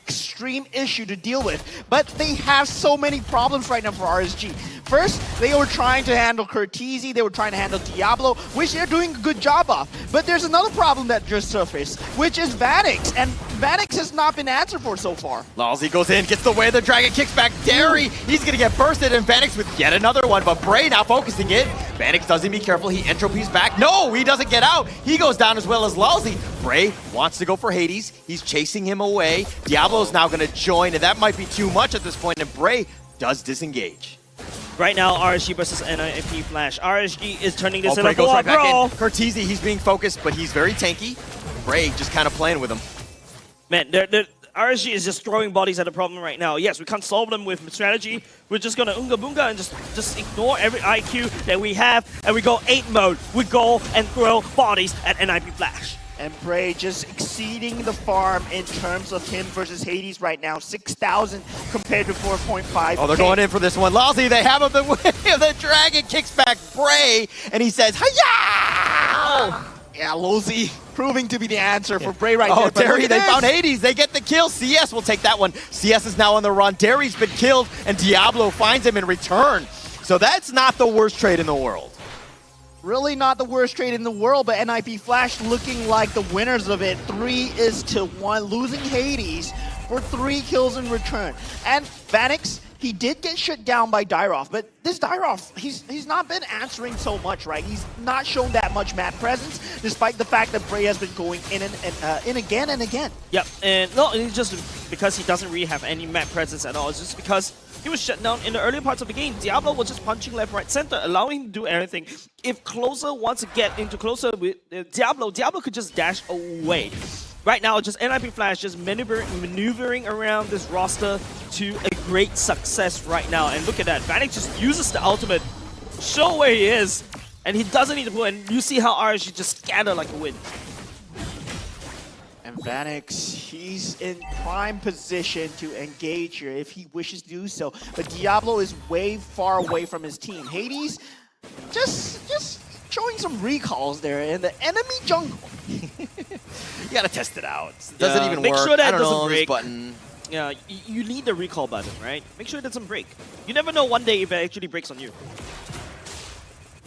extreme issue to deal with. But they have so many problems right now for RSG. First, they were trying to handle Curtizi, they were trying to handle Diablo, which they're doing a good job of. But there's another problem that just surfaced, which is Vanix, and Vanix has not been answered for so far. Lalzi goes in, gets the way the dragon kicks back. Derry, he's gonna get bursted, and Vanix with yet another one, but Brayyy now focusing it. Vanix doesn't be careful, he entropies back. No, he doesn't get out. He goes down as well as Lalzi. Brayyy wants to go for Hades. He's chasing him away. Diablo's now gonna join, and that might be too much at this point, and Brayyy does disengage. Right now, RSG versus NIP Flash. RSG is turning this Brayyy into a goes right back brawl. in. Curtizi, he's being focused, but he's very tanky. Brayyy just kind of playing with him. Man, RSG is just throwing bodies at the problem right now. Yes, we can't solve them with strategy. We're just gonna unga boonga and just ignore every IQ that we have, and we go 8 mode. We go and throw bodies at NIP Flash. And Brayyy just exceeding the farm in terms of him versus Hades right now. 6,000 compared to 4.5. Oh, they're going in for this one. Lalzi, they have him the way. The dragon kicks back Brayyy, and he says, "Hiya!" Yeah, Lalzi proving to be the answer for Brayyy right there. Oh, Derry, they found Hades. They get the kill. CS will take that one. CS is now on the run. Derry's been killed, and Diablo finds him in return. So that's not the worst trade in the world. Really not the worst trade in the world, but NIP Flash looking like the winners of it. 3-1, losing Hades for 3 kills in return. And Vanix, he did get shut down by Dyroff, but this Dyroff, he's not been answering so much, right? He's not shown that much map presence, despite the fact that Brayyy has been going in again and again. Yep, and no, it's just because he doesn't really have any map presence at all. It's just because he was shut down in the earlier parts of the game. Diablo was just punching left, right, center, allowing him to do everything. If Closer wants to get into Closer with Diablo could just dash away. Right now, just NIP Flash just maneuvering around this roster to a great success right now. And look at that, Vanix just uses the ultimate, show where he is, and he doesn't need to pull. And you see how RSG just scatter like a wind. And Vanix, he's in prime position to engage here if he wishes to do so. But Diablo is way far away from his team. Hades just showing some recalls there in the enemy jungle. You gotta test it out. It doesn't even make work. Sure that I don't doesn't know, break. this button. Yeah, you need the recall button, right? Make sure it doesn't break. You never know one day if it actually breaks on you.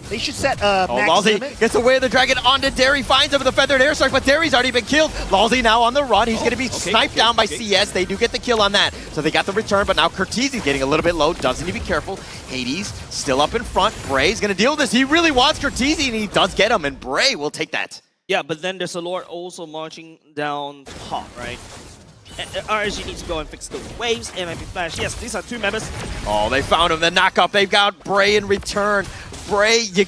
They should set max Lalzi limit. gets away with the dragon onto Derry, finds him with a feathered airstrike, but Derry's already been killed. Lalzi now on the run. He's going to be sniped down by CS. They do get the kill on that. So they got the return, but now Curtizi's getting a little bit low. Does need to be careful. Hades still up in front. Brayy's going to deal with this. He really wants Curtizi, and he does get him, and Brayyy will take that. Yeah, but then there's a Lord also marching down top, right? RSG needs to go and fix the waves. NIP Flash, yes, these are 2 members. Oh, they found him. The knockup. They've got Brayyy in return. Brayyy,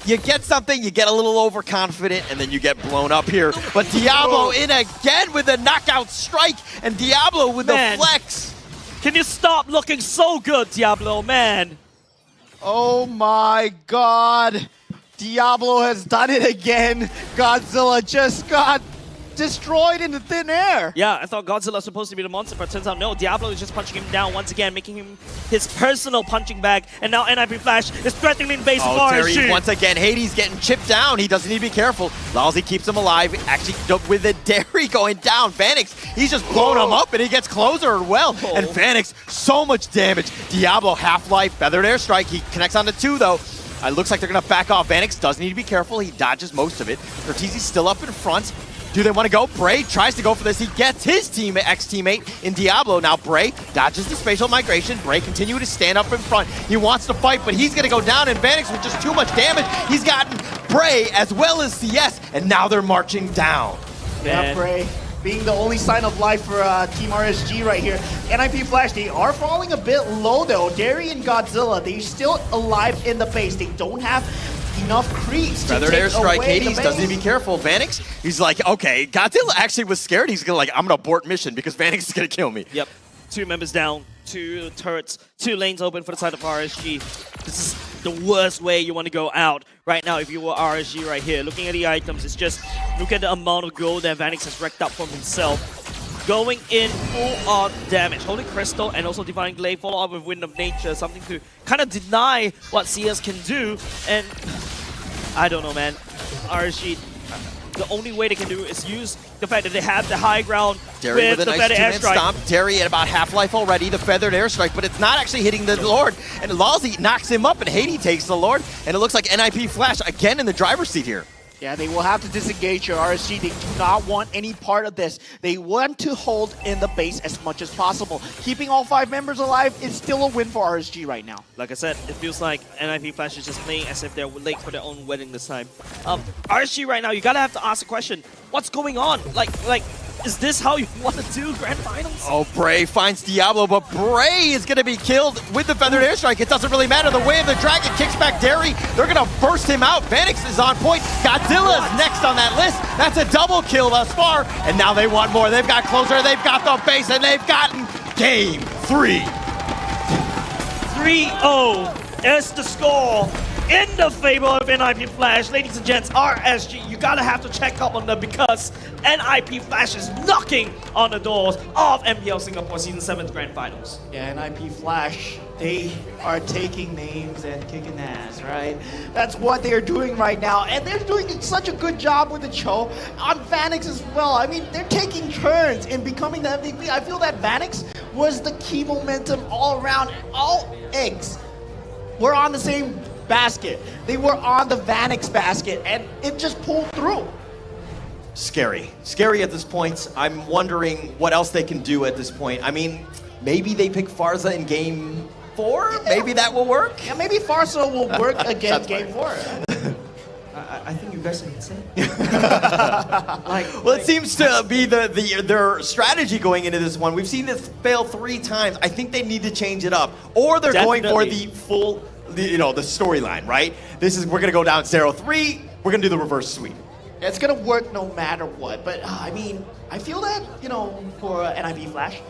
you get something, you get a little overconfident, and then you get blown up here. But Diablo in again with a knockout strike, and Diablo with the flex. Can you stop looking so good, Diablo, man? Oh my god. Diablo has done it again. GodZilla just got destroyed into thin air. Yeah, I thought GodZilla was supposed to be the monster, but turns out no. Diablo is just punching him down once again, making him his personal punching bag. And now NIP Flash is threatening base of RSG. Terry, once again, Hades getting chipped down. He doesn't need to be careful. Lalzi keeps him alive. Actually, with the Derry going down, Vanix, he's just blown him up, and he gets closer as well. And Vanix, so much damage. Diablo, half-life, feathered airstrike. He connects on the 2, though. It looks like they're going to back off. Vanix does need to be careful. He dodges most of it. Curtizi's still up in front. Do they want to go? Brayyy tries to go for this. He gets his ex-teammate in Diablo. Now Brayyy dodges the spatial migration. Brayyy continue to stand up in front. He wants to fight, but he's going to go down, and Vanix with just too much damage. He's gotten Brayyy as well as CS, and now they're marching down. Yeah, Brayyy being the only sign of life for Team RSG right here. NIP Flash, they are falling a bit low though. Derry and GodZilla, they're still alive in the base. They don't have enough creeps to Feathered take airstrike. away Hades the doesn't base. need to be careful. Vanix, he's like, okay. GodZilla actually was scared. He's gonna I'm gonna abort mission because Vanix is gonna kill me. Yep, 2 members down, 2 turrets, 2 lanes open for the side of RSG. This is the worst way you want to go out right now if you were RSG right here. Looking at the items, it's just look at the amount of gold that Vanix has racked up for himself. Going in full-on damage. Holy Crystal and also Divine Glaive follow up with Wind of Nature, something to kind of deny what CS can do. And I don't know, man. RSG, the only way they can do is use the fact that they have the high ground Derry with with a the nice feather two-man airstrike. stomp. Derry at about half-life already, the feathered airstrike, but it's not actually hitting the Lord. And Lawsy knocks him up, and Haiti takes the Lord. And it looks like NIP Flash again in the driver's seat here. Yeah, they will have to disengage your RSG. They do not want any part of this. They want to hold in the base as much as possible. Keeping all 5 members alive is still a win for RSG right now. Like I said, it feels like NIP Flash is just playing as if they're late for their own wedding this time. RSG right now, you gotta have to ask the question, what's going on? Like, is this how you want to do Grand Finals? Oh, Brayyy finds Diablo, but Brayyy is going to be killed with the feathered airstrike. It doesn't really matter. The way of the dragon kicks back Derry. They're going to burst him out. Vanix is on point. GodZilla is next on that list. That's a double kill thus far. And now they want more. They've got closer. They've got the base, and they've gotten game 3. 3-0 is the score in the favor of NIP Flash. Ladies and gents, RSG, you gotta have to check up on them because NIP Flash is knocking on the doors of MPL Singapore Season 7's Grand Finals. Yeah, NIP Flash, they are taking names and kicking ass, right? That's what they're doing right now, and they're doing such a good job with the Cho. On Vanix as well, I mean, they're taking turns in becoming the MVP. I feel that Vanix was the key momentum all around. All eggs were on the same basket. They were on the Vanix basket, and it just pulled through. Scary. Scary at this point. I'm wondering what else they can do at this point. I mean, maybe they pick Farza in game 4? Yeah. Maybe that will work? Yeah, maybe Farza will work against game 4. I think you guys are insane. Well, it seems to be their strategy going into this one. We've seen this fail 3 times. I think they need to change it up. Or they're going for the full, the storyline, right? We're going to go down 0-3. We're going to do the reverse sweep. It's going to work no matter what. But, I mean, I feel that, for NIP Flash,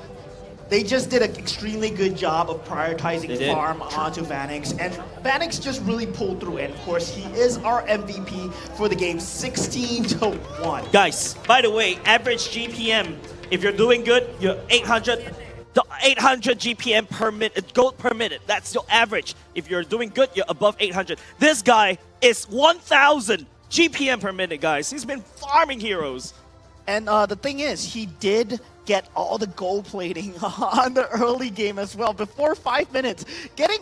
they just did an extremely good job of prioritizing farm onto Vanix. And Vanix just really pulled through. And, of course, he is our MVP for the game, 16-1. Guys, by the way, average GPM, if you're doing good, you're 800 GPM per minute, gold per minute. That's your average. If you're doing good, you're above 800. This guy is 1,000 GPM per minute, guys. He's been farming heroes. And the thing is, he did get all the gold plating on the early game as well. Before 5 minutes, getting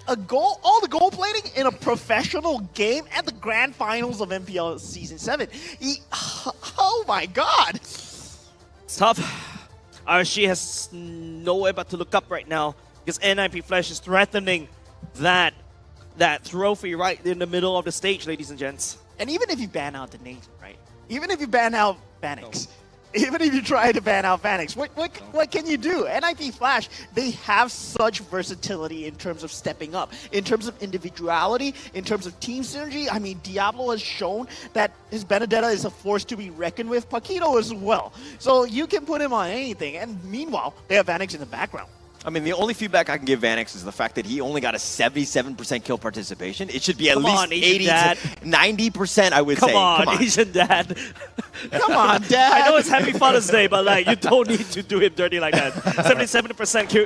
a goal, all the gold plating in a professional game at the Grand Finals of MPL Season 7. Oh my God. It's tough. RSG has nowhere but to look up right now because NIP Flash is threatening that trophy right in the middle of the stage, ladies and gents. And even if you ban out the nation, right? Even if you ban out Vanix, even if you try to ban out Vanix, what can you do? NIP Flash, they have such versatility in terms of stepping up, in terms of individuality, in terms of team synergy. I mean, Diablo has shown that his Benedetta is a force to be reckoned with. Paquito as well. So you can put him on anything. And meanwhile, they have Vanix in the background. I mean, the only feedback I can give Vanix is the fact that he only got a 77% kill participation. It should be at least 80 to 90%, I would say. Come on, Asian Dad. Come on, Dad. I know it's Happy Father's Day, but you don't need to do him dirty like that. 77%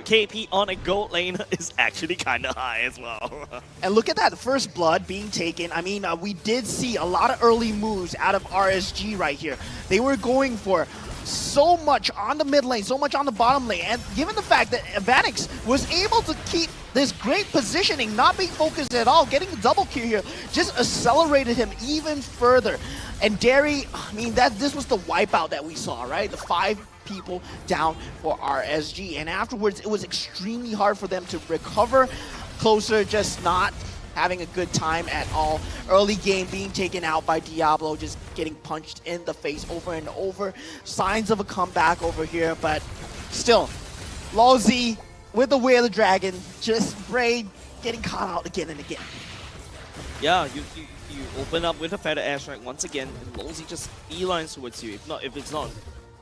KP on a gold lane is actually kind of high as well. And look at that first blood being taken. I mean, we did see a lot of early moves out of RSG right here. They were going for so much on the mid lane, so much on the bottom lane, and given the fact that Vanix was able to keep this great positioning, not being focused at all, getting the double kill here, just accelerated him even further. And Derry, I mean, this was the wipeout that we saw, right? The 5 people down for RSG, and afterwards it was extremely hard for them to recover. Closer just not having a good time at all. Early game being taken out by Diablo, just getting punched in the face over and over. Signs of a comeback over here, but still, Lawsy with the Way of the Dragon, just Brayyy getting caught out again and again. Yeah, you open up with a feather airstrike once again, and Lawsy just beelines towards you. If it's not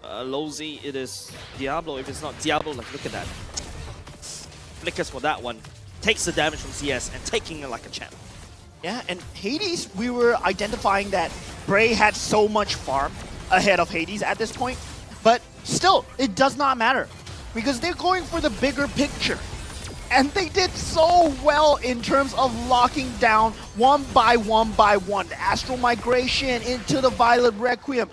Lawsy, it is Diablo. If it's not Diablo, look at that. Flickers for that one. Takes the damage from CS and taking it like a champ. Yeah, and Hades, we were identifying that Brayyy had so much farm ahead of Hades at this point, but still, it does not matter because they're going for the bigger picture. And they did so well in terms of locking down one by one. The Astral Migration into the Violet Requiem.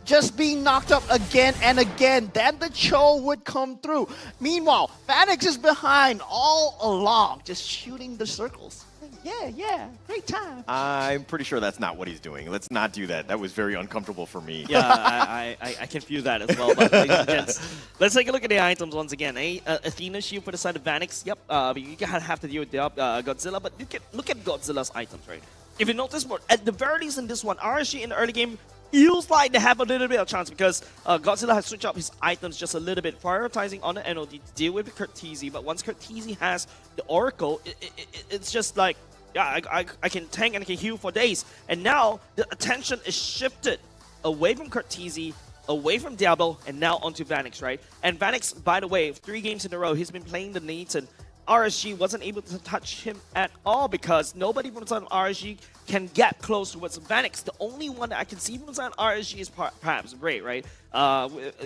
Just being knocked up again and again. Then the Cho would come through. Meanwhile, Vanix is behind all along, just shooting the circles. Yeah, great time. I'm pretty sure that's not what he's doing. Let's not do that. That was very uncomfortable for me. Yeah, I can feel that as well. But ladies and gents, let's take a look at the items once again. Athena shield for the side of Vanix. Yep, but you have to deal with the GodZilla. But look at GodZilla's items, right? If you notice, at the very least in this one, RSG in the early game feels like they have a little bit of chance because GodZilla has switched up his items just a little bit, prioritizing on the NOD to deal with Curtizi. But once Curtizi has the Oracle, it's just like, yeah, I can tank and I can heal for days. And now the attention is shifted away from Curtizi, away from Diablo, and now onto Vanix, right? And Vanix, by the way, 3 games in a row, he's been playing the Nathan. RSG wasn't able to touch him at all because nobody from the side of RSG can get close towards Vanix. The only one that I can see from the side of RSG is perhaps Brayyy, right?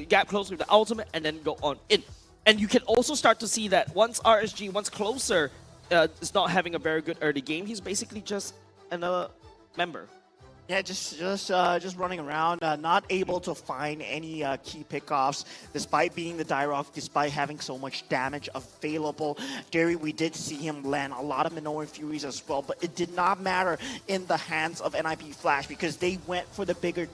Gap close with the ultimate and then go on in. And you can also start to see that once RSG, once closer, is not having a very good early game, he's basically just another member. Yeah, just running around, not able to find any key pickoffs, despite being the Dyrok, despite having so much damage available. Derry, we did see him land a lot of Minoan Furies as well, but it did not matter in the hands of NIP Flash because they went for the bigger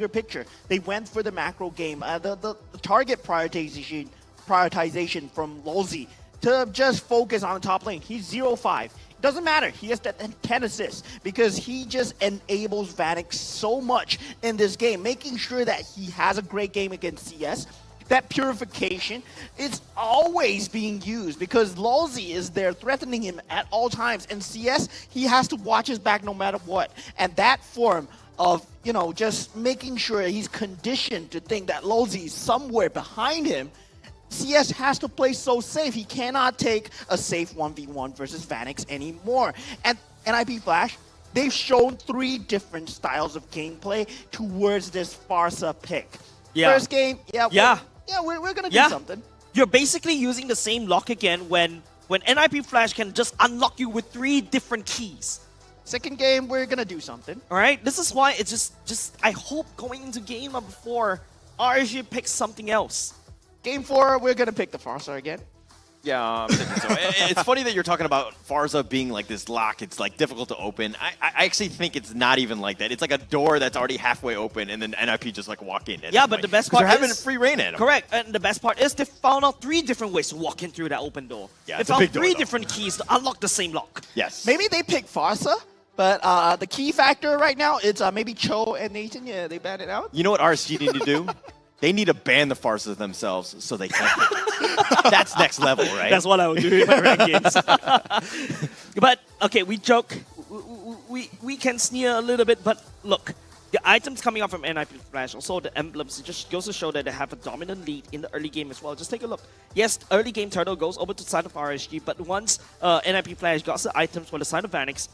picture. They went for the macro game, the target prioritization from Lolzy to just focus on the top lane. He's 0-5. Doesn't matter. He has that 10 assists because he just enables Vanix so much in this game, making sure that he has a great game against CS. That purification is always being used because Lolzy is there threatening him at all times. And CS, he has to watch his back no matter what. And that form of, just making sure he's conditioned to think that Lolzy is somewhere behind him, CS has to play so safe. He cannot take a safe 1v1 versus Vanix anymore. And NIP Flash, they've shown 3 different styles of gameplay towards this Farsa pick. Yeah. First game, we're going to do something. You're basically using the same lock again when NIP Flash can just unlock you with 3 different keys. Second game, we're going to do something. All right? This is why it's just I hope going into game number 4, RSG picks something else. Game 4, we're going to pick the Farsa again. Yeah, I'm thinking so. It's funny that you're talking about Farsa being like this lock. It's like difficult to open. I actually think it's not even like that. It's like a door that's already halfway open and then NIP just like walk in. Yeah, but the best part is they're having free reign at them. Correct. And the best part is they found out 3 different ways to walk in through that open door. Yeah, they found 3 different keys to unlock the same lock. Yes. Maybe they pick Farsa, but the key factor right now is maybe Cho and Nathan. Yeah, they ban it out. You know what RSG need to do? They need to ban the Farsas themselves so they can't pick it. That's next level, right? That's what I would do in my rankings. But, okay, we joke. We can sneer a little bit, but look. The items coming out from NIP Flash, also the emblems, it just goes to show that they have a dominant lead in the early game as well. Just take a look. Yes, early game Turtle goes over to the side of RSG, but once NIP Flash got the items for the side of Vanix,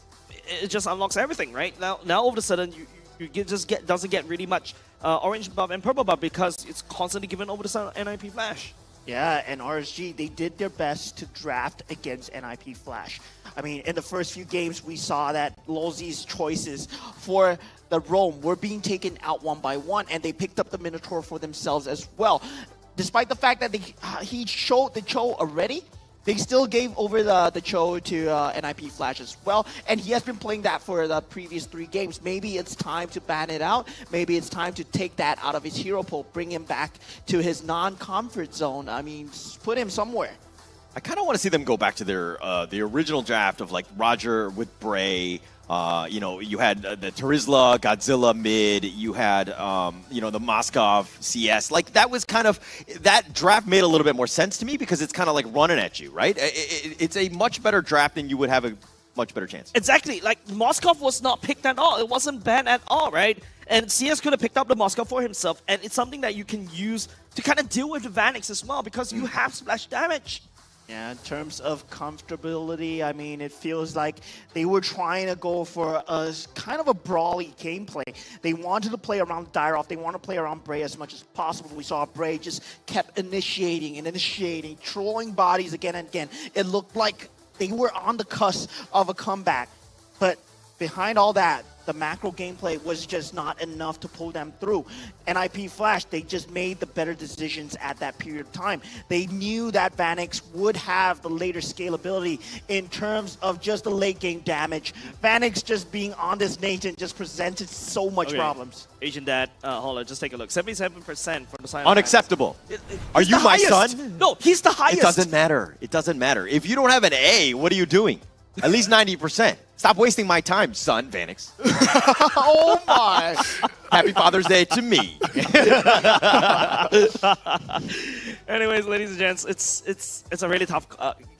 it just unlocks everything, right? Now all of a sudden, you doesn't get really much orange buff and purple buff because it's constantly given over the side of NIP Flash. Yeah, and RSG, they did their best to draft against NIP Flash. I mean, in the first few games, we saw that Lolzy's choices for the roam were being taken out one by one, and they picked up the Minotaur for themselves as well. Despite the fact that he showed the Cho already, they still gave over the Cho to NIP Flash as well, and he has been playing that for the previous 3 games. Maybe it's time to ban it out. Maybe it's time to take that out of his hero pool, bring him back to his non-comfort zone. I mean, put him somewhere. I kind of want to see them go back to their the original draft of like Roger with Brayyy. You had the Terizla, GodZilla mid. You had, the Moskov CS. Like that was kind of, that draft made a little bit more sense to me because it's kind of like running at you, right? It's a much better draft and you would have a much better chance. Exactly. Like Moskov was not picked at all. It wasn't banned at all, right? And CS could have picked up the Moskov for himself. And it's something that you can use to kind of deal with the Vanix as well because you have splash damage. Yeah, in terms of comfortability, I mean, it feels like they were trying to go for a kind of a brawly gameplay. They wanted to play around Dairoff. They want to play around Brayyy as much as possible. We saw Brayyy just kept initiating, trolling bodies again and again. It looked like they were on the cusp of a comeback. But behind all that, the macro gameplay was just not enough to pull them through. NIP Flash, they just made the better decisions at that period of time. They knew that Vanix would have the later scalability in terms of just the late game damage. Vanix just being on this Nathan just presented so much problems. Asian Dad, hold on, just take a look. 77% for the silent. Unacceptable. Are you my highest. son? No, he's the highest. It doesn't matter. It doesn't matter. If you don't have an A, what are you doing? At least 90%. Stop wasting my time, son, Vanix. Oh my! Happy Father's Day to me. Anyways, ladies and gents, it's a really tough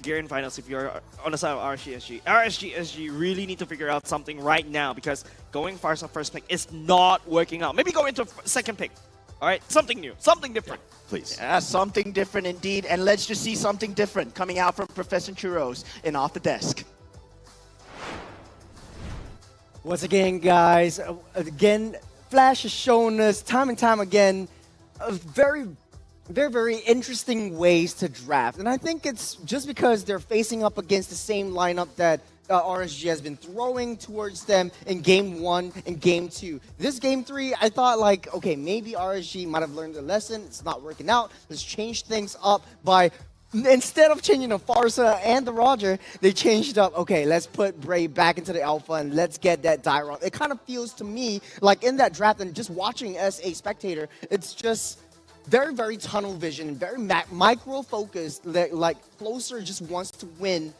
gear in finals if you're on the side of RSG SG. RSG SG really need to figure out something right now because going Farsa first pick is not working out. Maybe go into second pick. All right, something new, something different. Please. Yeah, something different indeed. And let's just see something different coming out from Professor Churros and Off the Desk. Once again, guys, Flash has shown us time and time again very interesting ways to draft. And I think it's just because they're facing up against the same lineup that RSG has been throwing towards them in Game 1 and Game 2. This Game 3, I thought like, okay, maybe RSG might have learned a lesson. It's not working out. Let's change things up by... Instead of changing the Farsa and the Roger, they changed up, okay, let's put Brayyy back into the alpha and let's get that Dairoff. It kind of feels to me like in that draft and just watching as a spectator, it's just very tunnel vision, very micro-focused, like Closer just wants to win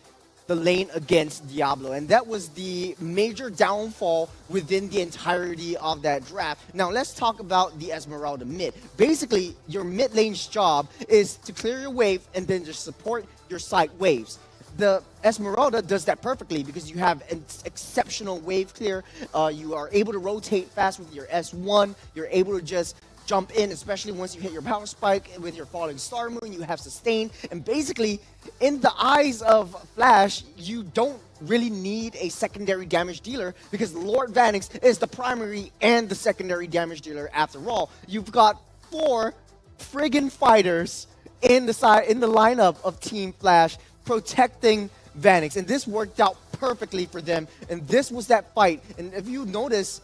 the lane against Diablo. And that was the major downfall within the entirety of that draft. Now let's talk about the Esmeralda mid. Basically, your mid lane's job is to clear your wave and then just support your side waves. The Esmeralda does that perfectly because you have an exceptional wave clear. You are able to rotate fast with your S1. You're able to just jump in, especially once you hit your power spike with your falling star moon, you have sustain. And basically, in the eyes of Flash, you don't really need a secondary damage dealer because Lord Vanix is the primary and the secondary damage dealer after all. You've got 4 friggin' fighters in the lineup of Team Flash protecting Vanix. And this worked out perfectly for them. And this was that fight. And if you notice,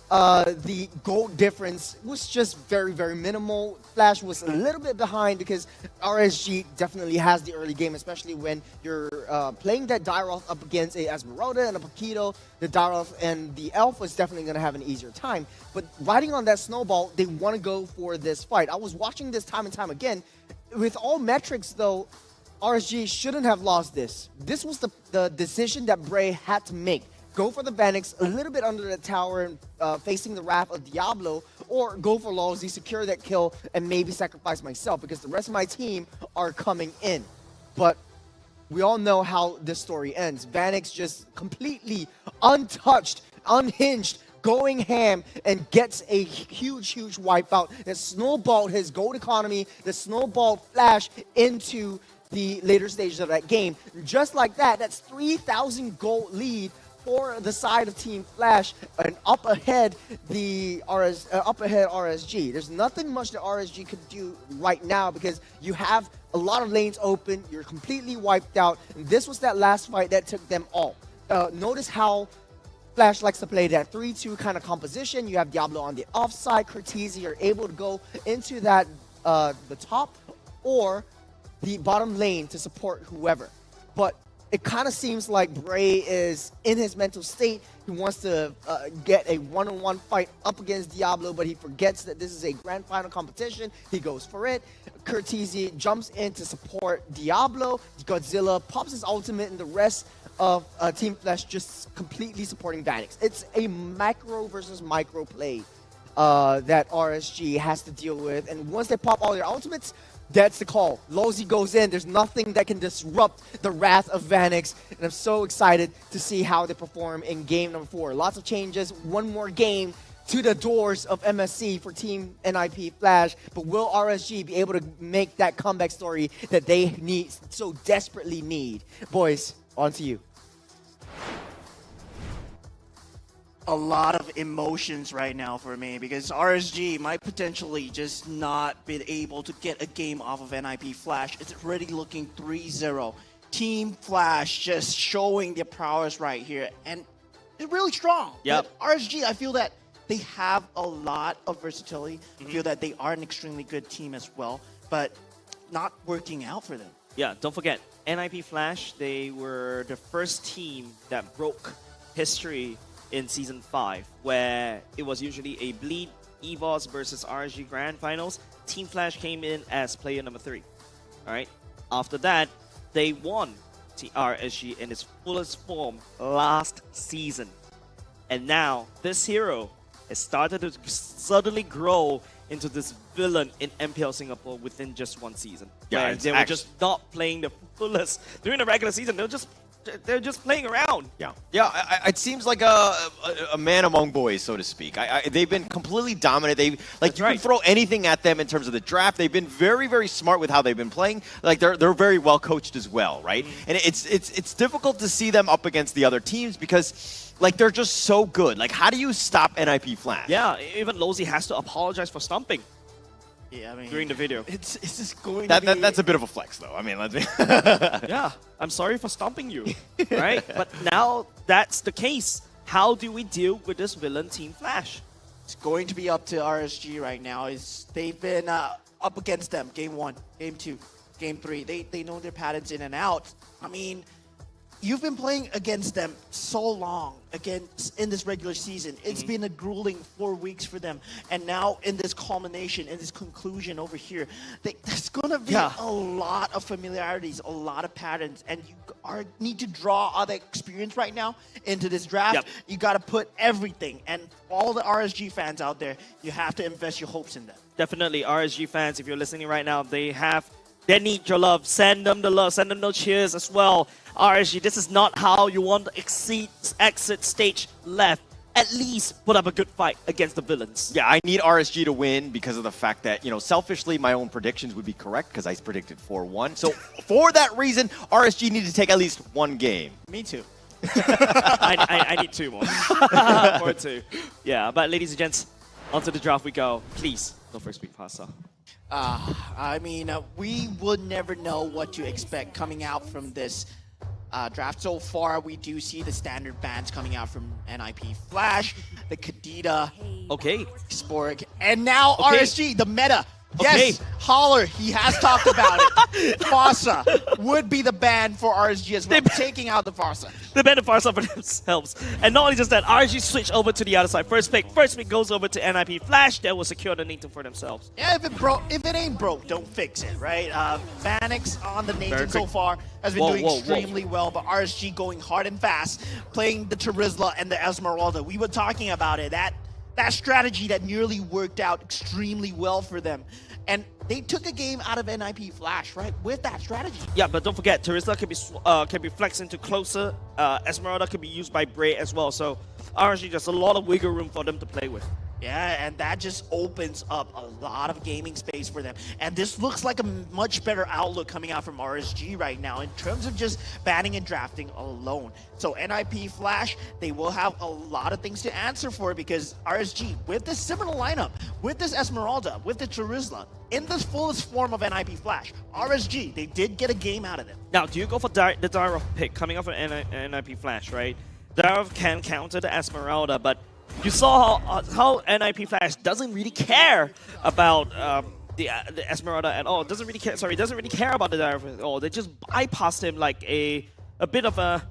the gold difference was just very minimal. Flash was a little bit behind because RSG definitely has the early game, especially when you're playing that Dairoff up against a Esmeralda and a Paquito. The Dairoff and the Alpha is definitely going to have an easier time. But riding on that snowball, they want to go for this fight. I was watching this time and time again. With all metrics, though, RSG shouldn't have lost this. This was the decision that Brayyy had to make. Go for the Vanix, a little bit under the tower, facing the wrath of Diablo, or go for Lawsy, secure that kill, and maybe sacrifice myself, because the rest of my team are coming in. But we all know how this story ends. Vanix just completely untouched, unhinged, going ham, and gets a huge wipeout that snowballed his gold economy, that snowballed Flash into the later stages of that game. Just like that, that's 3,000 gold lead for the side of Team Flash, and up ahead RSG. There's nothing much that RSG could do right now because you have a lot of lanes open, you're completely wiped out, and this was that last fight that took them all. Notice how Flash likes to play that 3-2 kind of composition. You have Diablo on the offside, Cortese, you're able to go into that the top or the bottom lane to support whoever. But it kind of seems like Brayyy is in his mental state. He wants to get a one-on-one fight up against Diablo, but he forgets that this is a grand final competition. He goes for it. Cortese jumps in to support Diablo. GodZilla pops his ultimate, and the rest of Team Flash just completely supporting Vanix. It's a macro versus micro play that RSG has to deal with, and once they pop all their ultimates, that's the call. Lawsy goes in. There's nothing that can disrupt the wrath of Vanix. And I'm so excited to see how they perform in game number 4. Lots of changes. One more game to the doors of MSC for Team NIP Flash, but will RSG be able to make that comeback story that they need so desperately need? Boys, on to you. A lot of emotions right now for me because RSG might potentially just not be able to get a game off of NIP Flash. It's already looking 3-0. Team Flash just showing their prowess right here, and it's really strong. Yep. But RSG, I feel that they have a lot of versatility. I feel that they are an extremely good team as well, but not working out for them. Yeah, don't forget, NIP Flash, they were the first team that broke history in Season 5, where it was usually a Bleed Esports versus RSG Grand Finals. Team Flash came in as player number 3. All right. After that, they won RSG in its fullest form last season. And now, this hero has started to suddenly grow into this villain in MPL Singapore within just one season. Yeah, where they were just not playing the fullest. During the regular season, they're just playing around. Yeah. It seems like a man among boys, so to speak. They've been completely dominant. You can throw anything at them in terms of the draft. They've been very, very smart with how they've been playing. Like they're very well coached as well, right? And it's difficult to see them up against the other teams because they're just so good. Like, how do you stop NIP Flash? Yeah, even Lozy has to apologize for stumping. Yeah, I mean, during the video. It's just going to be... That's a bit of a flex, though. I mean, let's be... Yeah, I'm sorry for stomping you, right? But now that's the case. How do we deal with this villain Team Flash? It's going to be up to RSG right now. They've been up against them. Game 1, Game 2, Game 3. They know their patterns in and out. I mean, you've been playing against them so long in this regular season. It's been a grueling 4 weeks for them. And now in this culmination, in this conclusion over here, there's going to be a lot of familiarities, a lot of patterns. And you need to draw all the experience right now into this draft. Yep. You got to put everything. And all the RSG fans out there, you have to invest your hopes in them. Definitely, RSG fans, if you're listening right now, they need your love. Send them the love. Send them the cheers as well. RSG, this is not how you want to exit stage left. At least put up a good fight against the villains. Yeah, I need RSG to win because of the fact that, selfishly, my own predictions would be correct because I predicted 4-1. So for that reason, RSG need to take at least one game. Me too. I need 2 more. Or 2. Yeah, but ladies and gents, onto the draft we go. Please, no first week passer. I mean, we would never know what to expect coming out from this draft. So far, we do see the standard bans coming out from NIP Flash, the Kadita, Spork, and now RSG, the meta. Yes, Holler, he has talked about it. Farsa would be the ban for RSG as well, taking out the Farsa. The ban of Farsa for themselves. And not only just that, RSG switch over to the other side. First pick goes over to NIP Flash. That will secure the Nathan for themselves. Yeah, if it ain't broke, don't fix it, right? Vanix on the Nathan so far has been doing extremely well, but RSG going hard and fast, playing the Charizla and the Esmeralda. We were talking about it. That strategy that nearly worked out extremely well for them. And they took a game out of NIP Flash, right, with that strategy. Yeah, but don't forget, Charizla can be flexed into closer. Esmeralda can be used by Brayyy as well. So RSG, just a lot of wiggle room for them to play with. Yeah, and that just opens up a lot of gaming space for them. And this looks like a much better outlook coming out from RSG right now in terms of just banning and drafting alone. So NIP Flash, they will have a lot of things to answer for because RSG, with this similar lineup, with this Esmeralda, with the Charizla, in the fullest form of NIP Flash, RSG, they did get a game out of them. Now, do you go for the Darov pick coming off of NIP Flash, right? Darov can counter the Esmeralda, but you saw how NIP Flash doesn't really care about the Esmeralda at all. Doesn't really care about the Darov at all. They just bypassed him like a bit of a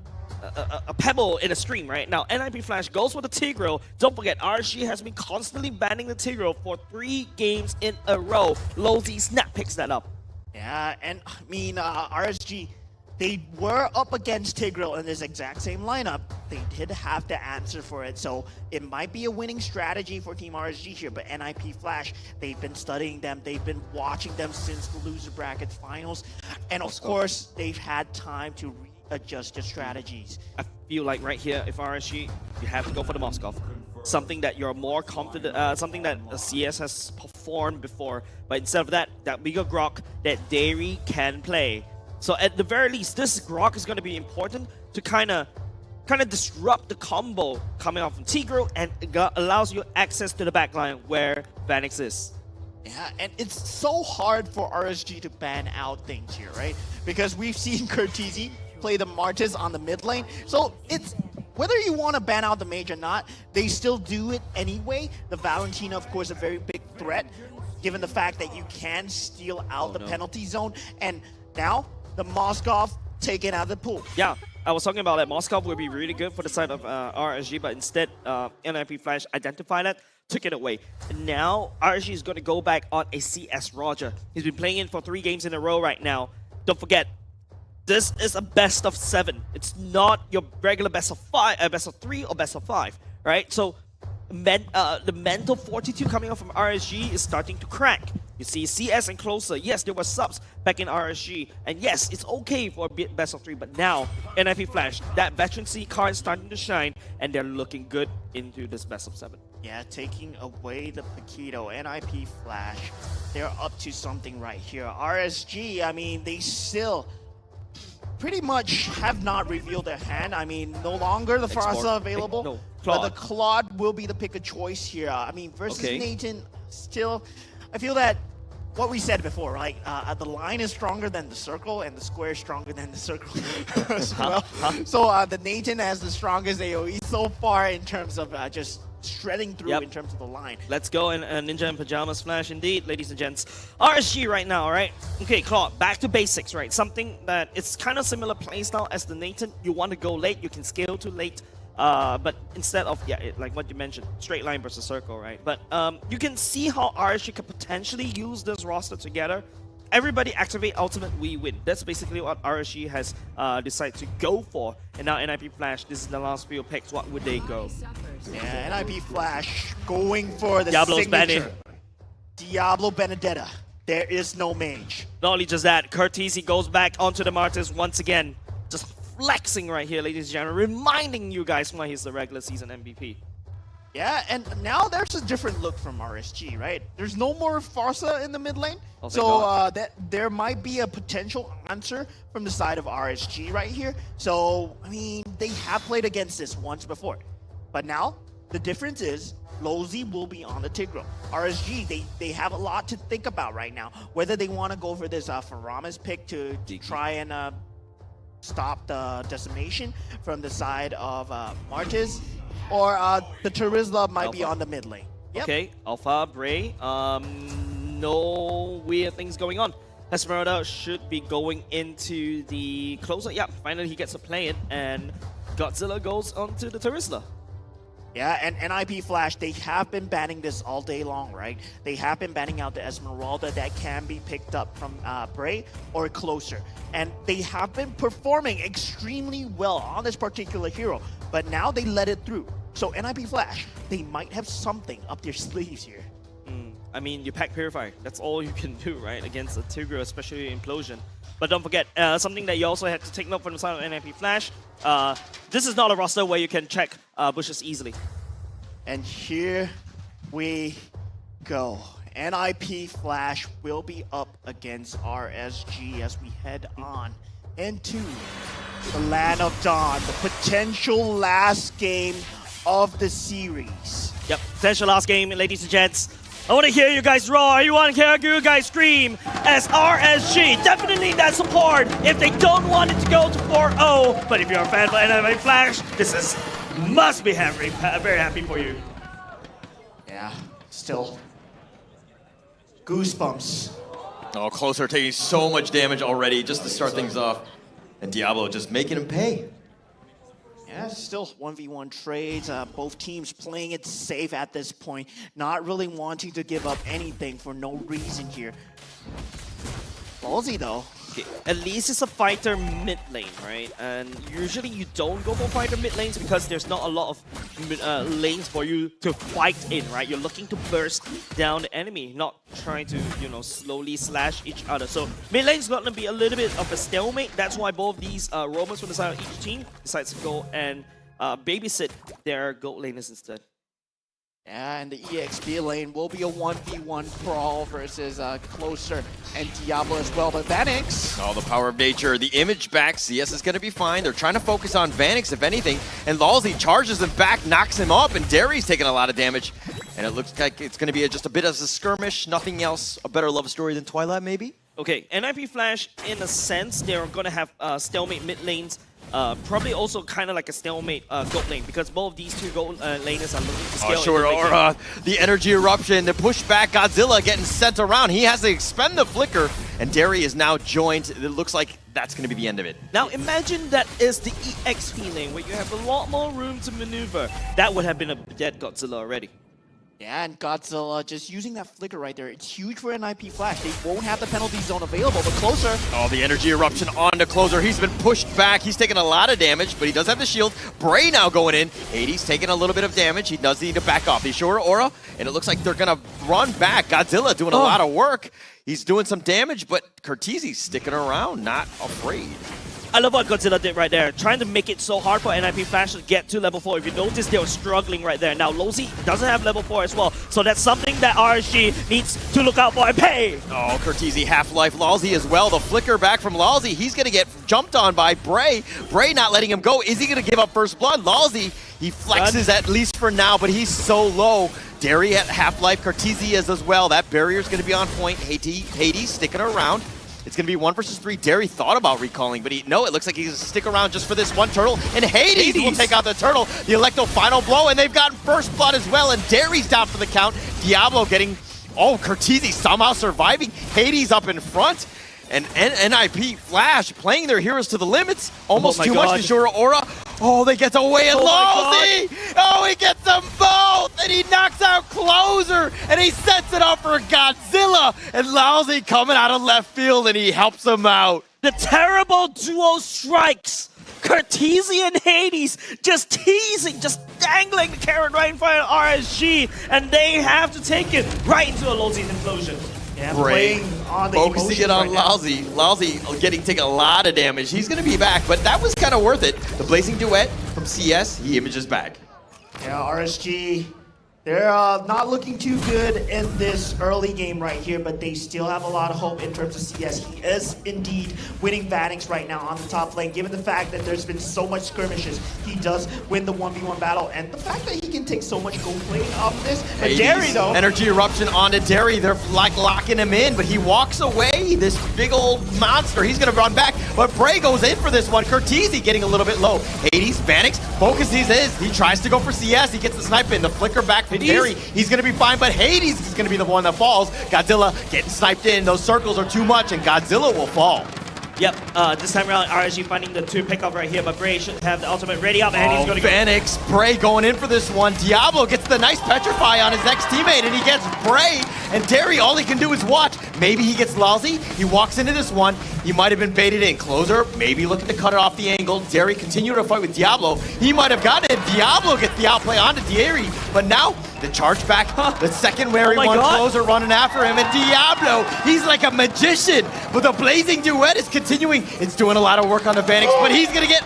pebble in a stream, right? Now, NIP Flash goes for the Tigreal. Don't forget, RSG has been constantly banning the Tigreal for 3 games in a row. Lozy snap picks that up. Yeah, and I mean, RSG, they were up against Tigreal in this exact same lineup. They did have to answer for it, so it might be a winning strategy for Team RSG here, but NIP Flash, they've been studying them, they've been watching them since the loser brackets finals, and of course, they've had time to readjust their strategies. feel like right here, if RSG, you have to go for the Moskov. Something that you're more confident, something that CS has performed before. But instead of that, that bigger Grok that Dairy can play. So at the very least, this Grok is going to be important to kind of disrupt the combo coming off from Tigro, and it allows you access to the backline where Vanix is. Yeah, and it's so hard for RSG to ban out things here, right? Because we've seen Curtizi play the Martis on the mid lane. So it's, whether you want to ban out the mage or not, they still do it anyway. The Valentina, of course, a very big threat, given the fact that you can steal out the penalty zone. And now, the Moskov taken out of the pool. Yeah, I was talking about that Moskov would be really good for the side of RSG, but instead, NIP Flash identified that, took it away. And now, RSG is going to go back on a CS Roger. He's been playing it for 3 games in a row right now. Don't forget, this is a best of 7. It's not your regular best of 5, best of 3 or best of 5, right? So the mental fortitude coming out from RSG is starting to crack. You see CS and Closer, yes, there were subs back in RSG, and yes, it's okay for a best of 3, but now, NIP Flash, that veterancy card is starting to shine, and they're looking good into this best of 7. Yeah, taking away the Paquito, NIP Flash, they're up to something right here. RSG, I mean, they still pretty much have not revealed their hand. I mean, no longer the Farsa available, no, but the Claude will be the pick of choice here. I mean, versus Nathan, still, I feel that what we said before, right? The line is stronger than the circle, and the square is stronger than the circle as well. So the Nathan has the strongest AoE so far in terms of just shredding through in terms of the line. Let's go, and Ninja in Pyjamas Flash indeed, ladies and gents. RSG right now, right? Okay, Claude, back to basics, right? Something that it's kind of similar playstyle as the Nathan. You want to go late, you can scale to late. But instead of, like what you mentioned, straight line versus circle, right? But you can see how RSG could potentially use this roster together. Everybody activate ultimate, we win. That's basically what RSG has decided to go for. And now NIP Flash, this is the last few picks. What would they go? Yeah, NIP Flash going for the Diablo's signature. Diablo Benedetta. There is no mage. Not only just that, Curtizi goes back onto the Martyrs once again. Just flexing right here, ladies and gentlemen, reminding you guys why he's the regular season MVP. Yeah, and now there's a different look from RSG, right? There's no more Farsa in the mid lane. Oh, so that there might be a potential answer from the side of RSG right here. So, I mean, they have played against this once before. But now, the difference is, Lozy will be on the Tigro. RSG, they have a lot to think about right now. Whether they want to go for this Faramas pick to try and stop the decimation from the side of Martis, or the Terizla might be on the mid lane. Okay, Alpha, Brayyy, no weird things going on. Esmeralda should be going into the closer. Yeah, finally he gets to play it, and GodZilla goes onto the Terizla. Yeah, and NIP Flash, they have been banning this all day long, right? They have been banning out the Esmeralda that can be picked up from Brayyy or Closer. And they have been performing extremely well on this particular hero, but now they let it through. So NIP Flash, they might have something up their sleeves here. I mean, you pack Purify. That's all you can do, right? Against a Tigro, especially Implosion. But don't forget, something that you also have to take note from the side of NIP Flash, this is not a roster where you can check bushes easily. And here we go. NIP Flash will be up against RSG as we head on into the Land of Dawn, the potential last game of the series. Yep, potential last game, ladies and gents. I want to hear you guys roar. I want to hear you guys scream as RSG definitely need that support if they don't want it to go to 4-0. But if you're a fan of NIP Flash, this is must be very happy for you. Yeah, still goosebumps. Oh, Closer taking so much damage already just to start things off. And Diablo just making him pay. Yeah, still 1v1 trades. Both teams playing it safe at this point. Not really wanting to give up anything for no reason here. Ballsy though. Okay, at least it's a fighter mid lane, right? And usually you don't go for fighter mid lanes because there's not a lot of lanes for you to fight in, right? You're looking to burst down the enemy, not trying to, you know, slowly slash each other. So mid lane's going to be a little bit of a stalemate. That's why both these roamers from the side of each team decides to go and babysit their gold laners instead. Yeah, and the EXP lane will be a 1v1 brawl versus Closer and Diablo as well. But Vanix... Oh, the power of nature. The image back. CS is going to be fine. They're trying to focus on Vanix, if anything. And Lalzi charges him back, knocks him up, and Derry's taking a lot of damage. And it looks like it's going to be just a bit of a skirmish. Nothing else. A better love story than Twilight, maybe? Okay, NIP Flash, in a sense, they're going to have stalemate mid lanes. Probably also kind of like a stalemate gold lane because both of these two gold laners are looking to scale. Oh, sure. Or the energy eruption, the pushback, GodZilla getting sent around. He has to expend the flicker, and Derry is now joined. It looks like that's going to be the end of it. Now imagine that is the EXP lane where you have a lot more room to maneuver. That would have been a dead GodZilla already. Yeah, and GodZilla just using that flicker right there. It's huge for NIP Flash. They won't have the penalty zone available, but Closer. Oh, the energy eruption onto Closer. He's been pushed back. He's taking a lot of damage, but he does have the shield. Brayyy now going in. Hades taking a little bit of damage. He does need to back off. He's sure Aura, and it looks like they're going to run back. GodZilla doing a lot of work. He's doing some damage, but Curtizi's sticking around, not afraid. I love what GodZilla did right there, trying to make it so hard for NIP Flash to get to level 4. If you notice, they were struggling right there. Now, Lozi doesn't have level 4 as well, so that's something that RSG needs to look out for and pay. Oh, Curtizi, Half-Life, Lalzi as well. The flicker back from Lalzi. He's going to get jumped on by Brayyy. Brayyy not letting him go. Is he going to give up first blood? Lalzi, he flexes at least for now, but he's so low. Derry at Half-Life, Curtizi is as well. That barrier's going to be on point. Hades sticking around. It's going to be 1 versus 3. Derry thought about recalling, but it looks like he's going to stick around just for this one turtle. And Hades will take out the turtle. The Electo final blow, and they've gotten first blood as well. And Derry's down for the count. Diablo getting... Oh, Curtizi somehow surviving. Hades up in front. And NIP Flash playing their heroes to the limits. Almost too much to Shura Aura. Oh, they get away and Lalzi! Oh, he gets them both! And he knocks out Closer! And he sets it up for GodZilla! And Lalzi coming out of left field and he helps him out. The terrible duo strikes! Curtizi and Hades just teasing, just dangling the carrot right in front of RSG, and they have to take it right into a Lalzi's implosion. Yeah, playing on the focusing it on Lalzi. Lalzi taking a lot of damage. He's going to be back, but that was kind of worth it. The Blazing Duet from CS, he images back. Yeah, RSG, they're not looking too good in this early game right here, but they still have a lot of hope in terms of CS. He is indeed winning Vanix right now on the top lane, given the fact that there's been so much skirmishes. He does win the 1v1 battle, and the fact that he can take so much gold plate off this. And Derry, though. Energy eruption onto Derry. They're like locking him in, but he walks away. This big old monster. He's going to run back, but Brayyy goes in for this one. Curtizi getting a little bit low. Hades, Vanix, focuses his. He tries to go for CS. He gets the snipe in. The flicker back from Derry. He's going to be fine, but Hades is going to be the one that falls. GodZilla getting sniped in. Those circles are too much, and GodZilla will fall. Yep, this time around, RSG finding the 2 pickup right here, but Brayyy should have the ultimate ready up, and he's going to Vanix, Brayyy going in for this one. Diablo gets the nice petrify on his next teammate, and he gets Brayyy, and Derry, all he can do is watch. Maybe he gets Lalzi. He walks into this one. He might have been baited in. Closer, maybe looking to cut it off the angle. Derry continuing to fight with Diablo. He might have gotten it. Diablo gets the outplay onto Derry, but now the charge back, the second wary one, Closer running after him, and Diablo, he's like a magician, but the Blazing Duet is continuing. It's doing a lot of work on the Vanix, but he's gonna get,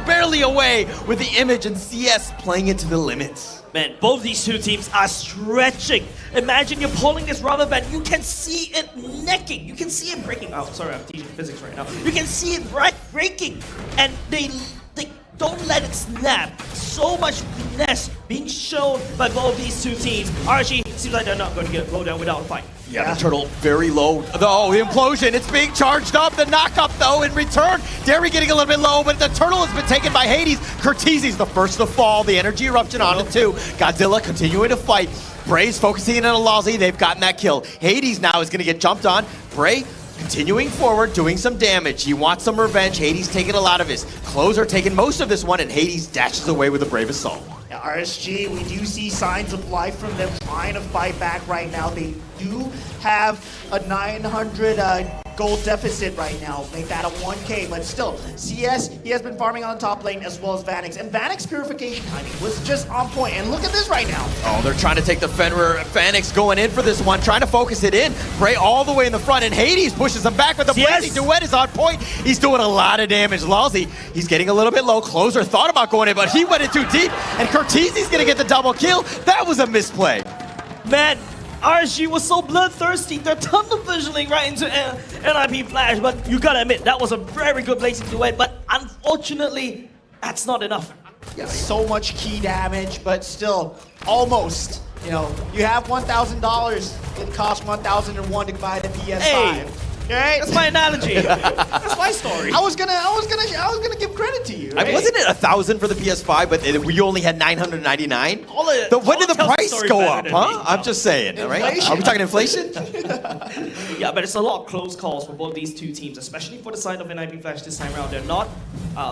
barely away with the image, and CS playing it to the limits. Man, both these two teams are stretching. Imagine you're pulling this rubber band, you can see it necking, you can see it breaking. Oh, sorry, I'm teaching physics right now. You can see it breaking, and they don't let it snap. So much finesse being shown by both these two teams. RSG seems like they're not going to go down without a fight. Yeah, the turtle very low. Oh, the implosion, it's being charged up. The knock-up, though, in return. Derry getting a little bit low, but the turtle has been taken by Hades. Curtizi's the first to fall. The energy eruption on it, too. GodZilla continuing to fight. Bray's focusing in on Lalzi. They've gotten that kill. Hades now is going to get jumped on. Brayyy continuing forward, doing some damage. He wants some revenge. Hades taking a lot of his. Closer taking most of this one, and Hades dashes away with a brave assault. Yeah, RSG, we do see signs of life from them trying to fight back right now. They do have a 900 gold deficit right now. Make that a 1K, but still, CS, he has been farming on the top lane as well as Vanix. And Vanix purification timing was just on point. And look at this right now. Oh, they're trying to take the Fenrir. Vanix going in for this one, trying to focus it in. Brayyy all the way in the front, and Hades pushes him back, but the Blazing Duet is on point. He's doing a lot of damage. Lalzi, he's getting a little bit low. Closer thought about going in, but he went in too deep, and Corteezy's gonna get the double kill. That was a misplay. Man, RSG was so bloodthirsty. They're tunnel visioning right into NIP Flash, but you gotta admit, that was a very good Blazing Duet, but unfortunately, that's not enough. Yeah, so much key damage, but still, almost. You know, you have $1,000. It costs 1,001 to buy the PS5. Hey, right? That's my analogy. That's my story. I was gonna give credit to you. Right? Wasn't it 1,000 for the PS5, but we only had 999? When did the price go up, huh? I'm just saying, all right? Are we talking inflation? Yeah, but it's a lot of close calls for both these two teams, especially for the side of NIP Flash this time around. They're not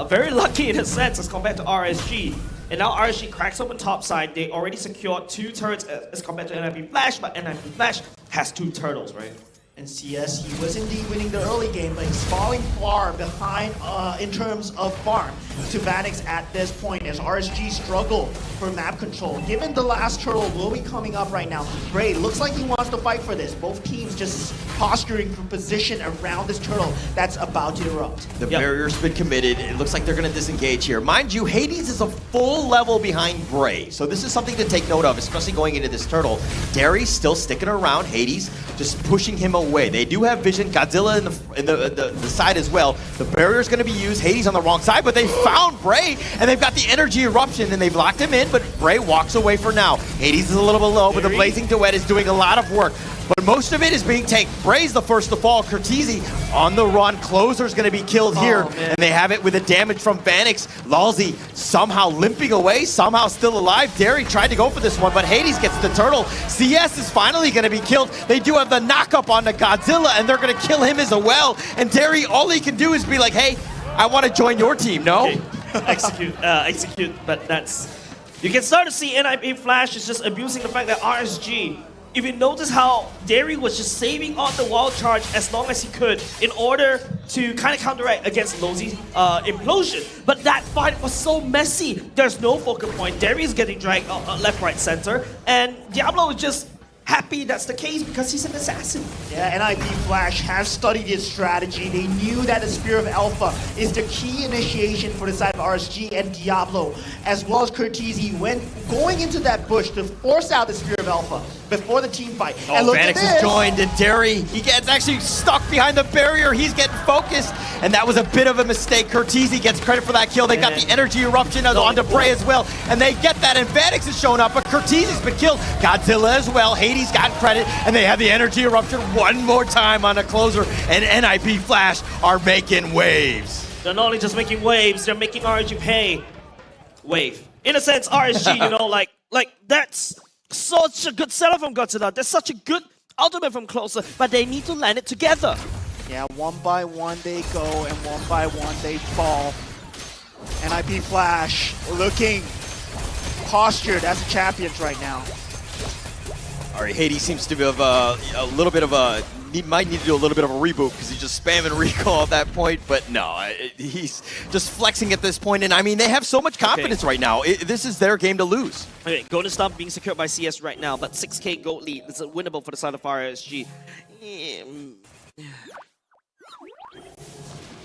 very lucky in a sense as compared to RSG. And now RSG cracks open top side. They already secured 2 turrets as compared to NIP Flash, but NIP Flash has 2 turtles, right? And CS, he was indeed winning the early game, but he's falling far behind in terms of farm to Vanix at this point as RSG struggle for map control. Given the last turtle will be coming up right now, Brayyy looks like he wants to fight for this. Both teams just posturing for position around this turtle that's about to erupt. The barrier's been committed. It looks like they're going to disengage here. Mind you, Hades is a full level behind Brayyy, so this is something to take note of, especially going into this turtle. Derry's still sticking around. Hades just pushing him away. They do have vision. GodZilla in the side as well. The barrier's going to be used. Hades on the wrong side, but they found Brayyy, and they've got the energy eruption, and they've locked him in, but Brayyy walks away for now. Hades is a little bit low, but the Blazing Duet is doing a lot of work. But most of it is being tanked. Brayy's the first to fall. Corteezy on the run. Closer's going to be killed here, and they have it with the damage from Vanix. Lalzi somehow limping away, somehow still alive. Derry tried to go for this one, but Hades gets the turtle. CS is finally going to be killed. They do have the knock-up on the GodZilla, and they're going to kill him as well. And Derry, all he can do is be like, hey, I want to join your team, no? Okay. Execute, but that's... You can start to see NIP Flash is just abusing the fact that RSG, if you notice how Derry was just saving on the wild charge as long as he could in order to kind of counteract against Lozi's implosion. But that fight was so messy. There's no focal point. Derry is getting dragged left, right, center. And Diablo is just happy that's the case because he's an assassin. Yeah, NIP Flash has studied his strategy. They knew that the Spear of Alpha is the key initiation for the side of RSG and Diablo, as well as Corteezy when going into that bush to force out the Spear of Alpha before the team fight. Oh, and look Vanix at this. is joined, and Derry, he gets actually stuck behind the barrier. He's getting focused, and that was a bit of a mistake. Corteezy gets credit for that kill. They got the energy eruption onto Brayyy as well, and they get that, and Vanix has shown up, but Corteezy's been killed. GodZilla as well. Hades got credit, and they have the energy eruption one more time on the closer, and NIP Flash are making waves. They're not only just making waves, they're making RSG pay wave. In a sense, RSG, you know, like that's such a good setup from GodZilla. That's such a good ultimate from closer, but they need to land it together. Yeah, one by one they go, and one by one they fall. NIP Flash looking postured as the champions right now. All right, Hades seems to have a little bit of a... He might need to do a little bit of a reboot because he's just spamming recall at that point. But no, he's just flexing at this point. And I mean, they have so much confidence right now. This is their game to lose. Okay, Golden Star being secured by CS right now, but 6K gold lead. It's winnable for the side of RSG.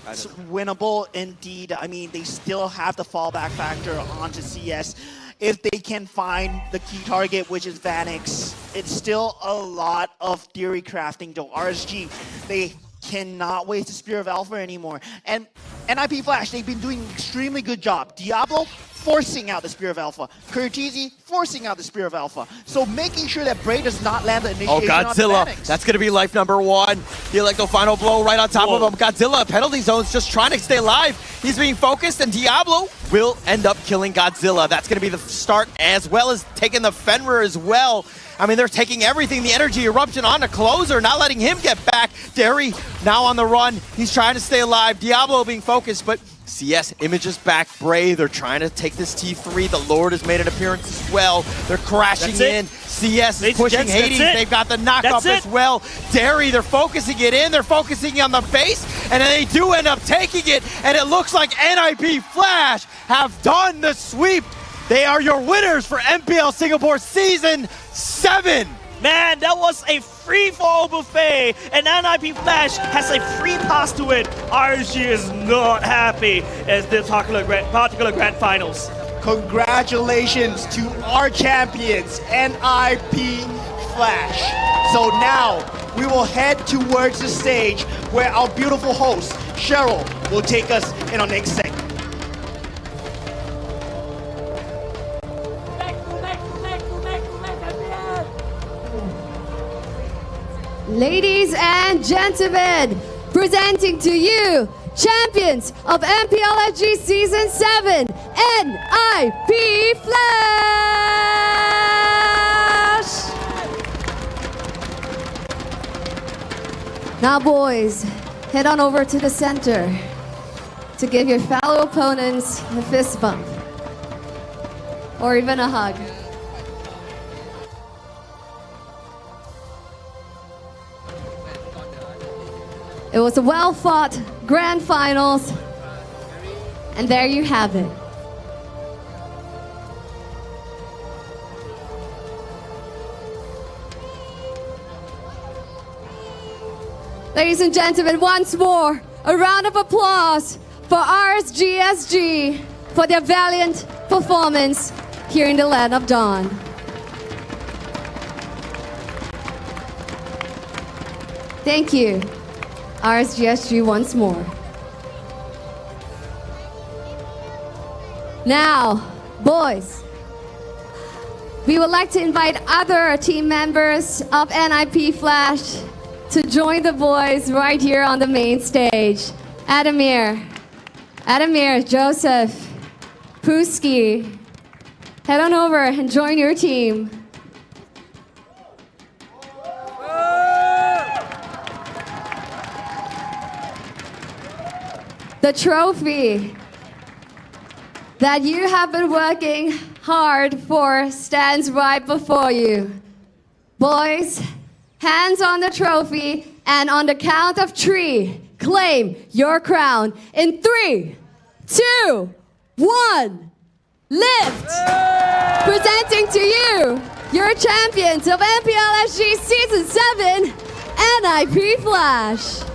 It's winnable indeed. I mean, they still have the fallback factor onto CS. If they can find the key target, which is Vanix, it's still a lot of theory crafting though. RSG, they cannot waste the Spear of Alpha anymore. And NIP Flash, they've been doing an extremely good job. Diablo forcing out the Spear of Alpha. Corteezy forcing out the Spear of Alpha. So making sure that Brayyy does not land the initiation on GodZilla, Vanix. that's going to be life number 1. The Electro final blow right on top of him. GodZilla, penalty zones, just trying to stay alive. He's being focused, and Diablo will end up killing GodZilla. That's going to be the start, as well as taking the Fenrir as well. I mean, they're taking everything, the energy eruption on the closer, not letting him get back. Derry now on the run. He's trying to stay alive. Diablo being focused, but CS images back Brayyy. They're trying to take this T3. The Lord has made an appearance as well. They're crashing in. CS is pushing Hades. They've got the knockup as well. Derry, they're focusing it in. They're focusing on the base. And then they do end up taking it. And it looks like NIP Flash have done the sweep. They are your winners for MPL Singapore Season 7. Man, that was a free-for-all buffet, and NIP Flash has a free pass to it. RSG is not happy as this particular grand finals. Congratulations to our champions, NIP Flash. So now we will head towards the stage where our beautiful host, Cheryl, will take us in our next segment. Ladies and gentlemen, presenting to you, champions of MPLSG Season 7, NIP Flash! Now boys, head on over to the center to give your fellow opponents a fist bump, or even a hug. It was a well-fought grand finals, and there you have it. Ladies and gentlemen, once more, a round of applause for RSG SG for their valiant performance here in the Land of Dawn. Thank you, RSG SG, once more. Now, boys, we would like to invite other team members of NIP Flash to join the boys right here on the main stage. Adamir, Joseph, Puski, head on over and join your team. The trophy that you have been working hard for stands right before you. Boys, hands on the trophy, and on the count of 3, claim your crown. In 3, 2, 1, lift! Presenting to you, your champions of MPLSG Season 7, NIP Flash.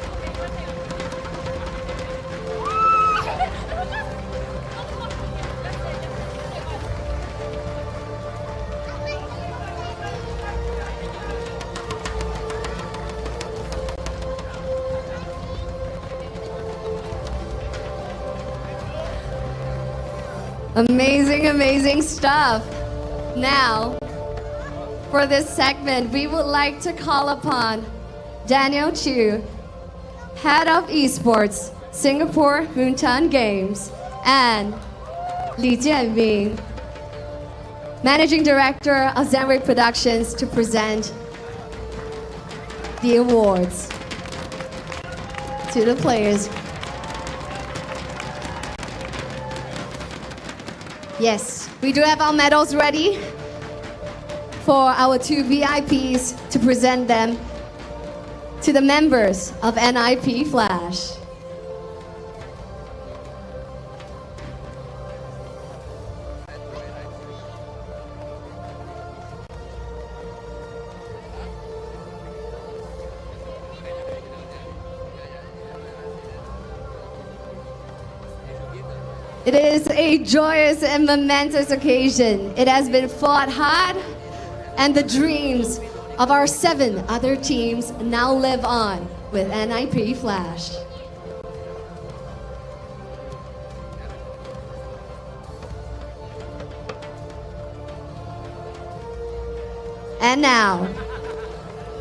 Amazing, amazing stuff. Now, for this segment, we would like to call upon Daniel Chu, Head of Esports, Singapore Moonton Games, and Li Jianming, Managing Director of Zenwick Productions, to present the awards to the players. Yes, we do have our medals ready for our 2 VIPs to present them to the members of NIP Flash. It is a joyous and momentous occasion. It has been fought hard, and the dreams of our 7 other teams now live on with NIP Flash. And now,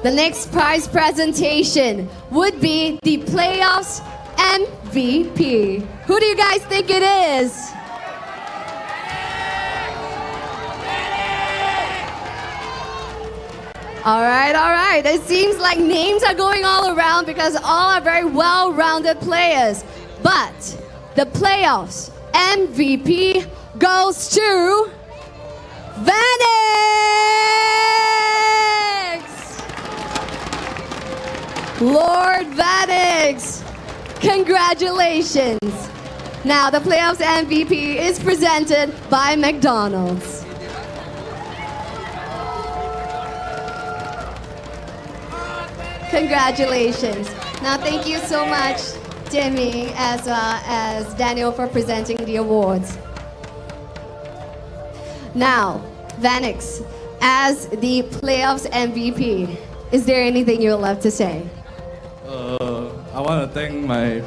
the next prize presentation would be the Playoffs MVP. Who do you guys think it is? All right. It seems like names are going all around because all are very well-rounded players. But the playoffs MVP goes to Vanix! Lord Vanix, congratulations. Now the playoffs MVP is presented by McDonald's. Congratulations. Now thank you so much, Timmy, as well as Daniel, for presenting the awards. Now, Vanix, as the playoffs MVP, is there anything you would love to say? I want to thank my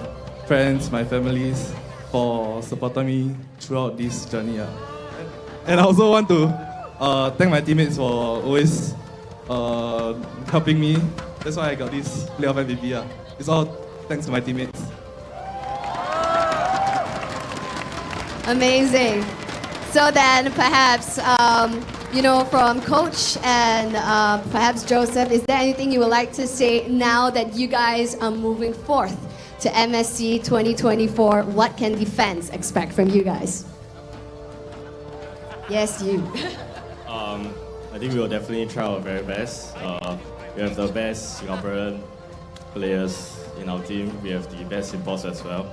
friends, my families for supporting me throughout this journey. And I also want to thank my teammates for always helping me. That's why I got this playoff MVP. It's all thanks to my teammates. Amazing. So then perhaps, from Coach and perhaps Joseph, is there anything you would like to say now that you guys are moving forth to MSC 2024? What can the fans expect from you guys? Yes, you. I think we will definitely try our very best. We have the best Singaporean players in our team. We have the best imports as well.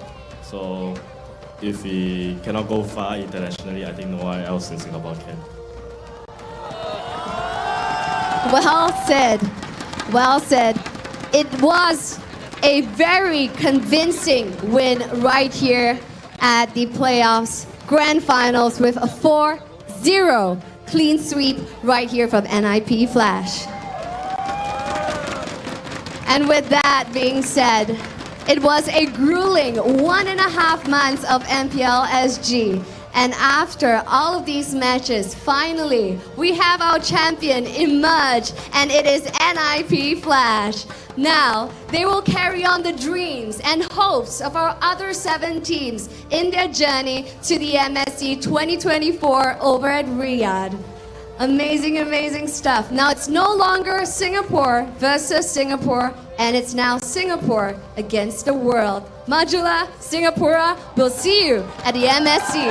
So if we cannot go far internationally, I think no one else in Singapore can. Well said. Well said. It was a very convincing win right here at the playoffs grand finals with a 4-0 clean sweep right here from NIP Flash. And with that being said, it was a grueling 1.5 months of MPLSG. And after all of these matches, finally, we have our champion emerge, and it is NIP Flash. Now, they will carry on the dreams and hopes of our other 7 teams in their journey to the MSC 2024 over at Riyadh. Amazing, amazing stuff. Now it's no longer Singapore versus Singapore, and it's now Singapore against the world. Majulah, Singapura, we'll see you at the MSC.